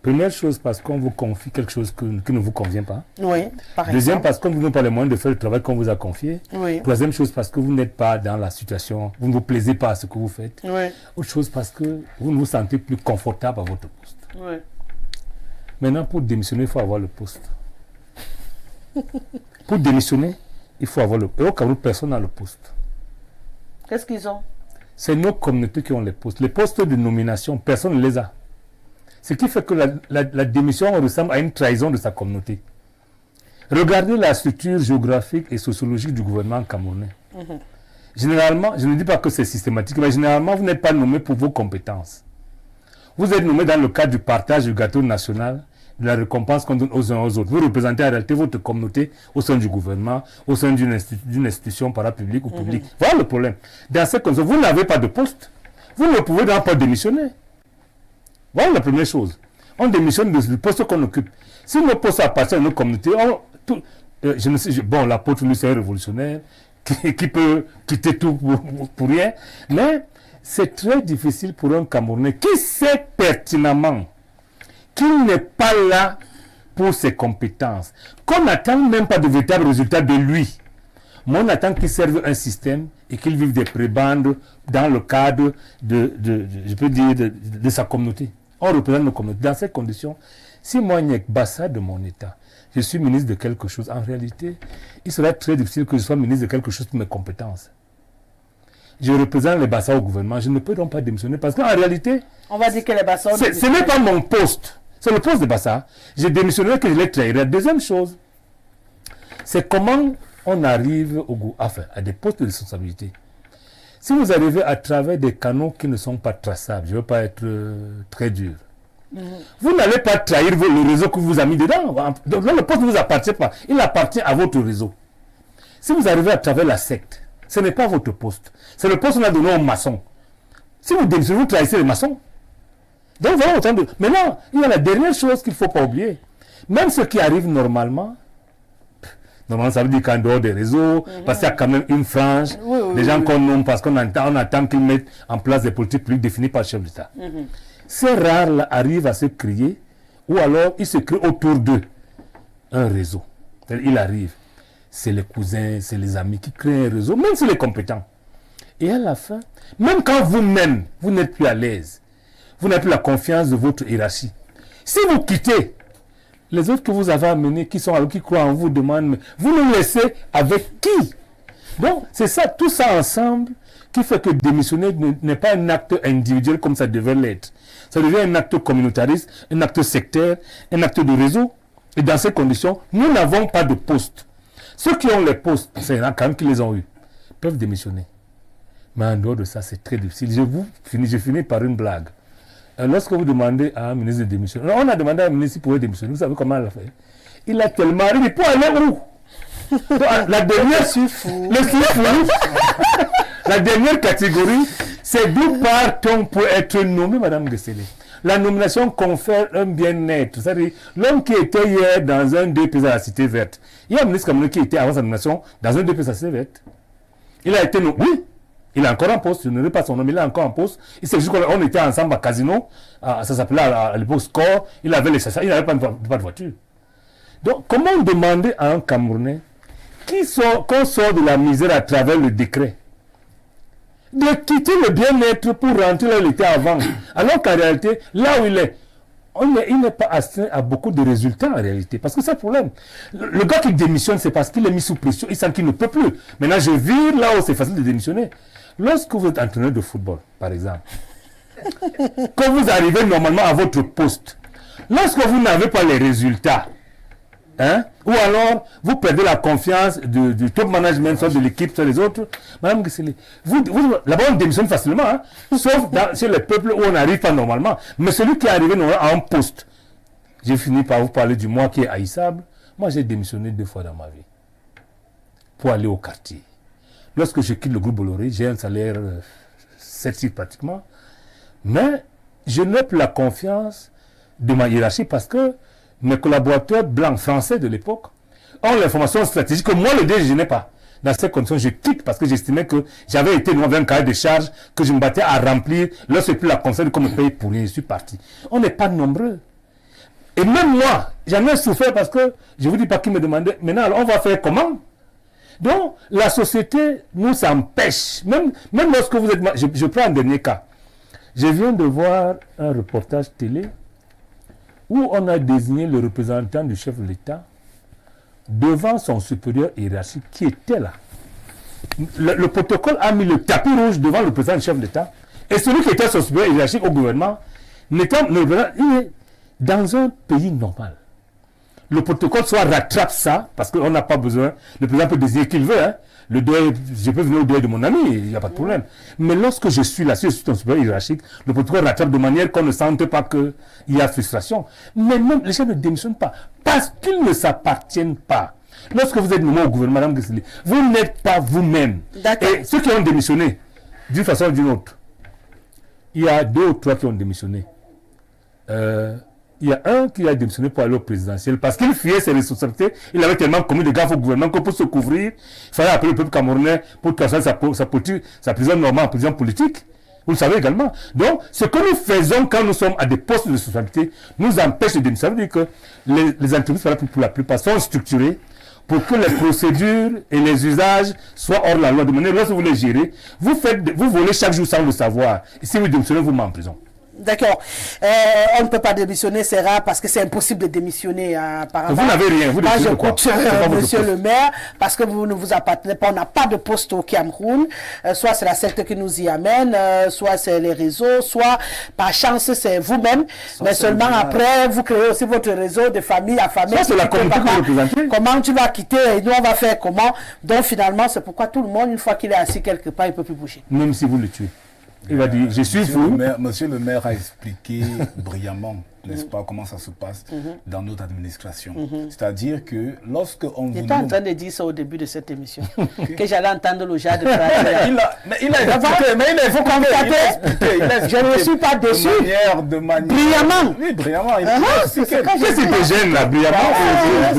Première chose, parce qu'on vous confie quelque chose qui ne vous convient pas. Oui, par exemple. Deuxième, parce qu'on vous n'a pas les moyens de faire le travail qu'on vous a confié. Oui. Troisième chose, parce que vous n'êtes pas dans la situation, vous ne vous plaisez pas à ce que vous faites. Oui. Autre chose, parce que vous ne vous sentez plus confortable à votre poste. Oui. Maintenant, pour démissionner, il faut avoir le poste. Pour démissionner, il faut avoir le poste. Et au Cameroun, personne n'a le poste. Qu'est-ce qu'ils ont? C'est nos communautés qui ont les postes. Les postes de nomination, personne ne les a. Ce qui fait que la démission ressemble à une trahison de sa communauté. Regardez la structure géographique et sociologique du gouvernement camerounais. Généralement, je ne dis pas que c'est systématique, mais généralement, vous n'êtes pas nommé pour vos compétences. Vous êtes nommé dans le cadre du partage du gâteau national, de la récompense qu'on donne aux uns aux autres. Vous représentez en réalité votre communauté au sein du gouvernement, au sein d'une institution parapublique ou publique. Voilà le problème. Dans ces conditions, vous n'avez pas de poste. Vous ne pouvez donc pas démissionner. Voilà la première chose. On démissionne du poste qu'on occupe. Si nos postes appartiennent à nos communautés, l'apôtre lui c'est un révolutionnaire qui peut quitter tout pour rien. Mais c'est très difficile pour un Camerounais qui sait pertinemment qu'il n'est pas là pour ses compétences, qu'on n'attend même pas de véritable résultat de lui. Mais on attend qu'il serve un système et qu'il vive des prébendes dans le cadre de sa communauté. On représente nos communautés. Dans ces conditions, si moi, Niek Bassa de mon État, je suis ministre de quelque chose, en réalité, il serait très difficile que je sois ministre de quelque chose pour mes compétences. Je représente les Bassa au gouvernement, je ne peux donc pas démissionner parce qu'en réalité, on va dire que les Bassa... Ce n'est pas mon poste, c'est le poste de Bassa. Je démissionnerai que je les trahirai. La deuxième chose, c'est comment on arrive à des postes de responsabilité. Si vous arrivez à travers des canaux qui ne sont pas traçables, je ne veux pas être très dur, vous n'allez pas trahir le réseau que vous avez mis dedans. Donc le poste ne vous appartient pas, il appartient à votre réseau. Si vous arrivez à travers la secte, ce n'est pas votre poste. C'est le poste qu'on a donné aux maçons. Si vous démissionnez, vous trahissez les maçons. Donc voilà autant de... Maintenant, il y a la dernière chose qu'il ne faut pas oublier. Même ce qui arrive normalement, ça veut dire qu'en dehors des réseaux, parce qu'il y a quand même une frange, des gens qu'on nomme parce qu'on attend qu'ils mettent en place des politiques publiques définies par le chef d'État. Ces rares-là arrivent à se créer, ou alors ils se créent autour d'eux un réseau. Il arrive, c'est les cousins, c'est les amis qui créent un réseau, même si les compétents. Et à la fin, même quand vous-même, vous n'êtes plus à l'aise, vous n'avez plus la confiance de votre hiérarchie, si vous quittez, les autres que vous avez amenés, qui sont avec qui croient en vous, demandent, mais vous nous laissez avec qui? Donc, c'est ça, tout ça ensemble, qui fait que démissionner n'est pas un acte individuel comme ça devait l'être. Ça devient un acte communautariste, un acte sectaire, un acte de réseau. Et dans ces conditions, nous n'avons pas de poste. Ceux qui ont les postes, c'est quand même qui les ont eus, peuvent démissionner. Mais en dehors de ça, c'est très difficile. Je finis par une blague. Lorsque vous demandez à un ministre de démissionner, on a demandé à un ministre s'il pouvait démissionner. Vous savez comment il a fait? Il a tellement ri, mais pour aller où? La dernière, la dernière catégorie, c'est d'où part-on pour être nommé, Madame Guesselé. La nomination confère un bien-être. C'est-à-dire, l'homme qui était hier dans un DPS à la Cité Verte, il y a un ministre comme lui qui était avant sa nomination dans un DPS à la Cité Verte. Il a été nommé. Oui, il est encore en poste. Je ne sais pas son nom, il est encore en poste. Il s'est juste qu'on était ensemble à Casino. Ça s'appelait à l'époque Score. Il avait les il n'avait pas de voiture. Donc, comment demander à un Camerounais qu'on sort de la misère à travers le décret, de quitter le bien-être pour rentrer là où il était avant, alors qu'en réalité, là où il est, il n'est pas astreint à beaucoup de résultats en réalité, parce que c'est le problème. Le gars qui démissionne, c'est parce qu'il est mis sous pression, il sent qu'il ne peut plus. Maintenant, je vire là où c'est facile de démissionner. Lorsque vous êtes entraîneur de football, par exemple, quand vous arrivez normalement à votre poste, lorsque vous n'avez pas les résultats, ou alors vous perdez la confiance du top management, soit de l'équipe, soit des autres. Madame Guesselé, là-bas on démissionne facilement, sauf chez les peuples où on n'arrive pas normalement. Mais celui qui est arrivé normalement à un poste, j'ai fini par vous parler du moi qui est haïssable. Moi j'ai démissionné 2 fois dans ma vie pour aller au quartier. Lorsque je quitte le groupe Bolloré, j'ai un salaire 7 chiffres pratiquement, mais je n'ai plus la confiance de ma hiérarchie parce que mes collaborateurs blancs français de l'époque ont l'information stratégique que moi, le DG, je n'ai pas. Dans ces conditions, je quitte parce que j'estimais que j'avais été nommé un cahier de charge que je me battais à remplir. Lorsque plus la conseil comme me paye pour rien, je suis parti. On n'est pas nombreux. Et même moi, j'en ai souffert parce que, je ne vous dis pas qui me demandait, maintenant, alors, on va faire comment? Donc, la société nous empêche. Même lorsque vous êtes... Je prends un dernier cas. Je viens de voir un reportage télé où on a désigné le représentant du chef de l'État devant son supérieur hiérarchique qui était là. Le protocole a mis le tapis rouge devant le président du chef de l'État et celui qui était son supérieur hiérarchique au gouvernement, il est dans un pays normal. Le protocole soit rattrape ça, parce qu'on n'a pas besoin, le président peut désigner qu'il veut, le deuil, je peux venir au deuil de mon ami, il n'y a pas de problème. Mais lorsque je suis là, si je suis ton supérieur hiérarchique, le protocole rattrape de manière qu'on ne sente pas qu'il y a frustration. Mais même les gens ne démissionnent pas, parce qu'ils ne s'appartiennent pas. Lorsque vous êtes nommé au gouvernement, Madame Guesselé, vous n'êtes pas vous-même. Et ceux qui ont démissionné, d'une façon ou d'une autre, il y a 2 ou 3 qui ont démissionné. Il y a un qui a démissionné pour aller au présidentiel parce qu'il fuyait ses responsabilités. Il avait tellement commis de gaffes au gouvernement que pour se couvrir, il fallait appeler le peuple camerounais pour transformer sa prison normale en prison politique. Vous le savez également. Donc, ce que nous faisons quand nous sommes à des postes de responsabilité nous empêche de démissionner. Ça veut dire que les entreprises, pour la plupart, sont structurées pour que les procédures et les usages soient hors la loi. De manière, lorsque vous les gérez, vous volez chaque jour sans le savoir. Et si vous démissionnez, vous mettez en prison. D'accord. On ne peut pas démissionner, c'est rare, parce que c'est impossible de démissionner apparemment. Vous n'avez rien, vous démissionnez quoi? Monsieur le maire, parce que vous ne vous appartenez pas, on n'a pas de poste au Cameroun. Soit c'est la secte qui nous y amène, soit c'est les réseaux, soit par chance c'est vous-même. Mais seulement après, vous créez aussi votre réseau de famille à famille. Ça c'est la communauté que vous représentez. Comment tu vas quitter et nous on va faire comment? Donc finalement, c'est pourquoi tout le monde, une fois qu'il est assis quelque part, il ne peut plus bouger. Même si vous le tuez. Il va dire, je suis fou. Monsieur le maire a expliqué brillamment, n'est-ce pas, comment ça se passe dans notre administration. C'est-à-dire que lorsque on... J'étais en train de dire ça au début de cette émission, que j'allais entendre le genre de phrase. Mais il a expliqué, mais il faut constater. Je ne suis pas déçu. De manière... Brillamment. Oui, brillamment. C'est ce qui te gêne là, brillamment.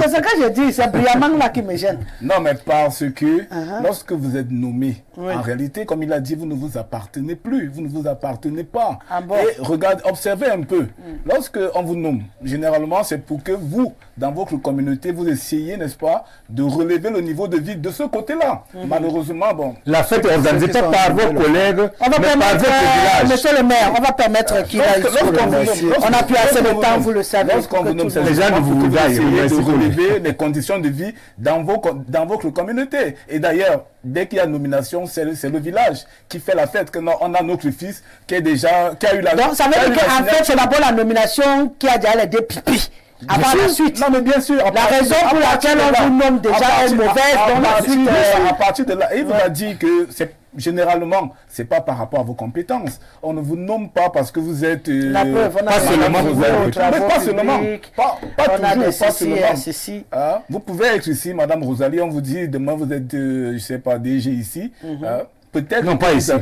C'est ce que j'ai dit, c'est brillamment là qui me gêne. Non, mais parce que lorsque vous êtes nommé, en réalité, comme il a dit, vous ne vous appartenez plus, vous ne vous appartenez pas. Ah bon? Et regardez, observez un peu. Lorsque qu'on vous nomme, généralement, c'est pour que vous, dans votre communauté, vous essayez, n'est-ce pas, de relever le niveau de vie de ce côté-là. Malheureusement, bon... La fête est organisée pas par vos collègues, On va mais par permettre, votre village. monsieur le maire, on va permettre qu'il aille sur le... On n'a plus assez de temps, vous le savez. Lorsqu'on vous nomme, c'est Les gens ne vous essayez regardent, de relever les conditions de vie dans votre communauté. Et d'ailleurs, dès qu'il y a nomination, c'est le village qui fait la fête. Que on a notre fils qui a eu la... Donc ça veut dire qu'en fait, c'est d'abord la nomination qui a déjà les deux pipis. Avant la suite. Non, mais bien sûr. La raison pour laquelle on vous nomme déjà est mauvaise. Donc la suite... À partir de là, il vous a dit que c'est... Généralement, c'est pas par rapport à vos compétences. On ne vous nomme pas parce que vous êtes... La preuve, on a pas seulement des vous êtes... travaux Mais pas seulement. publics, Pas on a toujours, des pas ceci seulement. et ceci. Hein? Vous pouvez être ici, Madame Rosalie, on vous dit, demain vous êtes, je sais pas, DG ici. Hein? Peut-être... Non, pas ici.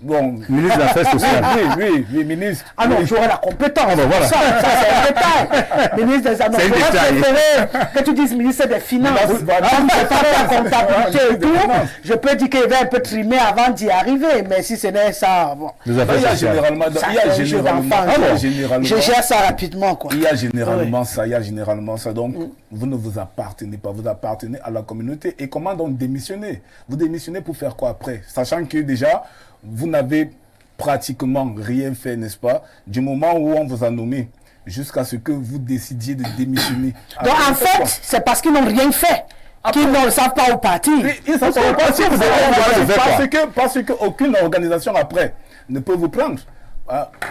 Bon... Ministre des Affaires sociales. Oui, ministre. Ah non, Oui. j'aurais la compétence. Ah ben voilà. Ça c'est un détail. Ministre des Affaires. C'est un J'aurais détail. préféré que tu dises ministre des Finances. Voilà. Comme je parle de la comptabilité et Des tout, Finances. je peux dire qu'il va un peu trimer avant d'y arriver. Mais si ce n'est ça, bon. Les affaires Il y a sociales. généralement... Ça, Il y a c'est un jeu généralement... d'enfant. il y a Je généralement- gère ça rapidement, quoi. Il y a généralement ça, il y a généralement ça. Donc, vous ne vous appartenez pas, vous appartenez à la communauté. Et comment donc démissionner? Vous démissionnez pour faire quoi après? Sachant que déjà, vous n'avez pratiquement rien fait, n'est-ce pas? Du moment où on vous a nommé, jusqu'à ce que vous décidiez de démissionner. Donc Après, en faites quoi? fait, c'est parce qu'ils n'ont rien fait. Qu'ils ne savent pas où partir. Ils ne savent pas si vous vous avez fait quoi? parce qu'aucune organisation après ne peut vous prendre.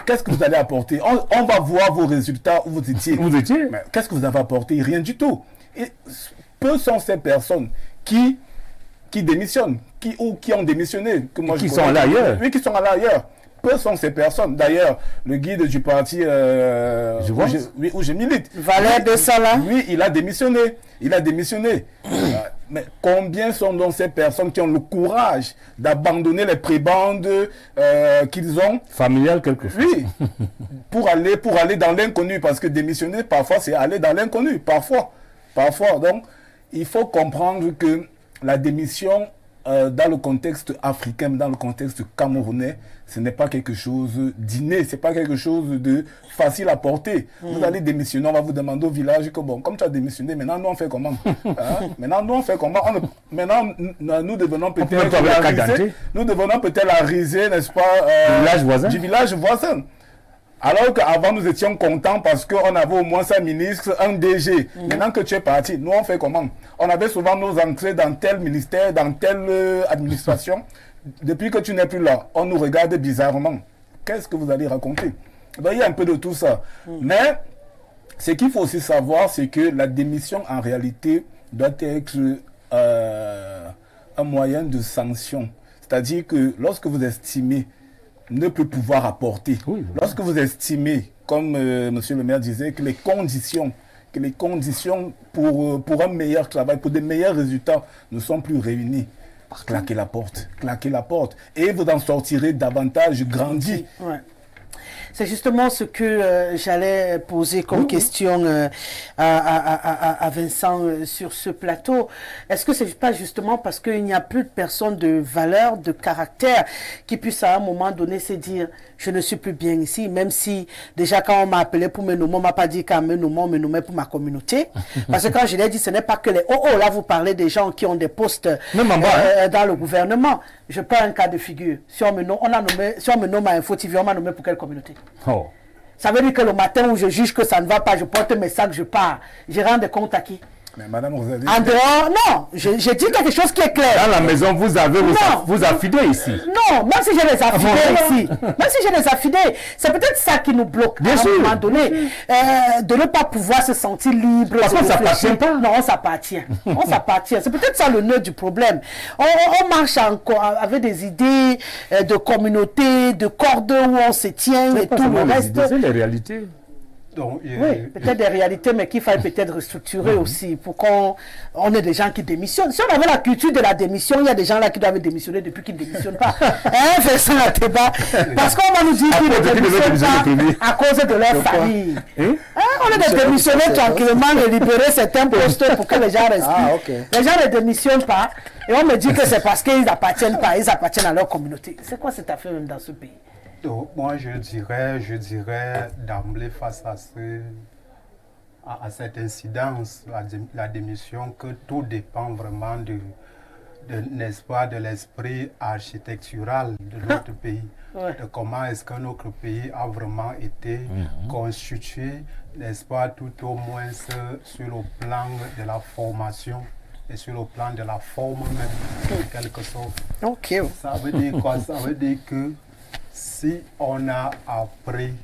Qu'est-ce que vous allez apporter? On va voir vos résultats où vous étiez. Vous étiez? Mais qu'est-ce que vous avez apporté? Rien du tout. Et peu sont ces personnes qui démissionnent, qui ont démissionné. Que moi, Qui je sont connais. allés ailleurs. Oui, qui sont allés ailleurs. Peu sont ces personnes. D'ailleurs, le guide du parti où je milite. Valère de Salah. Lui, il a démissionné. Il a démissionné. Mais combien sont donc ces personnes qui ont le courage d'abandonner les prébendes qu'ils ont? Familial quelque chose. Oui, pour aller dans l'inconnu, parce que démissionner, parfois, c'est aller dans l'inconnu, parfois. Donc, il faut comprendre que la démission, dans le contexte africain, dans le contexte camerounais, ce n'est pas quelque chose d'inné, ce n'est pas quelque chose de facile à porter. Vous allez démissionner, on va vous demander au village que, bon, comme tu as démissionné, maintenant, nous, on fait comment? Maintenant, nous, on fait comment? Maintenant, nous devenons peut-être la risée, n'est-ce pas, du village voisin. Alors qu'avant, nous étions contents parce qu'on avait au moins un ministre, un DG. Maintenant que tu es parti, nous, on fait comment? On avait souvent nos entrées dans tel ministère, dans telle administration. Depuis que tu n'es plus là, on nous regarde bizarrement. Qu'est-ce que vous allez raconter? Donc, il y a un peu de tout ça. Mais ce qu'il faut aussi savoir, c'est que la démission, en réalité, doit être un moyen de sanction. C'est-à-dire que lorsque vous estimez ne peut pouvoir apporter. Oui, voilà. Lorsque vous estimez, comme monsieur le maire disait, que les conditions pour un meilleur travail, pour des meilleurs résultats ne sont plus réunies, claquez la porte. Et vous en sortirez davantage grandi. Ouais. C'est justement ce que j'allais poser comme question à Vincent sur ce plateau. Est-ce que ce n'est pas justement parce qu'il n'y a plus de personnes de valeur, de caractère, qui puissent à un moment donné se dire « je ne suis plus bien ici », même si déjà quand on m'a appelé pour me nommer, on ne m'a pas dit qu'à me nommer, on me nommait pour ma communauté. Parce que quand je l'ai dit, ce n'est pas que les « oh, là vous parlez des gens qui ont des postes dans le gouvernement ». Je prends un cas de figure. Si on me nomme à Info TV, on m'a nommé pour quelle communauté? Oh. Ça veut dire que le matin où je juge que ça ne va pas, je porte mes sacs, je pars. Je rends des comptes à qui? Mais Madame Rosalie... En dehors, non. J'ai dit quelque chose qui est clair. Dans la maison, vous avez vos affidés ici. Non, même si j'ai les affidés ici. Même si j'ai les affidés, c'est peut-être ça qui nous bloque à un moment donné. De ne pas pouvoir se sentir libre. Parce qu'on ne s'appartient pas. Non, on s'appartient. On s'appartient. C'est peut-être ça le nœud du problème. On marche encore avec des idées de communauté, de cordon où on se tient et tout le reste. C'est les réalités. Donc, oui, peut-être des réalités, mais qu'il faille peut-être restructurer aussi pour qu'on ait des gens qui démissionnent. Si on avait la culture de la démission, il y a des gens là qui doivent démissionner depuis qu'ils ne démissionnent pas. Fais ça à débat. Parce qu'on va nous dire qu'ils ne démissionnent pas à cause de leur famille. On est de démissionner tranquillement, de libérer certains postes pour que les gens restent. Les gens ne démissionnent pas et on me dit que c'est parce qu'ils n'appartiennent pas, ils appartiennent à leur communauté. C'est quoi cette affaire même dans ce pays? Donc, moi, je dirais d'emblée face à cette incidence, la démission, que tout dépend vraiment n'est-ce pas, de l'esprit architectural de notre pays. Ouais. De comment est-ce que notre pays a vraiment été constitué, n'est-ce pas, tout au moins sur le plan de la formation et sur le plan de la forme même, en quelque sorte. Ok. Ça veut dire quoi? Ça veut dire que si on a appris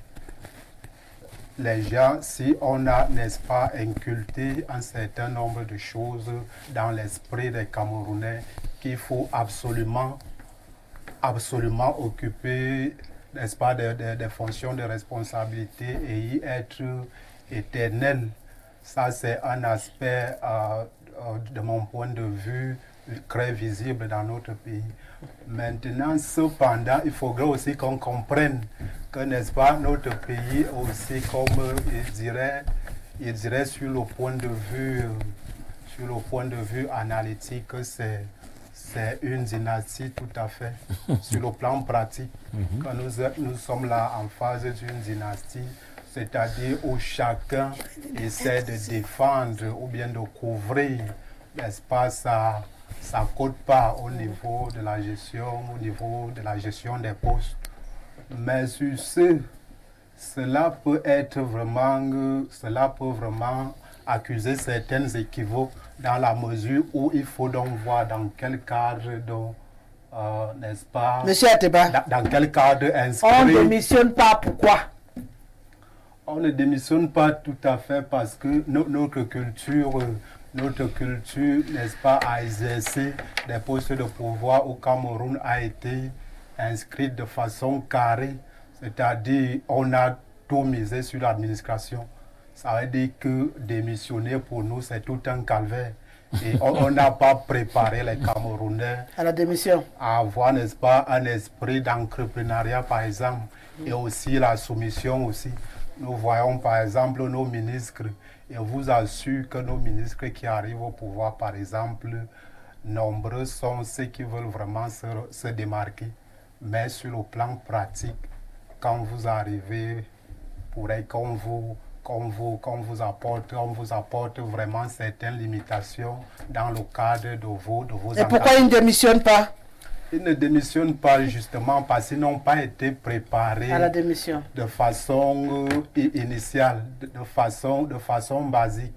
les gens, si on a, n'est-ce pas, inculqué un certain nombre de choses dans l'esprit des Camerounais qu'il faut absolument occuper, n'est-ce pas, des fonctions de responsabilité et y être éternel. Ça, c'est un aspect, de mon point de vue, très visible dans notre pays. Maintenant, cependant, il faudrait aussi qu'on comprenne que, n'est-ce pas, notre pays aussi, comme il dirait sur le point de vue analytique, c'est une dynastie tout à fait. Sur le plan pratique, quand nous sommes là en phase d'une dynastie, c'est-à-dire où chacun essaie de défendre ou bien de couvrir, n'est-ce pas, sa quote-part au niveau de la gestion des postes. Mais sur cela peut vraiment accuser certaines équivoques dans la mesure où il faut donc voir dans quel cadre, n'est-ce pas, Monsieur Ateba, dans quel cadre inscrit. on ne démissionne pas, pourquoi? On ne démissionne pas tout à fait parce que notre culture, n'est-ce pas, à exercer des postes de pouvoir au Cameroun a été inscrite de façon carrée, c'est-à-dire on a tout misé sur l'administration. Ça veut dire que démissionner pour nous, c'est tout un calvaire. Et on n'a pas préparé les Camerounais À la démission. à avoir, n'est-ce pas, un esprit d'entrepreneuriat, par exemple, et aussi la soumission aussi. Nous voyons, par exemple, nos ministres, et on vous assure que nos ministres qui arrivent au pouvoir, par exemple, nombreux sont ceux qui veulent vraiment se démarquer. Mais sur le plan pratique, quand vous arrivez, pourrait qu'on vous apporte vraiment certaines limitations dans le cadre de vos Et pourquoi ils ne démissionnent pas? Ils ne démissionnent pas justement parce qu'ils n'ont pas été préparés À la démission. de façon initiale, de façon basique.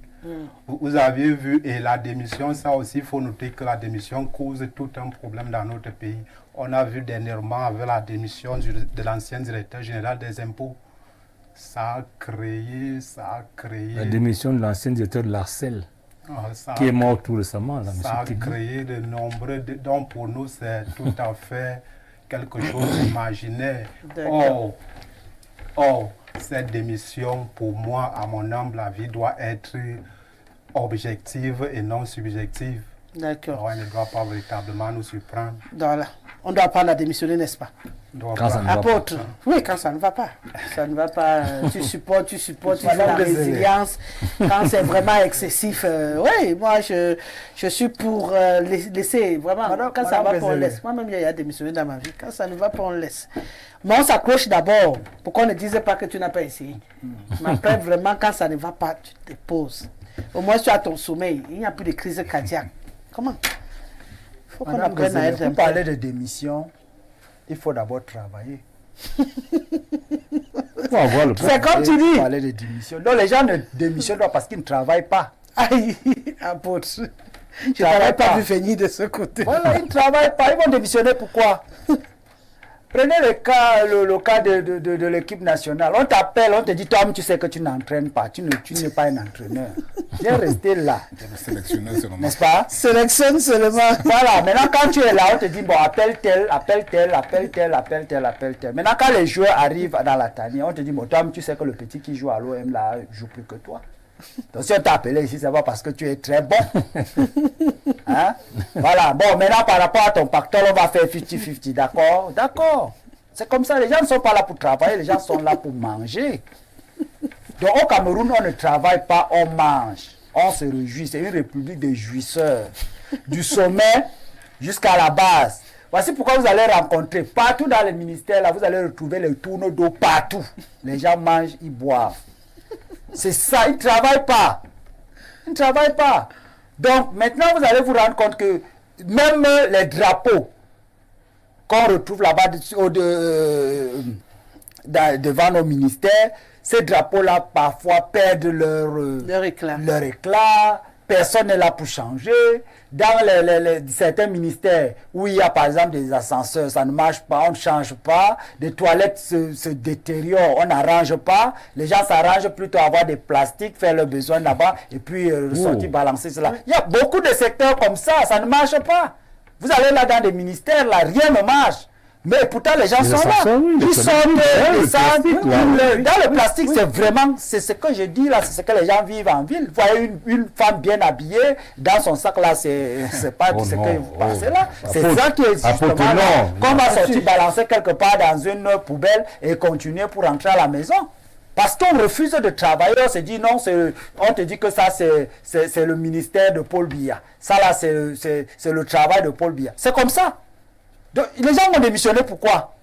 Vous avez vu, et la démission, ça aussi, il faut noter que la démission cause tout un problème dans notre pays. On a vu dernièrement avec la démission de l'ancien directeur général des impôts. Ça a créé... La démission de l'ancien directeur de l'Arcel, qui est mort tout récemment. Là, ça a créé de nombreux... Donc pour nous, c'est tout à fait quelque chose d'imaginaire. Or, cette démission, pour moi, à mon humble avis, doit être objective et non subjective. D'accord. Elle ne doit pas véritablement nous surprendre. On ne doit pas la démissionner, n'est-ce pas? Quand ça ne va Apôtre, pas. oui, quand ça ne va pas. Ça ne va pas. Tu supportes, tu fais la résilience. Quand c'est vraiment excessif, oui, moi je suis pour laisser, vraiment. Quand ça va pas, on laisse. Moi-même, il y a démissionné dans ma vie. Quand ça ne va pas, on laisse. Mais on s'accroche d'abord. Pourquoi on ne disait pas que tu n'as pas essayé? Mais après, vraiment, quand ça ne va pas, tu te poses. Au moins, tu as ton sommeil. Il n'y a plus de crise cardiaque. Comment? Faut qu'on apprenne à être. Pour parler de démission, il faut d'abord travailler. C'est comme tu dis. Parler de démission. Donc les gens ne démissionnent pas parce qu'ils ne travaillent pas. Aïe, apôtre. Je n'avais pas vu venir de ce côté. Voilà, ils ne travaillent pas. Ils vont démissionner pourquoi? Prenez le cas de l'équipe nationale. On t'appelle, on te dit, toi, tu sais que tu n'entraînes pas. Tu n'es pas un entraîneur. Viens rester là. N'est-ce pas? Sélectionne seulement. Voilà, maintenant quand tu es là, on te dit, bon, appelle tel. Maintenant quand les joueurs arrivent dans la tanière, on te dit, bon, toi, tu sais que le petit qui joue à l'OM là, joue plus que toi. Donc si on t'a appelé ici, c'est pas parce que tu es très bon. Hein? Voilà, bon, maintenant par rapport à ton pactole, on va faire 50-50, d'accord? D'accord. C'est comme ça, les gens ne sont pas là pour travailler, les gens sont là pour manger. Donc au Cameroun, on ne travaille pas, on mange. On se réjouit, c'est une république de jouisseurs. Du sommet jusqu'à la base. Voici pourquoi vous allez rencontrer, partout dans les ministères, là, vous allez retrouver les tourneaux d'eau partout. Les gens mangent, ils boivent. C'est ça, ils ne travaillent pas. Ils ne travaillent pas. Donc, maintenant, vous allez vous rendre compte que même les drapeaux qu'on retrouve là-bas devant nos ministères, ces drapeaux-là, parfois, perdent leur éclat. Personne n'est là pour changer. Dans certains ministères où il y a par exemple des ascenseurs, ça ne marche pas, on ne change pas. Des toilettes se détériorent, on n'arrange pas. Les gens s'arrangent plutôt à avoir des plastiques, faire leurs besoins là-bas et puis ressortir, balancer cela. Il y a beaucoup de secteurs comme ça, ça ne marche pas. Vous allez là dans des ministères, là, rien ne marche. Mais pourtant, les gens sont là. Ils sortent, dans le plastique, c'est vraiment, c'est ce que je dis là, c'est ce que les gens vivent en ville. Vous voyez une femme bien habillée, dans son sac là, c'est pas ce que vous passez là. C'est ça qui est justement là. Qu'on va sortir balancer quelque part dans une poubelle et continuer pour rentrer à la maison. Parce qu'on refuse de travailler, on se dit non, on te dit que ça c'est le ministère de Paul Biya. Ça là, c'est le travail de Paul Biya. C'est comme ça. Donc, les gens ont démissionné, pourquoi?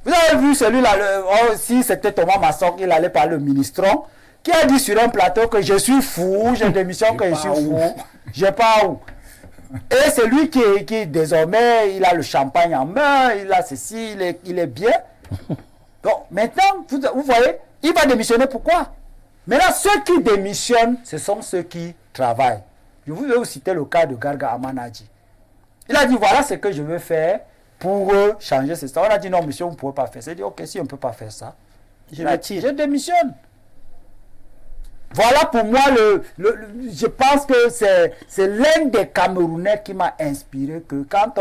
Vous avez vu celui-là, si c'était Thomas Masson, il allait parler au ministron, qui a dit sur un plateau que je suis fou, je démissionne que je suis fou, je pars où? Et c'est lui qui désormais, il a le champagne en main, il a ceci, il est bien. Donc maintenant, vous voyez, il va démissionner, pourquoi? Maintenant, ceux qui démissionnent, ce sont ceux qui travaillent. Je vais vous citer le cas de Garga Amanadji. Il a dit, voilà ce que je veux faire pour changer ce système. On a dit, non, monsieur, vous ne pouvez pas faire ça. Il a dit, ok, si on ne peut pas faire ça, je démissionne. Voilà pour moi, je pense que c'est l'un des Camerounais qui m'a inspiré que quand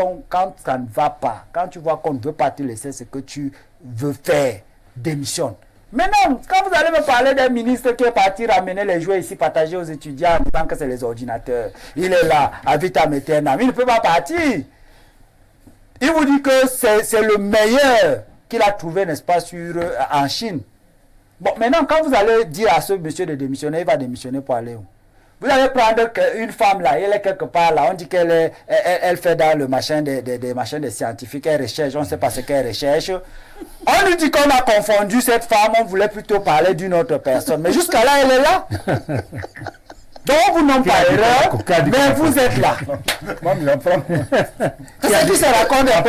ça ne va pas, quand tu vois qu'on ne veut pas te laisser ce que tu veux faire, démissionne. Mais non, quand vous allez me parler d'un ministre qui est parti ramener les jouets ici, partager aux étudiants en disant que c'est les ordinateurs, il est là, à vitam aeternam, il ne peut pas partir. Il vous dit que c'est le meilleur qu'il a trouvé, n'est-ce pas, en Chine. Bon, maintenant, quand vous allez dire à ce monsieur de démissionner, il va démissionner pour aller où? Vous allez prendre une femme là, elle est quelque part là, on dit qu'elle fait dans le machin des machins des scientifiques, elle recherche, on ne sait pas ce qu'elle recherche. On nous dit qu'on a confondu cette femme, on voulait plutôt parler d'une autre personne. Mais jusqu'à là, elle est là. Donc vous n'en pas erreur, mais vous êtes là. C'est ce qui se raconte un peu.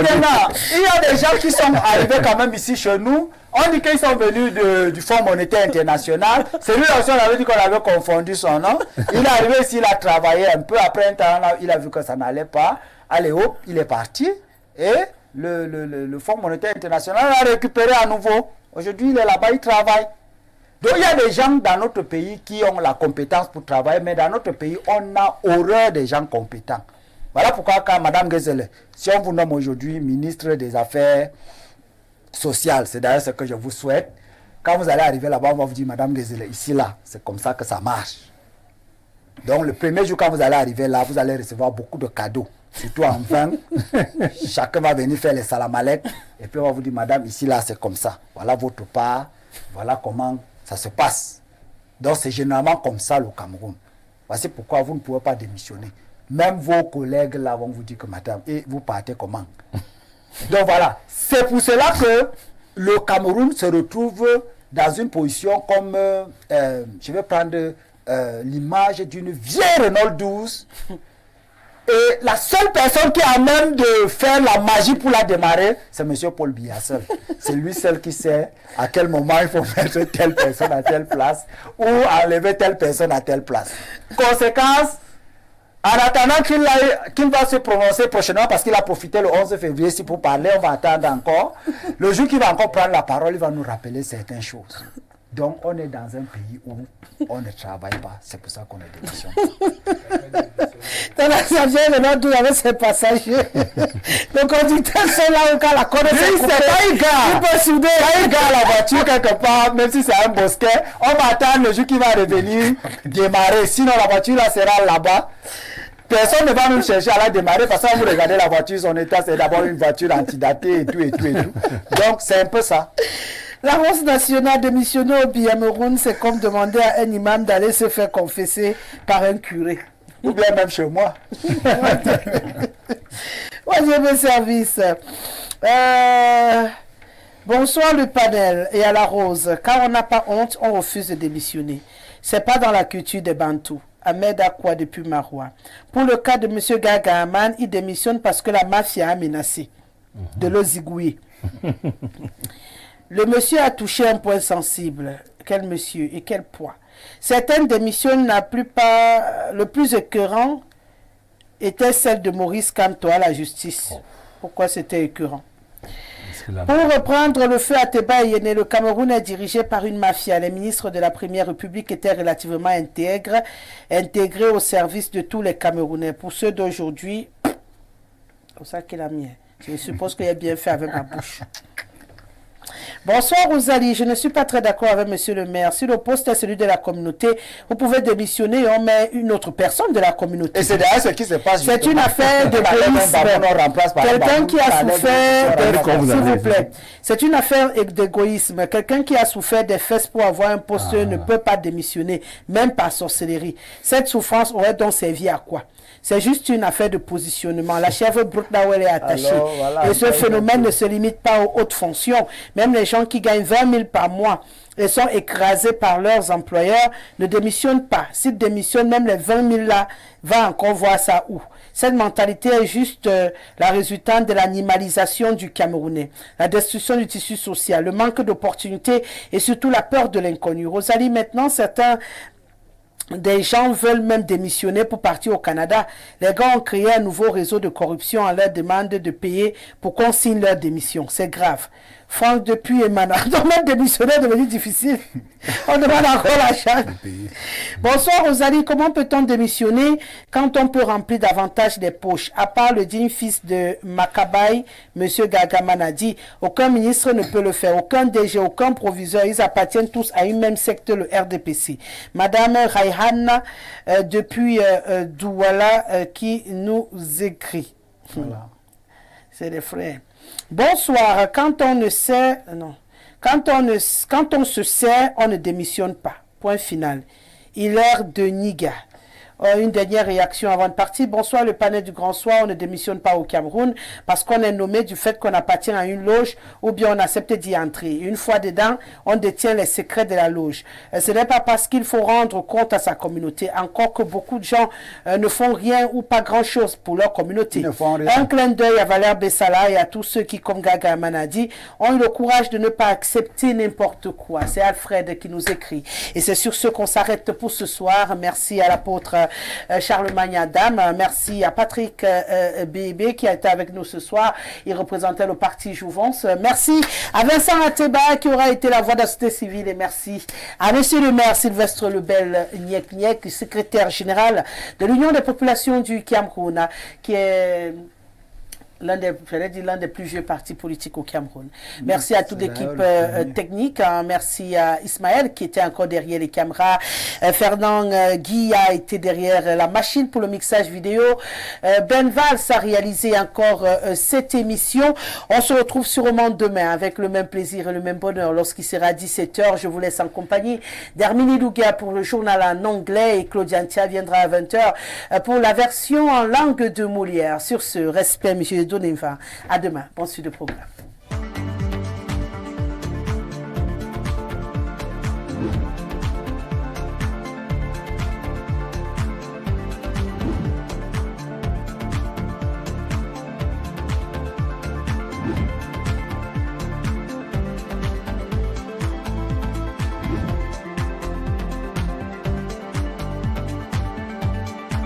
Maintenant, il y a des gens qui sont arrivés quand même ici chez nous. On dit qu'ils sont venus du Fonds monétaire international. Celui-là aussi, on avait dit qu'on avait confondu son nom. Il est arrivé ici, il a travaillé un peu. Après un temps, il a vu que ça n'allait pas. Allez, hop, il est parti. Et le Fonds monétaire international l'a récupéré à nouveau. Aujourd'hui, il est là-bas, il travaille. Donc, il y a des gens dans notre pays qui ont la compétence pour travailler, mais dans notre pays, on a horreur des gens compétents. Voilà pourquoi, quand Mme Gezele, si on vous nomme aujourd'hui ministre des Affaires sociales, c'est d'ailleurs ce que je vous souhaite, quand vous allez arriver là-bas, on va vous dire, Mme Gezele, ici, là, c'est comme ça que ça marche. Donc, le premier jour, quand vous allez arriver là, vous allez recevoir beaucoup de cadeaux, surtout en vin. Chacun va venir faire les salamalek, et puis on va vous dire, Madame, ici, là, c'est comme ça. Voilà votre part, voilà comment ça se passe. Donc c'est généralement comme ça le Cameroun. Voici pourquoi vous ne pouvez pas démissionner. Même vos collègues là vont vous dire que madame, et vous partez comment? Donc voilà, c'est pour cela que le Cameroun se retrouve dans une position comme, je vais prendre l'image d'une vieille Renault 12. Et la seule personne qui a même de faire la magie pour la démarrer, c'est M. Paul Biya seul. C'est lui seul qui sait à quel moment il faut mettre telle personne à telle place ou enlever telle personne à telle place. Conséquence, en attendant qu'il va se prononcer prochainement, parce qu'il a profité le 11 février ici pour parler, on va attendre encore. Le jour qu'il va encore prendre la parole, il va nous rappeler certaines choses. Donc, on est dans un pays où on ne travaille pas. C'est pour ça qu'on est démissionné. Dans la sagesse, maintenant, tout avec ses passagers. Le conducteur, c'est là où quand la corde est coupée. C'est pas un gars. Il peut souder un gars à la voiture quelque part, même si c'est un bosquet. On va attendre le jour qu'il va revenir démarrer. Sinon, la voiture là sera là-bas. Personne ne va même chercher à la démarrer parce que vous regardez la voiture, son état, c'est d'abord une voiture antidatée et tout, et tout, et tout. Donc, c'est un peu ça. La Rose nationale démissionnée au Cameroun, c'est comme demander à un imam d'aller se faire confesser par un curé. Ou bien même chez moi. Moi, j'ai mes services. Bonsoir le panel et à la rose. Quand on n'a pas honte, on refuse de démissionner. C'est pas dans la culture des Bantous. Ahmed Akwa depuis Maroua. Pour le cas de M. Gagaman, il démissionne parce que la mafia a menacé de le zigouiller. Le monsieur a touché un point sensible. Quel monsieur et quel poids. Certaines démissions le plus écœurant était celle de Maurice Kamto à la justice. Pourquoi c'était écœurant? Pour reprendre le feu à Teba et Yéné, le Cameroun est dirigé par une mafia. Les ministres de la Première République étaient relativement intégrés au service de tous les Camerounais. Pour ceux d'aujourd'hui, c'est pour ça qu'il a mis. Je suppose qu'il a bien fait avec ma bouche. Bonsoir Rosalie, je ne suis pas très d'accord avec monsieur le maire. Si le poste est celui de la communauté, vous pouvez démissionner et on met une autre personne de la communauté. Et c'est d'ailleurs ce qui se passe. C'est une affaire d'égoïsme. Quelqu'un qui a souffert, s'il vous plaît, c'est une affaire d'égoïsme. Quelqu'un qui a souffert des fesses pour avoir un poste ne peut pas démissionner, même par sorcellerie. Cette souffrance aurait donc servi à quoi? C'est juste une affaire de positionnement. La chèvre brute là où elle est attachée. Alors, voilà, et ce phénomène ne se limite pas aux hautes fonctions. Même les gens qui gagnent 20 000 par mois et sont écrasés par leurs employeurs ne démissionnent pas. S'ils démissionnent, même les 20 000 là, va encore voir ça où. Cette mentalité est juste la résultante de l'animalisation du Camerounais, la destruction du tissu social, le manque d'opportunités et surtout la peur de l'inconnu. Rosalie, maintenant, certains des gens veulent même démissionner pour partir au Canada. Les gars ont créé un nouveau réseau de corruption en leur demande de payer pour qu'on signe leur démission. C'est grave. Franck Depuis et Mana. Donc même démissionner est devenu difficile. On demande encore la chance. Bonsoir Rosalie, comment peut-on démissionner quand on peut remplir davantage des poches? À part le digne fils de Makabaye, M. Gagaman a dit, aucun ministre ne peut le faire, aucun DG, aucun proviseur, ils appartiennent tous à une même secte, le RDPC. Madame Raihanna, depuis Douala, qui nous écrit. Voilà. C'est les frères. Bonsoir, quand on se sait, on ne démissionne pas. Point final. Hilaire de Niga. Une dernière réaction avant de partir. Bonsoir, le panel du Grand Soir. On ne démissionne pas au Cameroun parce qu'on est nommé du fait qu'on appartient à une loge ou bien on accepte d'y entrer. Une fois dedans, on détient les secrets de la loge. Ce n'est pas parce qu'il faut rendre compte à sa communauté. Encore que beaucoup de gens ne font rien ou pas grand-chose pour leur communauté. Un clin d'œil à Valère Bessala et à tous ceux qui, comme Gaga Manadi, ont eu le courage de ne pas accepter n'importe quoi. C'est Alfred qui nous écrit. Et c'est sur ce qu'on s'arrête pour ce soir. Merci à l'apôtre Charlemagne Adam, merci à Patrick Bébé qui a été avec nous ce soir, il représentait le parti Jouvence, merci à Vincent Ateba qui aura été la voix de la société civile et merci à monsieur le maire Sylvestre Lebel Niek, secrétaire général de l'Union des populations du Cameroun, qui est l'un des plus vieux partis politiques au Cameroun. Merci à toute l'équipe technique. Merci à Ismaël qui était encore derrière les caméras. Fernand Guy a été derrière la machine pour le mixage vidéo. Ben Valls a réalisé encore cette émission. On se retrouve sûrement demain avec le même plaisir et le même bonheur lorsqu'il sera 17 h. Je vous laisse en compagnie d'Herminie Louga pour le journal en anglais et Claudia Antia viendra à 20 h pour la version en langue de Molière. Sur ce, respect, monsieur Doneva. À demain. Bonne suite de programme.